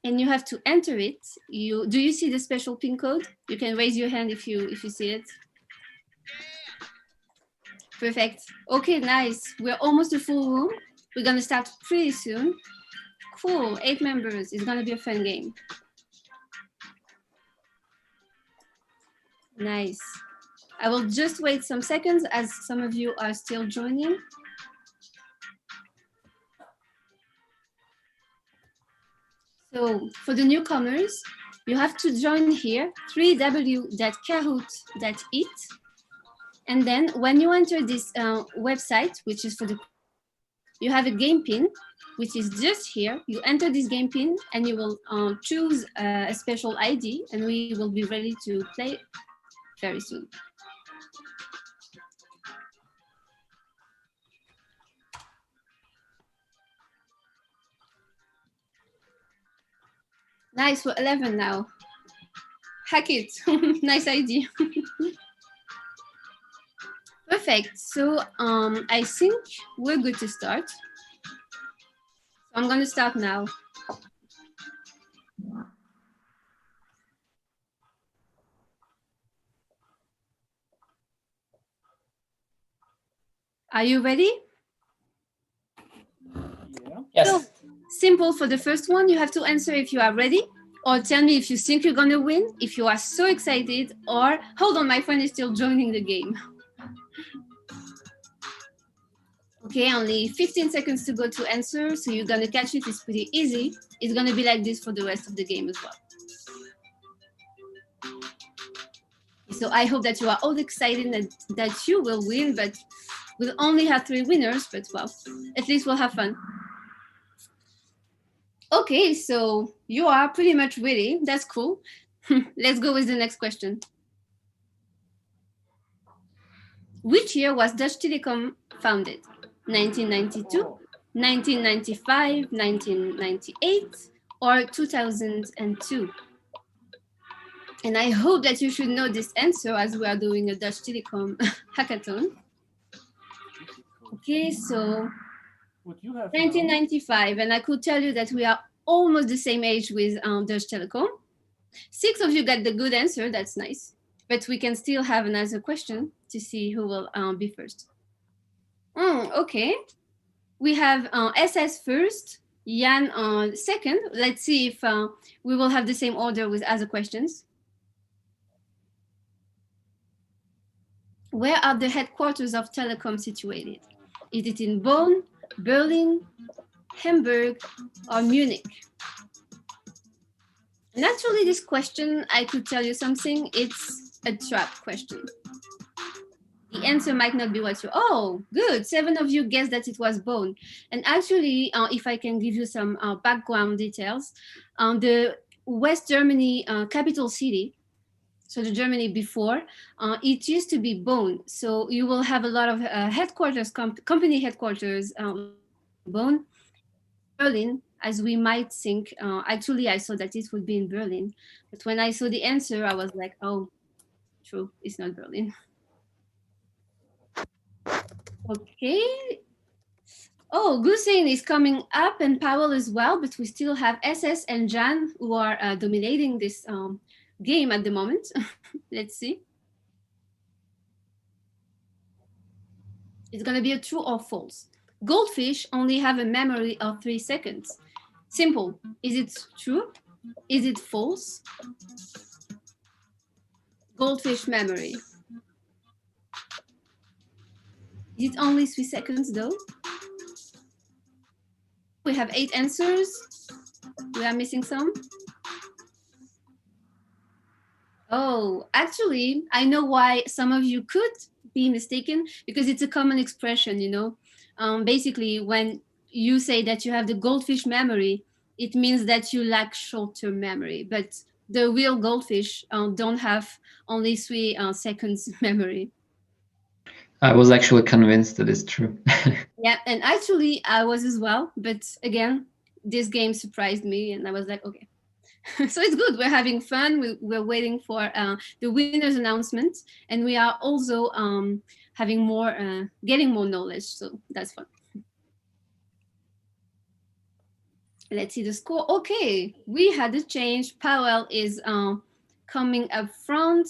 and you have to enter it. Do you see the special PIN code? You can raise your hand if you see it. Perfect. Okay, nice. We're almost a full room. We're gonna start pretty soon. Cool, 8 members. It's gonna be a fun game. Nice. I will just wait some seconds as some of you are still joining. So for the newcomers, you have to join here, www.kahoot.it. And then when you enter this website, which is for the, you have a game pin, which is just here. You enter this game pin and you will choose a special ID and we will be ready to play very soon. Nice, we're 11 now. Hack it, nice idea. Perfect, so I think we're good to start. So I'm gonna start now. Are you ready? Yeah. Yes. So, simple for the first one, you have to answer if you are ready, or tell me if you think you're gonna win, if you are so excited, or hold on, my friend is still joining the game. Okay, only 15 seconds to go to answer, so you're gonna catch it, it's pretty easy. It's gonna be like this for the rest of the game as well. So I hope that you are all excited that you will win, but We'll only have 3 winners, but well, at least we'll have fun. Okay, so you are pretty much ready. That's cool. Let's go with the next question. Which year was Dutch Telecom founded? 1992, 1995, 1998, or 2002? And I hope that you should know this answer as we are doing a Dutch Telecom hackathon. Okay, so 1995, and I could tell you that we are almost the same age with Dutch Telecom. 6 of you got the good answer, that's nice. But we can still have another question to see who will be first. Okay, we have SS first, Jan second. Let's see if we will have the same order with other questions. Where are the headquarters of Telecom situated? Is it in Bonn, Berlin, Hamburg, or Munich? And actually, this question, I could tell you something, it's a trap question. The answer might not be what you, oh, good, 7 of you guessed that it was Bonn. And actually, if I can give you some background details, the West Germany capital city, so the Germany before, it used to be Bonn. So you will have a lot of headquarters, company headquarters, Bonn, Berlin, as we might think. Actually, I saw that it would be in Berlin. But when I saw the answer, I was like, oh, true, it's not Berlin. Okay. Oh, Gusein is coming up and Powell as well, but we still have SS and Jan who are dominating this game at the moment. Let's see. It's going to be a true or false. Goldfish only have a memory of 3 seconds. Simple. Is it true? Is it false? Goldfish memory. Is it only 3 seconds though? We have 8 answers. We are missing some. Oh, actually, I know why some of you could be mistaken, because it's a common expression, you know. Basically, when you say that you have the goldfish memory, it means that you lack short-term memory. But the real goldfish don't have only 3 seconds memory. I was actually convinced that it's true. Yeah, and actually I was as well. But again, this game surprised me and I was like, okay. So it's good. We're having fun. We're waiting for the winner's announcement. And we are also having more, getting more knowledge. So that's fun. Let's see the score. Okay, we had a change. Powell is coming up front.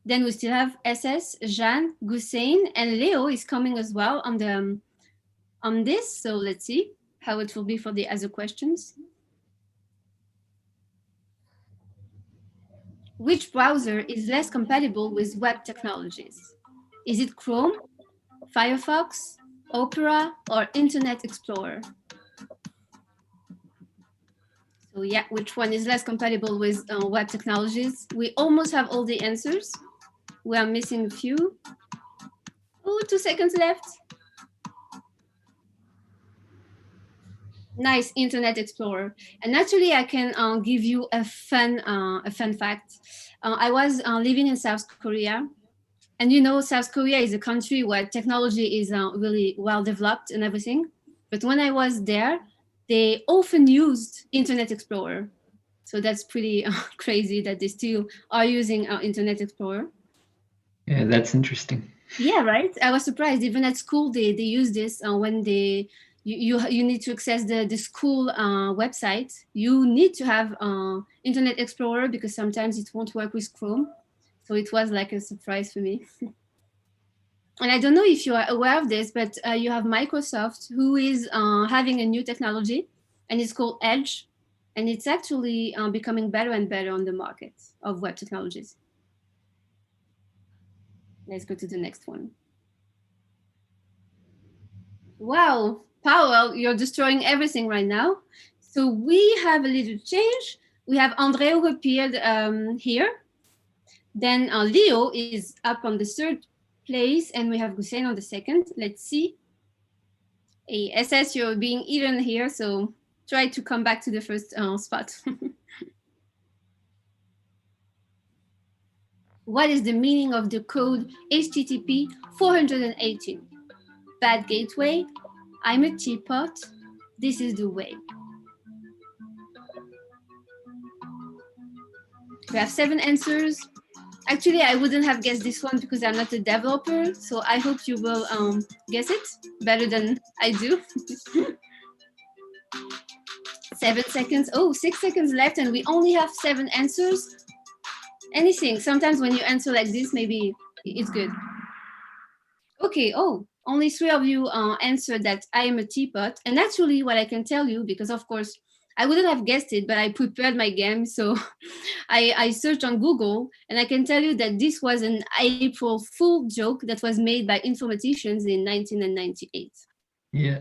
Then we still have SS, Jeanne, Gusein, and Leo is coming as well on this. So let's see how it will be for the other questions. Which browser is less compatible with web technologies? Is it Chrome, Firefox, Opera, or Internet Explorer? So yeah, which one is less compatible with web technologies? We almost have all the answers. We are missing a few. Oh, 2 seconds left. Nice, Internet Explorer. And actually, I can give you a fun fact. I was living in South Korea. And you know, South Korea is a country where technology is really well developed and everything. But when I was there, they often used Internet Explorer. So that's pretty crazy that they still are using Internet Explorer. Yeah, that's interesting. Yeah, right. I was surprised. Even at school, they use this when you need to access the school website. You need to have Internet Explorer because sometimes it won't work with Chrome. So it was like a surprise for me. And I don't know if you are aware of this, but you have Microsoft who is having a new technology, and it's called Edge. And it's actually becoming better and better on the market of web technologies. Let's go to the next one. Wow, Powell, you're destroying everything right now. So we have a little change. We have André who appeared here. Then Leo is up on the third place, and we have Hussein on the second. Let's see. Hey, SS, you're being eaten here, so try to come back to the first spot. What is the meaning of the code HTTP 418? Bad gateway, I'm a teapot, this is the way. We have 7 answers. Actually, I wouldn't have guessed this one because I'm not a developer, so I hope you will guess it better than I do. 7 seconds. Oh, 6 seconds left, and we only have 7 answers. Anything. Sometimes when you answer like this, maybe it's good. Okay. Oh, only 3 of you answered that I am a teapot. And actually, what I can tell you, because of course, I wouldn't have guessed it, but I prepared my game. So I searched on Google, and I can tell you that this was an April Fool joke that was made by informaticians in 1998. Yeah.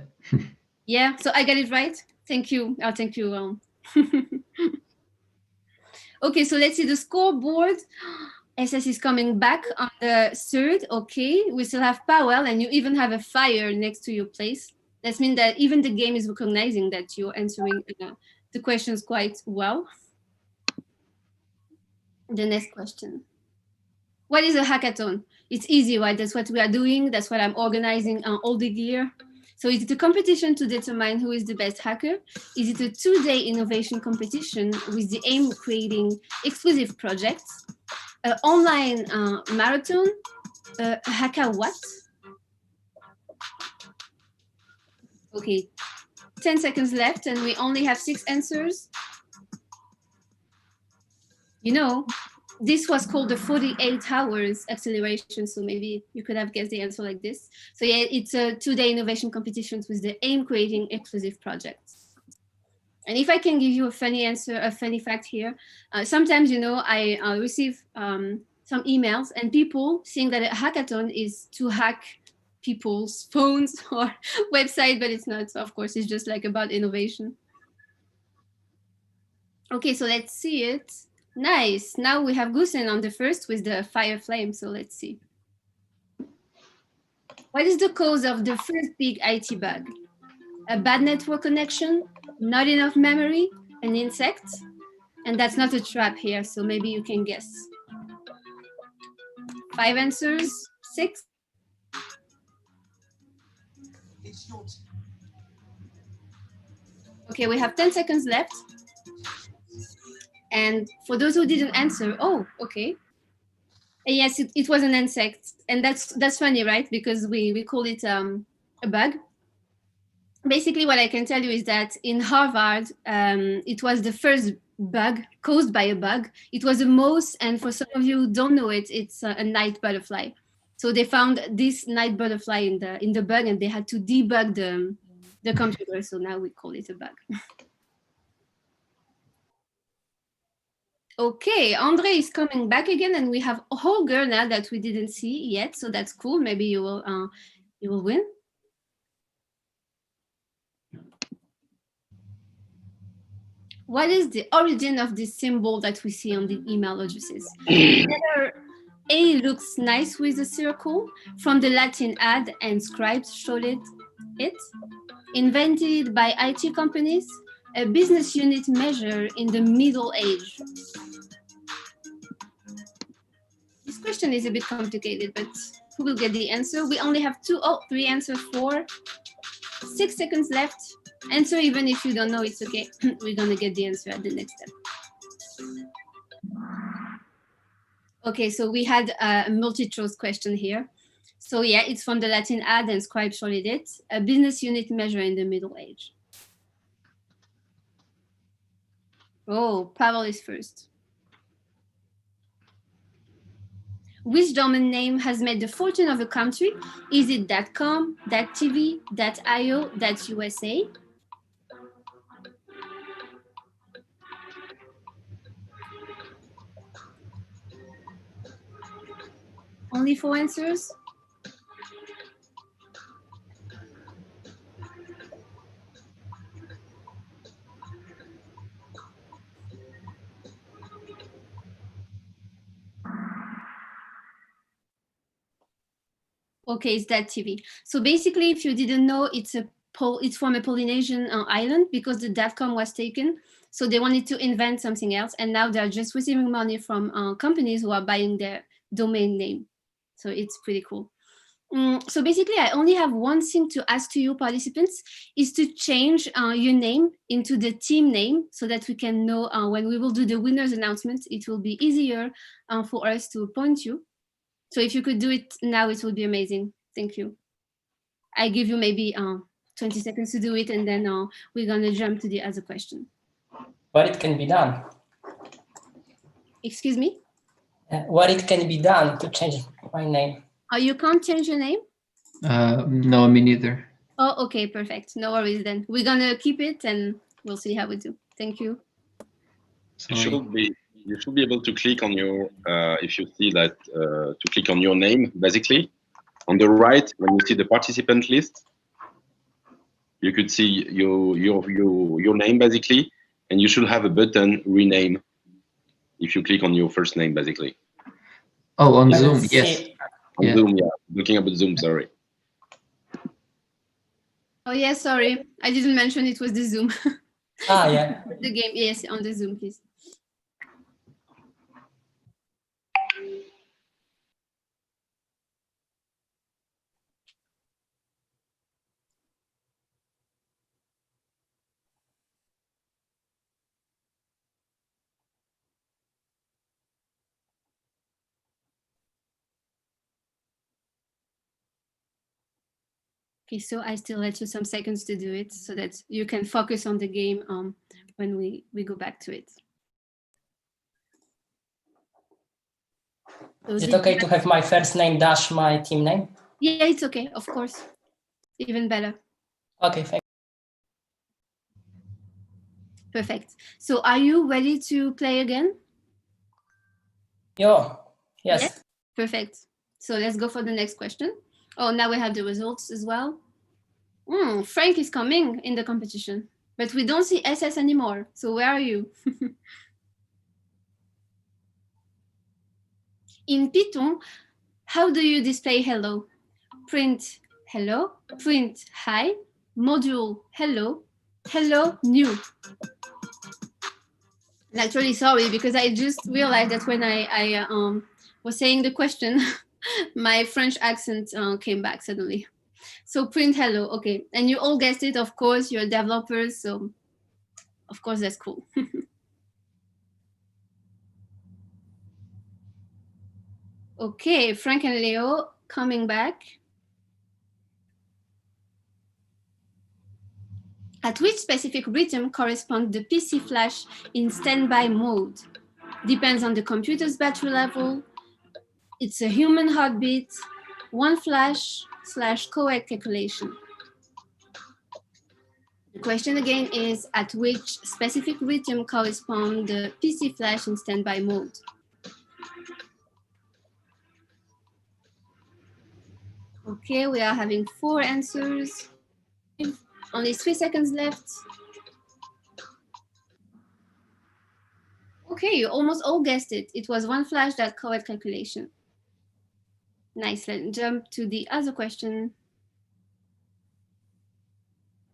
Yeah, so I got it right. Thank you. Oh, thank you. Okay, so let's see the scoreboard. SS is coming back on the third. Okay, we still have Powell, and you even have a fire next to your place. That means that even the game is recognizing that you're answering the questions quite well. The next question. What is a hackathon? It's easy, right? That's what we are doing. That's what I'm organizing all the year. So is it a competition to determine who is the best hacker? Is it a 2-day innovation competition with the aim of creating exclusive projects? An online marathon? Hacker what? Okay, 10 seconds left and we only have 6 answers. You know, this was called the 48 hours acceleration, so maybe you could have guessed the answer like this. So yeah, it's a 2-day innovation competitions with the aim creating exclusive projects. And if I can give you a funny answer, a funny fact here, sometimes, you know, I receive some emails and people think that a hackathon is to hack people's phones or website, but it's not. Of course, it's just like about innovation. Okay, so let's see it. Nice. Now we have Gusen on the first with the fire flame. So let's see. What is the cause of the first big IT bug? A bad network connection, not enough memory, an insect? And that's not a trap here, so maybe you can guess. 5 answers, 6. Okay, we have 10 seconds left. And for those who didn't answer, oh, okay. Yes, it was an insect. And that's funny, right? Because we call it a bug. Basically, what I can tell you is that in Harvard, it was the first bug caused by a bug. It was a mouse, and for some of you who don't know it, it's a night butterfly. So they found this night butterfly in the bug, and they had to debug the computer. So now we call it a bug. Okay, Andre is coming back again, and we have Holger now that we didn't see yet. So that's cool. Maybe you will win. What is the origin of this symbol that we see on the email addresses? Letter A looks nice with a circle. From the Latin ad and scribes showed it. Invented by IT companies, a business unit measure in the Middle Age. This question is a bit complicated, but who will get the answer? We only have 3 answers, 4. 6 seconds left. Answer even if you don't know, it's okay. We're gonna get the answer at the next step. Okay, so we had a multi-choice question here. So yeah, it's from the Latin ad and scribe showed it. A business unit measure in the Middle Age. Oh, Pavel is first. Which domain name has made the fortune of a country? Is it .com, .tv, .io, .usa? Only 4 answers? Okay, it's that TV. So basically, if you didn't know, it's from a Polynesian island because the .com was taken. So they wanted to invent something else, and now they're just receiving money from companies who are buying their domain name. So it's pretty cool. So basically, I only have one thing to ask to you participants, is to change your name into the team name so that we can know when we will do the winners announcement, it will be easier for us to appoint you. So if you could do it now, it would be amazing. Thank you. I give you maybe 20 seconds to do it, and then we're gonna jump to the other question. But it can be done. Excuse me? What it can be done to change my name? Oh, you can't change your name? No, me neither. Oh, okay, perfect. No worries then. We're gonna keep it and we'll see how we do. Thank you. You should be able to click on your, if you see that, to click on your name, basically. On the right, when you see the participant list, you could see your name, basically, and you should have a button, rename, if you click on your first name, basically. Oh, on Zoom, yes. On Zoom, yeah. Looking about Zoom, sorry. Oh, yeah, sorry. I didn't mention it was the Zoom. Ah, yeah. The game, yes, on the Zoom, please. Okay, so I still let you some seconds to do it so that you can focus on the game when we go back to it. So Is it okay to have my first name dash my team name? Yeah, it's okay, of course. Even better. Okay, thank you. Perfect. So are you ready to play again? Yes. Yes. Perfect. So let's go for the next question. Oh, now we have the results as well. Frank is coming in the competition, but we don't see SS anymore. So where are you? In Python, how do you display hello? Print hello, print hi, module hello, hello new. And actually, sorry, because I just realized that when I was saying the question, my French accent came back suddenly. So print hello, okay. And you all guessed it, of course, you're developers, so of course that's cool. Okay, Frank and Leo coming back. At which specific rhythm corresponds the PC flash in standby mode? Depends on the computer's battery level. It's a human heartbeat, one flash / correct calculation. The question again is, at which specific rhythm corresponds the PC flash in standby mode? Okay, we are having 4 answers. Only 3 seconds left. Okay, you almost all guessed it. It was one flash / correct calculation. Nice, let's jump to the other question.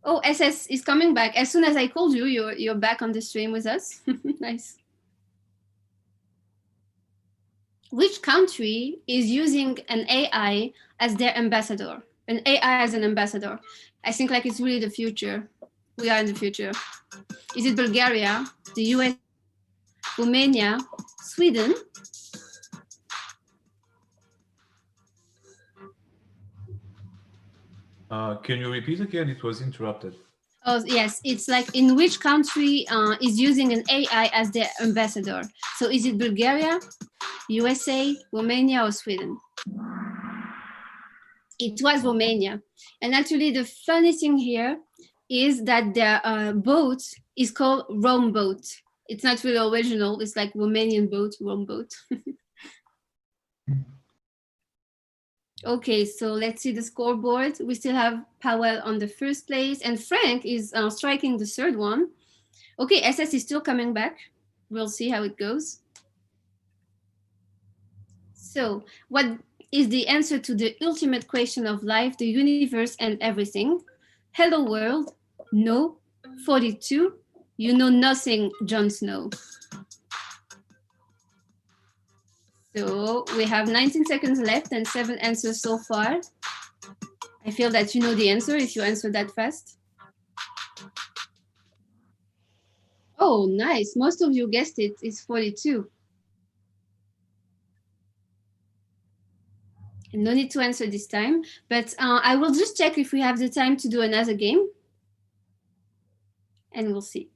Oh, SS is coming back. As soon as I called you, you're back on the stream with us. Nice. Which country is using an AI as their ambassador? An AI as an ambassador. I think like it's really the future. We are in the future. Is it Bulgaria, the US, Romania, Sweden? Can you repeat again? It was interrupted. Oh, yes. It's like in which country is using an AI as their ambassador? So is it Bulgaria, USA, Romania, or Sweden? It was Romania. And actually, the funny thing here is that their boat is called Rome boat. It's not really original. It's like Romanian boat, Rome boat. Okay, so let's see the scoreboard. We still have Powell on the first place, and Frank is striking the third one. Okay, SS is still coming back. We'll see how it goes. So what is the answer to the ultimate question of life, the universe, and everything? Hello world, no. 42, you know nothing, Jon Snow. So we have 19 seconds left and 7 answers so far. I feel that you know the answer if you answer that fast. Oh, nice. Most of you guessed it. It's 42. No need to answer this time, but I will just check if we have the time to do another game. And we'll see.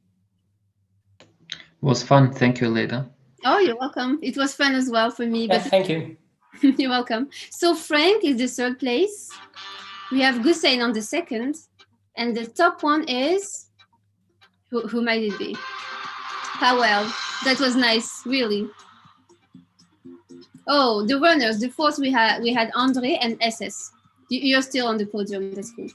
It was fun. Thank you, Leda. Oh, you're welcome. It was fun as well for me. Yeah, but thank you. You're welcome. So Frank is the third place. We have Gussein on the second. And the top one is... Who might it be? How well. That was nice, really. Oh, the runners. The fourth we had Andre and SS. You're still on the podium. That's cool.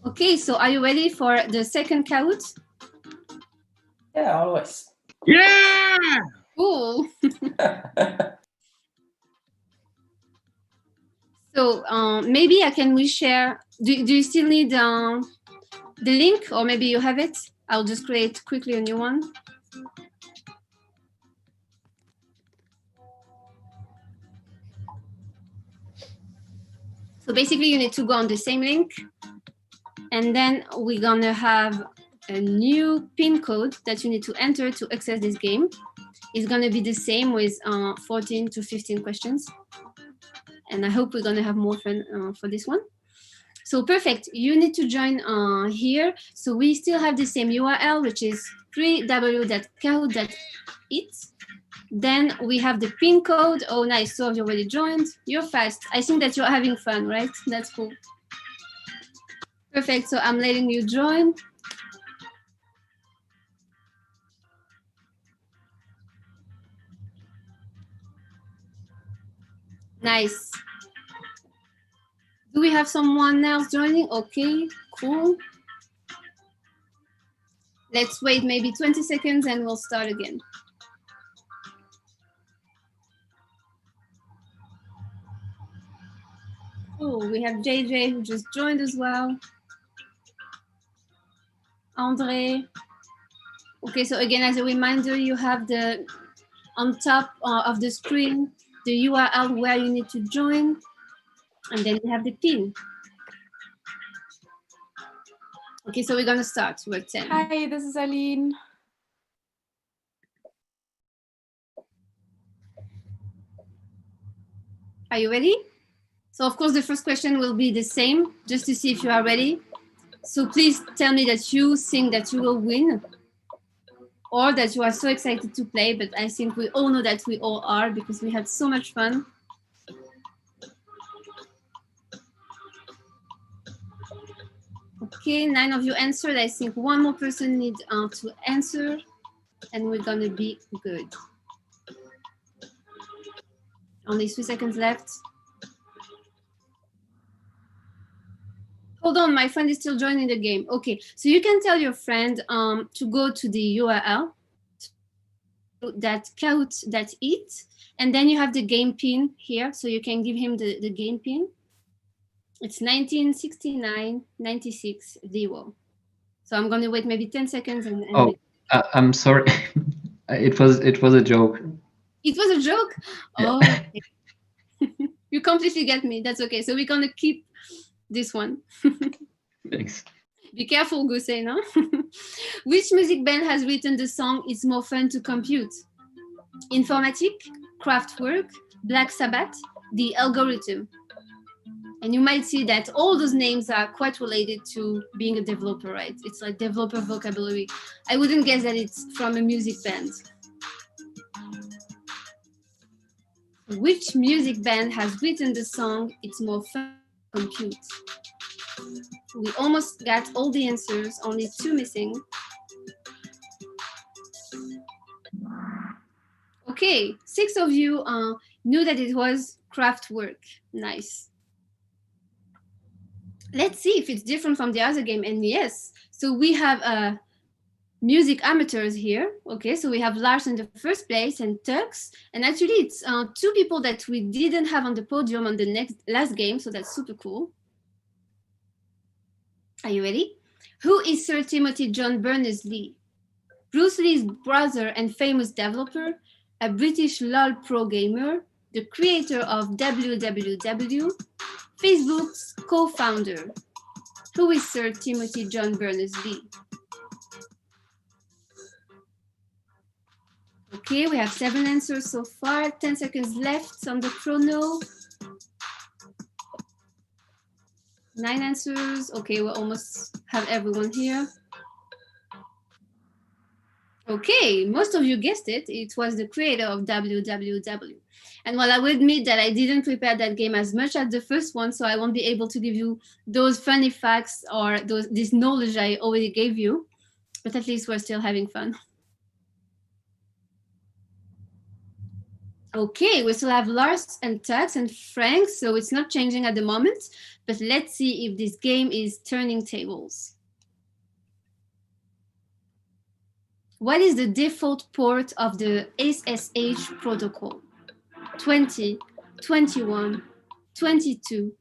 Okay, so are you ready for the second count? Yeah, always. Yeah! Cool. So maybe I can reshare. Do you still need the link, or maybe you have it? I'll just create quickly a new one. So basically you need to go on the same link, and then we're gonna have a new PIN code that you need to enter to access this game. It's gonna be the same with 14 to 15 questions. And I hope we're gonna have more fun for this one. So perfect, you need to join here. So we still have the same URL, which is www.kahoot.it. Then we have the PIN code. Oh, nice, so you already joined. You're fast. I think that you're having fun, right? That's cool. Perfect, so I'm letting you join. Nice. Do we have someone else joining? Okay, cool. Let's wait maybe 20 seconds and we'll start again. Oh, we have JJ who just joined as well. Andre. Okay, so again, as a reminder, you have the on top of the screen, the URL where you need to join, and then you have the PIN. Okay, so we're gonna start. We're 10. Hi, this is Aline. Are you ready? So of course, the first question will be the same, just to see if you are ready. So please tell me that you think that you will win, or that you are so excited to play, but I think we all know that we all are because we had so much fun. Okay, 9 of you answered. I think one more person needs to answer, and we're gonna be good. Only 3 seconds left. Hold on, my friend is still joining the game. Okay, so you can tell your friend to go to the URL that Kahoot.it, and then you have the game pin here, so you can give him the game pin. It's 1969-96-0. So I'm gonna wait maybe 10 seconds and Oh, I'm sorry. It was a joke. It was a joke? Yeah. Oh, okay. You completely get me. That's okay. So we're gonna keep this one. Thanks. Be careful, Gussein, no? Which music band has written the song It's More Fun to Compute? Informatic, Kraftwerk, Black Sabbath, The Algorithm. And you might see that all those names are quite related to being a developer, right? It's like developer vocabulary. I wouldn't guess that it's from a music band. Which music band has written the song It's More Fun to Compute? We almost got all the answers, only 2 missing. Okay, 6 of you knew that it was Kraftwerk. Nice. Let's see if it's different from the other game. And yes, so we have music amateurs here. Okay, so we have Lars in the first place and Tux. And actually, it's two people that we didn't have on the podium on the last game. So that's super cool. Are you ready? Who is Sir Timothy John Berners-Lee? Bruce Lee's brother and famous developer, a British LOL pro gamer, the creator of www, Facebook's co-founder. Who is Sir Timothy John Berners-Lee? Okay, we have 7 answers so far. 10 seconds left on the chrono. 9 answers. Okay, we almost have everyone here. Okay, most of you guessed it. It was the creator of www. And while I will admit that I didn't prepare that game as much as the first one, so I won't be able to give you those funny facts or this knowledge I already gave you, but at least we're still having fun. Okay, we still have Lars and Tux and Frank, so it's not changing at the moment, but let's see if this game is turning tables. What is the default port of the SSH protocol? 20, 21, 22,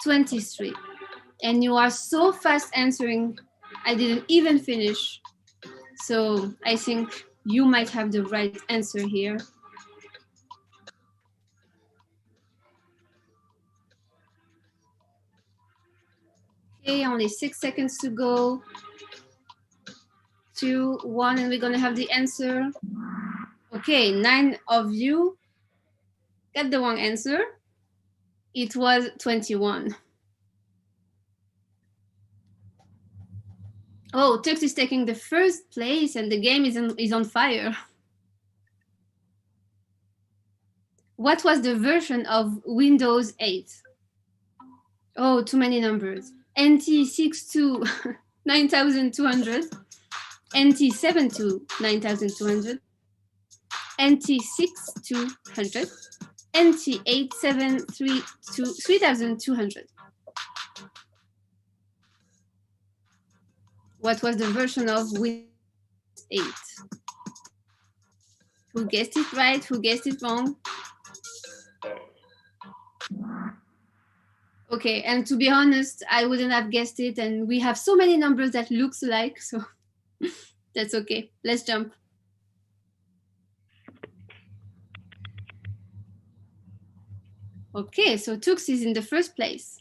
23. And you are so fast answering, I didn't even finish. So I think you might have the right answer here. Okay, only 6 seconds to go. 2, 1, and we're gonna have the answer. Okay, 9 of you got the wrong answer. It was 21. Oh, Tux is taking the first place and the game is on fire. What was the version of Windows 8? Oh, too many numbers. NT62 9200, NT72 9200, NT6200, NT873 3200. What was the version of Windows 8? Who guessed it right? Who guessed it wrong? Okay, and to be honest, I wouldn't have guessed it, and we have so many numbers that looks alike, so that's okay. Let's jump. Okay, so Tux is in the first place.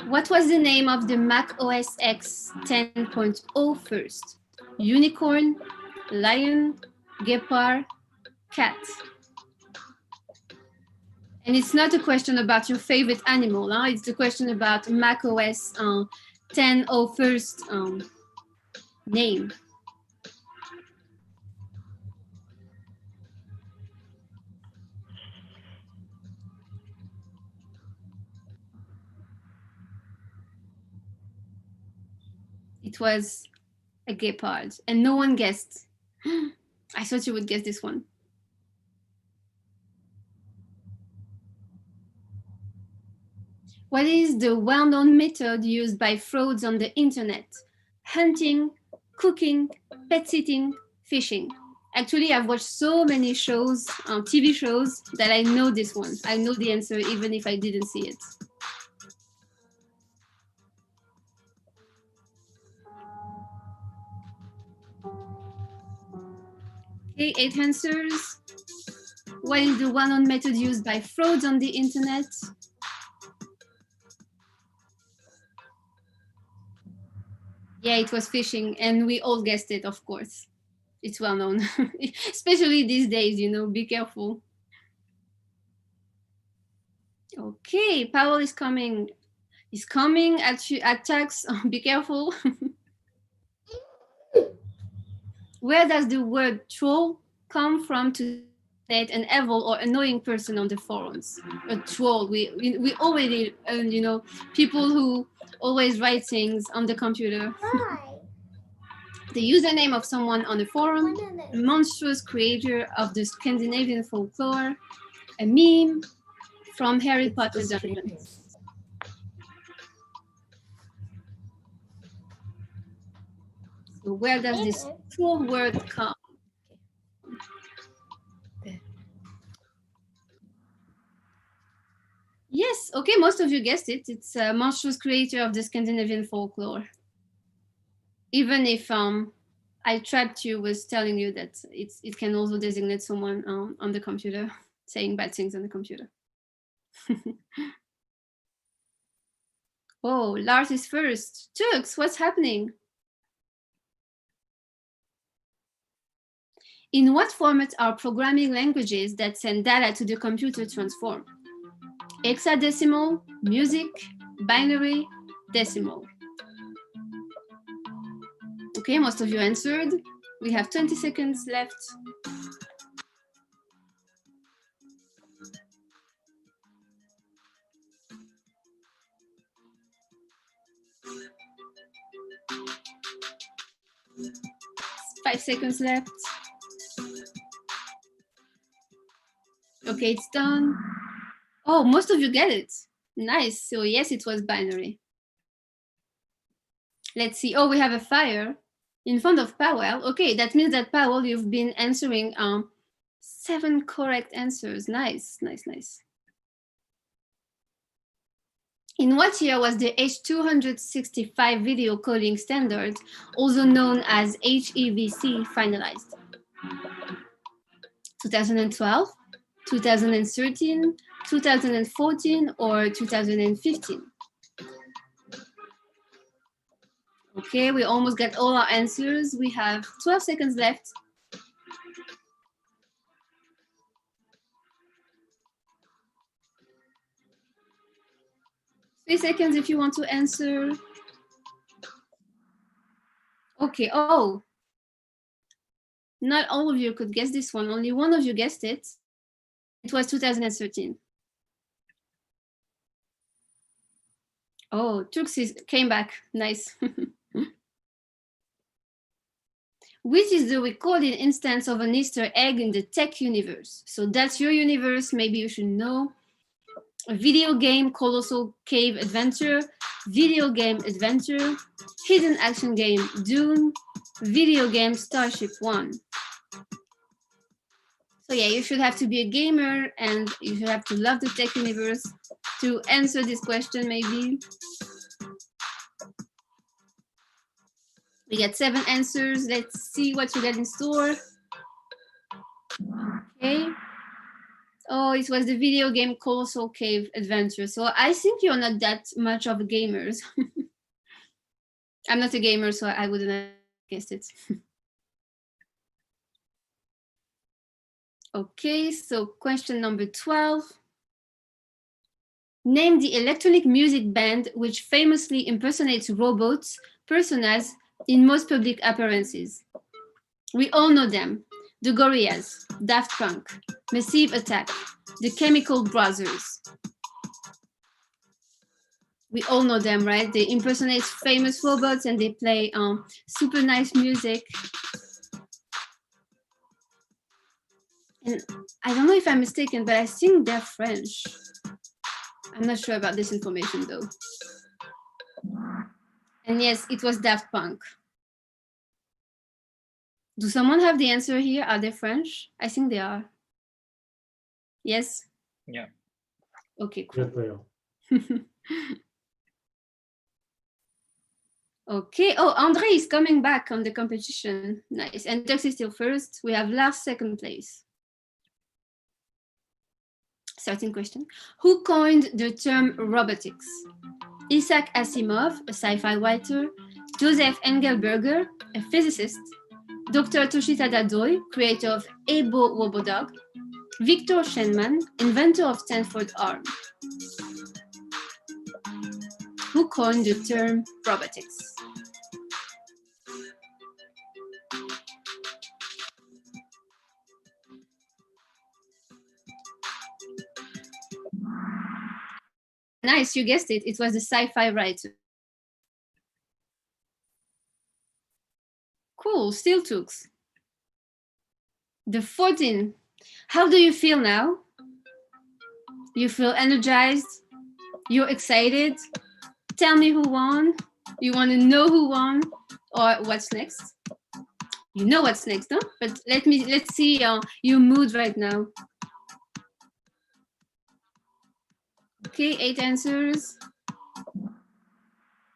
What was the name of the Mac OS X 10.0 first? Unicorn, lion, guepard, cat. And it's not a question about your favorite animal, huh? It's a question about Mac OS 10.0 first name. It was a guepard, and no one guessed. I thought you would guess this one. What is the well-known method used by frauds on the internet? Hunting, cooking, pet sitting, fishing. Actually, I've watched so many shows, TV shows, that I know this one. I know the answer even if I didn't see it. Okay, 8 answers. What is the well-known method used by frauds on the internet? Yeah, it was fishing, and we all guessed it, of course. It's well known, especially these days, you know, be careful. Okay, Powell is coming. He's coming at you, attacks. Be careful. Where does the word troll come from to designate an evil or annoying person on the forums? A troll. We already, you know, people who always write things on the computer. The username of someone on the forum, a monstrous creator of the Scandinavian folklore, a meme from Harry Potter Dungeons. So where does this full word come? Yes, okay, most of you guessed it. It's a monstrous creator of the Scandinavian folklore. Even if I trapped you was telling you that it can also designate someone on the computer saying bad things on the computer. Oh, Lars is first. Tux, what's happening? In what format are programming languages that send data to the computer transformed? Hexadecimal, music, binary, decimal. Okay, most of you answered. We have 20 seconds left. Five seconds left. Okay, it's done. Oh, most of you get it. Nice. So yes, it was binary. Let's see. Oh, we have a fire in front of Powell. Okay, that means that Powell, you've been answering 7 correct answers. Nice, nice, nice. In what year was the H265 video coding standard, also known as HEVC, finalized? 2012, 2013, 2014, or 2015? Okay, we almost got all our answers. We have 12 seconds left. Three seconds if you want to answer. Okay, oh. Not all of you could guess this one. Only one of you guessed it. It was 2013. Oh, Tuxis came back. Nice. Which is the recorded instance of an Easter egg in the tech universe? So that's your universe. Maybe you should know. A video game, Colossal Cave Adventure, video game Adventure, hidden action game, Dune, video game Starship One. So yeah, you should have to be a gamer and you should have to love the tech universe to answer this question, maybe. We got 7 answers. Let's see what you got in store. Okay. Oh, it was the video game Colossal Cave Adventure. So I think you're not that much of a gamers. I'm not a gamer, so I wouldn't have guessed it. Okay, so question number 12. Name the electronic music band which famously impersonates robots, personas in most public appearances. We all know them. The Gorillaz, Daft Punk, Massive Attack, the Chemical Brothers. We all know them, right? They impersonate famous robots and they play super nice music. And I don't know if I'm mistaken, but I think they're French. I'm not sure about this information though. And yes, it was Daft Punk. Do someone have the answer here? Are they French? I think they are. Yes? Yeah. Okay, cool. Yes, they are. Okay. Oh, Andre is coming back on the competition. Nice. And Tux is still first. We have last second place. 13th question. Who coined the term robotics? Isaac Asimov, a sci-fi writer, Joseph Engelberger, a physicist, Dr. Toshitada Doi, creator of Ebo Robodog, Victor Shenman, inventor of Stanford ARM. Who coined the term robotics? Nice, you guessed it. It was the sci-fi writer. Cool, still tooks. The 14. How do you feel now? You feel energized? You're excited? Tell me who won. You want to know who won or what's next? You know what's next, no? But let's see your mood right now. Okay, 8 answers.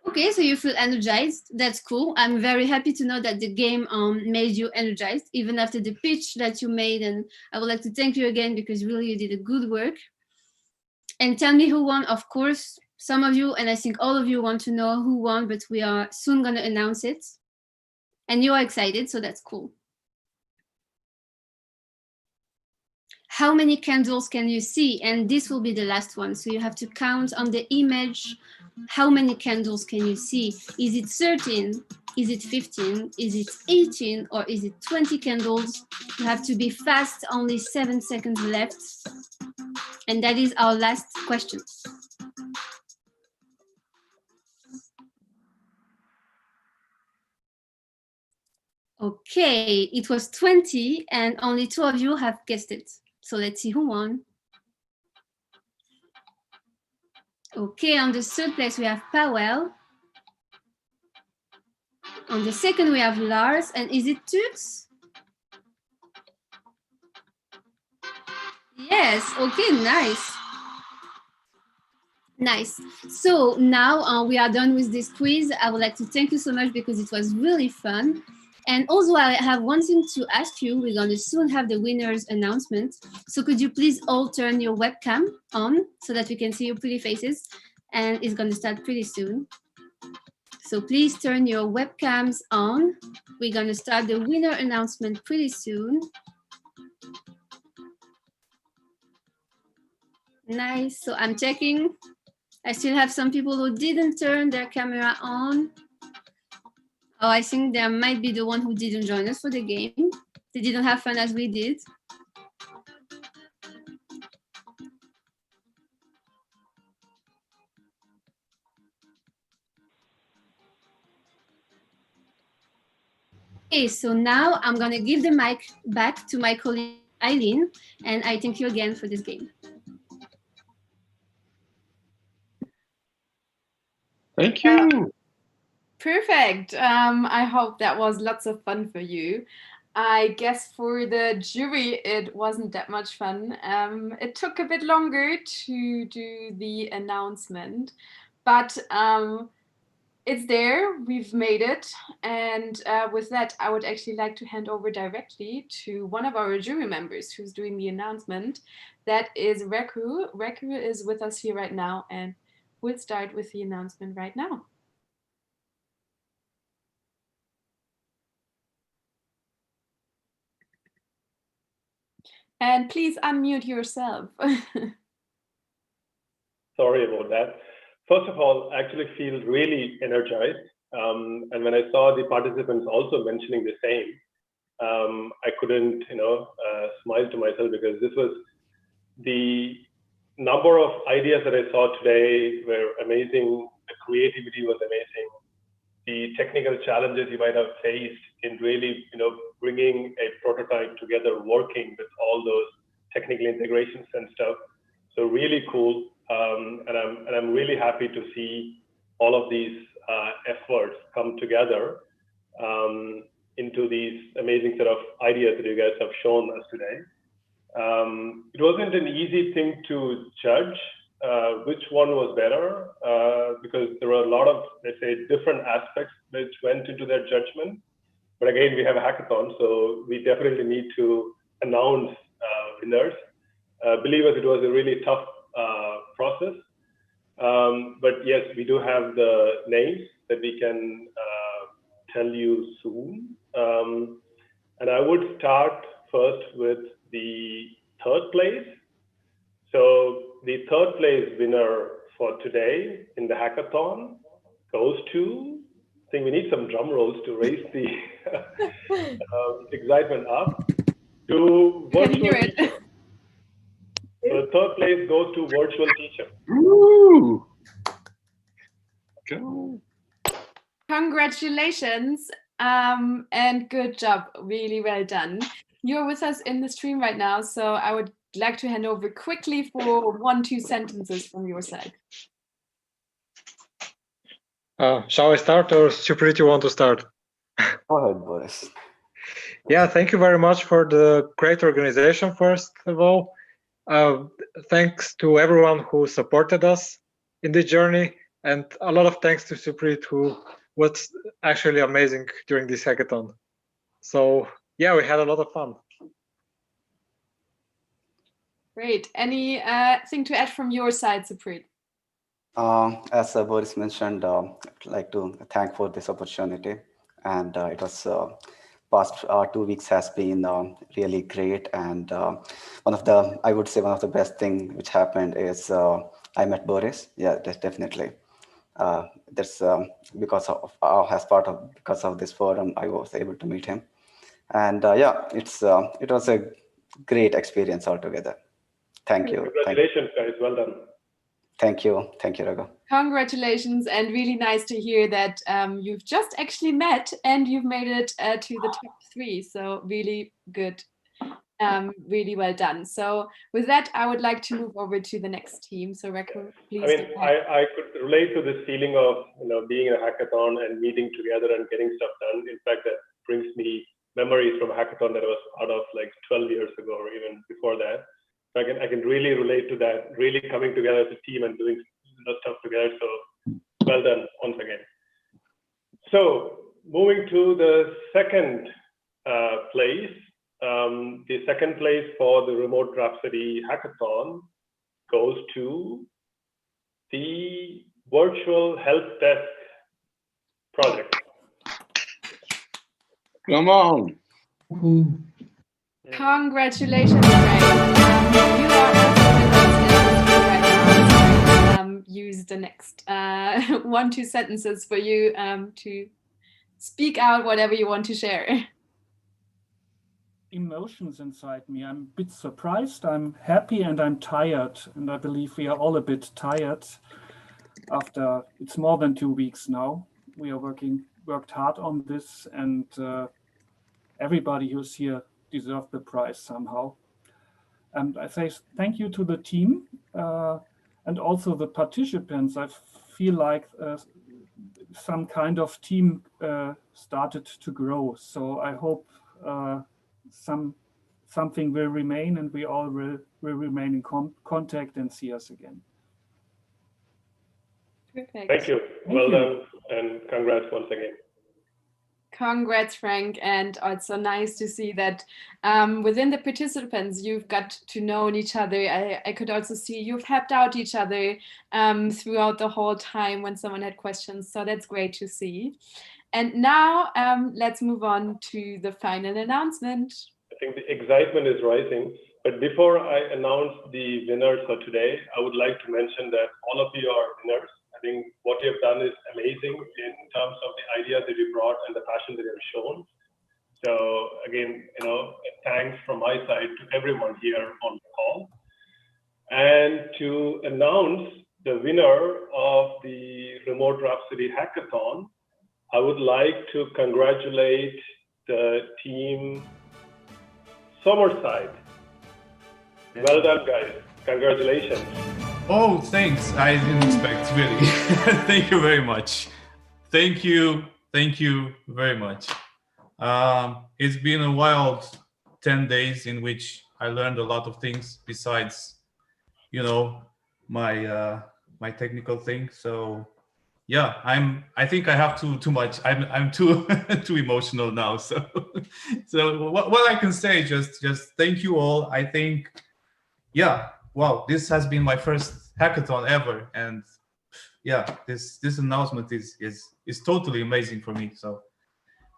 Okay, so you feel energized. That's cool. I'm very happy to know that the game made you energized, even after the pitch that you made. And I would like to thank you again because really you did a good work. And tell me who won. Of course, some of you, and I think all of you want to know who won, but we are soon going to announce it. And you are excited, so that's cool. How many candles can you see? And this will be the last one. So you have to count on the image. How many candles can you see? Is it 13? Is it 15? Is it 18? Or is it 20 candles? You have to be fast, only 7 seconds left. And that is our last question. Okay, it was 20 and only 2 of you have guessed it. So let's see who won. Okay, on the 3rd place we have Powell. On the 2nd we have Lars, and is it Tux? Yes, okay, nice. Nice. So now we are done with this quiz. I would like to thank you so much because it was really fun. And also I have one thing to ask you. We're going to soon have the winners announcement. So could you please all turn your webcam on so that we can see your pretty faces? And it's going to start pretty soon. So please turn your webcams on. We're going to start the winner announcement pretty soon. Nice. So I'm checking. I still have some people who didn't turn their camera on. Oh, I think there might be the one who didn't join us for the game. They didn't have fun as we did. Okay, so now I'm going to give the mic back to my colleague Eileen, and I thank you again for this game. Thank you. Perfect. I hope that was lots of fun for you. I guess for the jury, it wasn't that much fun. It took a bit longer to do the announcement, but it's there. We've made it. And with that, I would actually like to hand over directly to one of our jury members who's doing the announcement. That is Reku. Reku is with us here right now, and we'll start with the announcement right now. And please unmute yourself. Sorry about that. First of all, I actually feel really energized. And when I saw the participants also mentioning the same, I couldn't, smile to myself because this was the number of ideas that I saw today were amazing. The creativity was amazing. The technical challenges you might have faced in really, bringing a prototype together, working with all those technical integrations and stuff. So really cool. And I'm really happy to see all of these efforts come together into these amazing set of ideas that you guys have shown us today. It wasn't an easy thing to judge which one was better because there were a lot of, let's say, different aspects which went into their judgment. But again, we have a hackathon, so we definitely need to announce winners. Believe us, it was a really tough process. But yes, we do have the names that we can tell you soon. And I would start first with the 3rd place. So the 3rd place winner for today in the hackathon goes to, I think we need some drum rolls to raise the excitement up, to virtual teacher. So the 3rd place goes to virtual teacher. Ooh. Go. Congratulations. And good job, really well done. You're with us in the stream right now, so I would like to hand over quickly for 1-2 sentences from your side. Shall I start, or Supreet, you want to start? Go ahead, Boris. Yeah, thank you very much for the great organization, first of all. Thanks to everyone who supported us in this journey, and a lot of thanks to Supreet, who was actually amazing during this hackathon. So yeah, we had a lot of fun. Great. Any thing to add from your side, Supreet? As Boris mentioned, I'd like to thank for this opportunity, and it was past 2 weeks has been really great, and I would say one of the best thing which happened is I met Boris. Yeah, that's definitely. That's because of this forum I was able to meet him, and yeah, it was a great experience altogether. Thank you. Congratulations, guys. Well done. Thank you, Raghu. Congratulations, and really nice to hear that you've just actually met and you've made it to the top 3. So really good, really well done. So with that, I would like to move over to the next team. So Raghu, please. I mean, I could relate to this feeling of being in a hackathon and meeting together and getting stuff done. In fact, that brings me memories from a hackathon that I was out of like 12 years ago or even before that. So I can really relate to that, really coming together as a team and doing the stuff together. So well done once again. So moving to the second place, the second place for the Remote Rhapsody Hackathon goes to the Virtual Help Desk project. Come on. Congratulations, Frank. You are right now. Use the next 1-2 sentences for you to speak out whatever you want to share. Emotions inside me. I'm a bit surprised, I'm happy, and I'm tired. And I believe we are all a bit tired after it's more than 2 weeks now. We are worked hard on this, and everybody who's here deserves the prize somehow. And I say thank you to the team and also the participants. I feel like some kind of team started to grow. So I hope something will remain, and we all will remain in contact and see us again. Perfect. Thank you. Well done, and congrats once again. Congrats, Frank, and also nice to see that within the participants you've got to know each other. I could also see you've helped out each other throughout the whole time when someone had questions, so that's great to see. And now let's move on to the final announcement. I think the excitement is rising, but before I announce the winners for today, I would like to mention that all of you are winners. I think what you have done is amazing in terms of the ideas that you brought and the passion that you have shown. So again, thanks from my side to everyone here on the call. And to announce the winner of the Remote Rhapsody Hackathon, I would like to congratulate the team Summerside. Well done, guys. Congratulations. Oh, thanks. I didn't expect, really. Thank you very much. Thank you very much. It's been a wild 10 days in which I learned a lot of things besides, my technical thing. So yeah, I think I have too much. I'm too too emotional now. So what I can say, just thank you all. I think, yeah, wow, this has been my first hackathon ever, and yeah, this announcement is totally amazing for me. So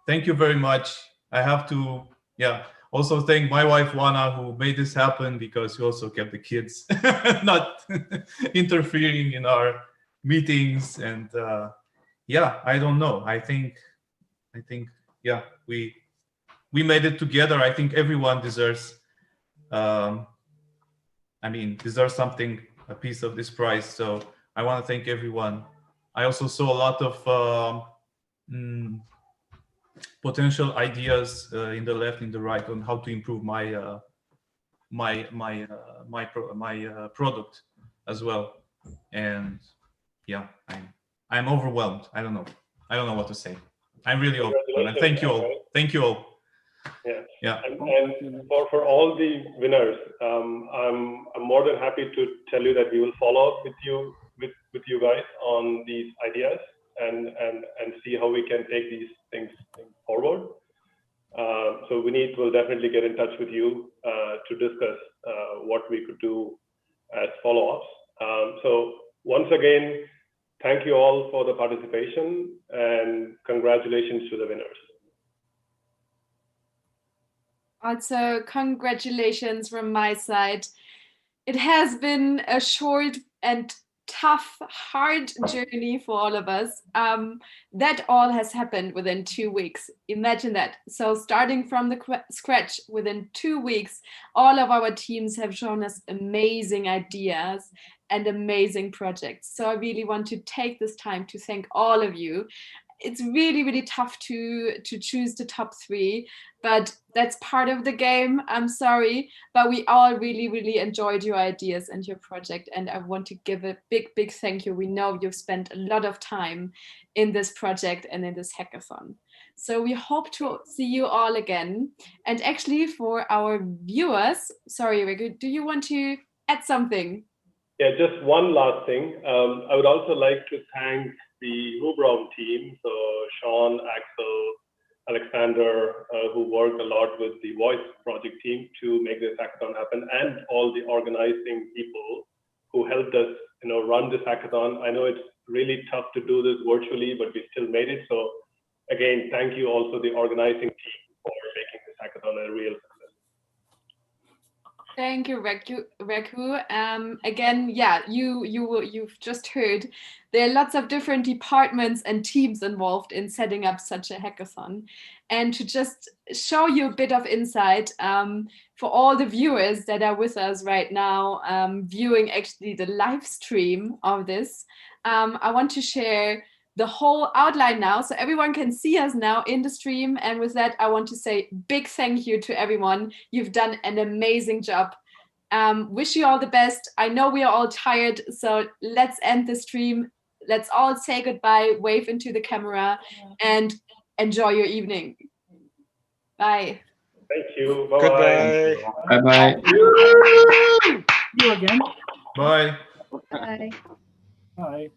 thank you very much. I have to also thank my wife Juana, who made this happen, because she also kept the kids not interfering in our meetings. And I don't know. I think we made it together. I think everyone deserves deserves something, a piece of this prize. So I want to thank everyone. I also saw a lot of potential ideas in the left, in the right, on how to improve my product as well. And yeah, I'm overwhelmed. I don't know what to say. I'm really overwhelmed. And thank you all. Thank you all. Yeah. And for all the winners, I'm more than happy to tell you that we will follow up with you guys on these ideas and see how we can take these things forward. So Vineet will definitely get in touch with you to discuss what we could do as follow-ups. So once again, thank you all for the participation and congratulations to the winners. Also, congratulations from my side. It has been a short and tough, hard journey for all of us. That all has happened within 2 weeks. Imagine that. So starting from the scratch within 2 weeks, all of our teams have shown us amazing ideas and amazing projects. So I really want to take this time to thank all of you. It's really, really tough to choose the top 3, but that's part of the game. I'm sorry, but we all really, really enjoyed your ideas and your project. And I want to give a big, big thank you. We know you've spent a lot of time in this project and in this hackathon. So we hope to see you all again. And actually for our viewers, sorry, Riku, do you want to add something? Yeah, just one last thing. I would also like to thank the Hubraum team, so Sean, Axel, Alexander, who worked a lot with the Voice project team to make this hackathon happen, and all the organizing people who helped us, run this hackathon. I know it's really tough to do this virtually, but we still made it. So again, thank you also the organizing team for making this hackathon a real success. Thank you, Reku. Again, yeah, you've just heard there are lots of different departments and teams involved in setting up such a hackathon. And to just show you a bit of insight for all the viewers that are with us right now, viewing actually the live stream of this, I want to share the whole outline now so everyone can see us now in the stream. And with that, I want to say big thank you to everyone. You've done an amazing job. Wish you all the best. I know we are all tired, so let's end the stream. Let's all say goodbye, wave into the camera, and enjoy your evening. Bye. Thank you. Bye-bye. Goodbye. Bye-bye. See you again. Bye. Bye. Bye.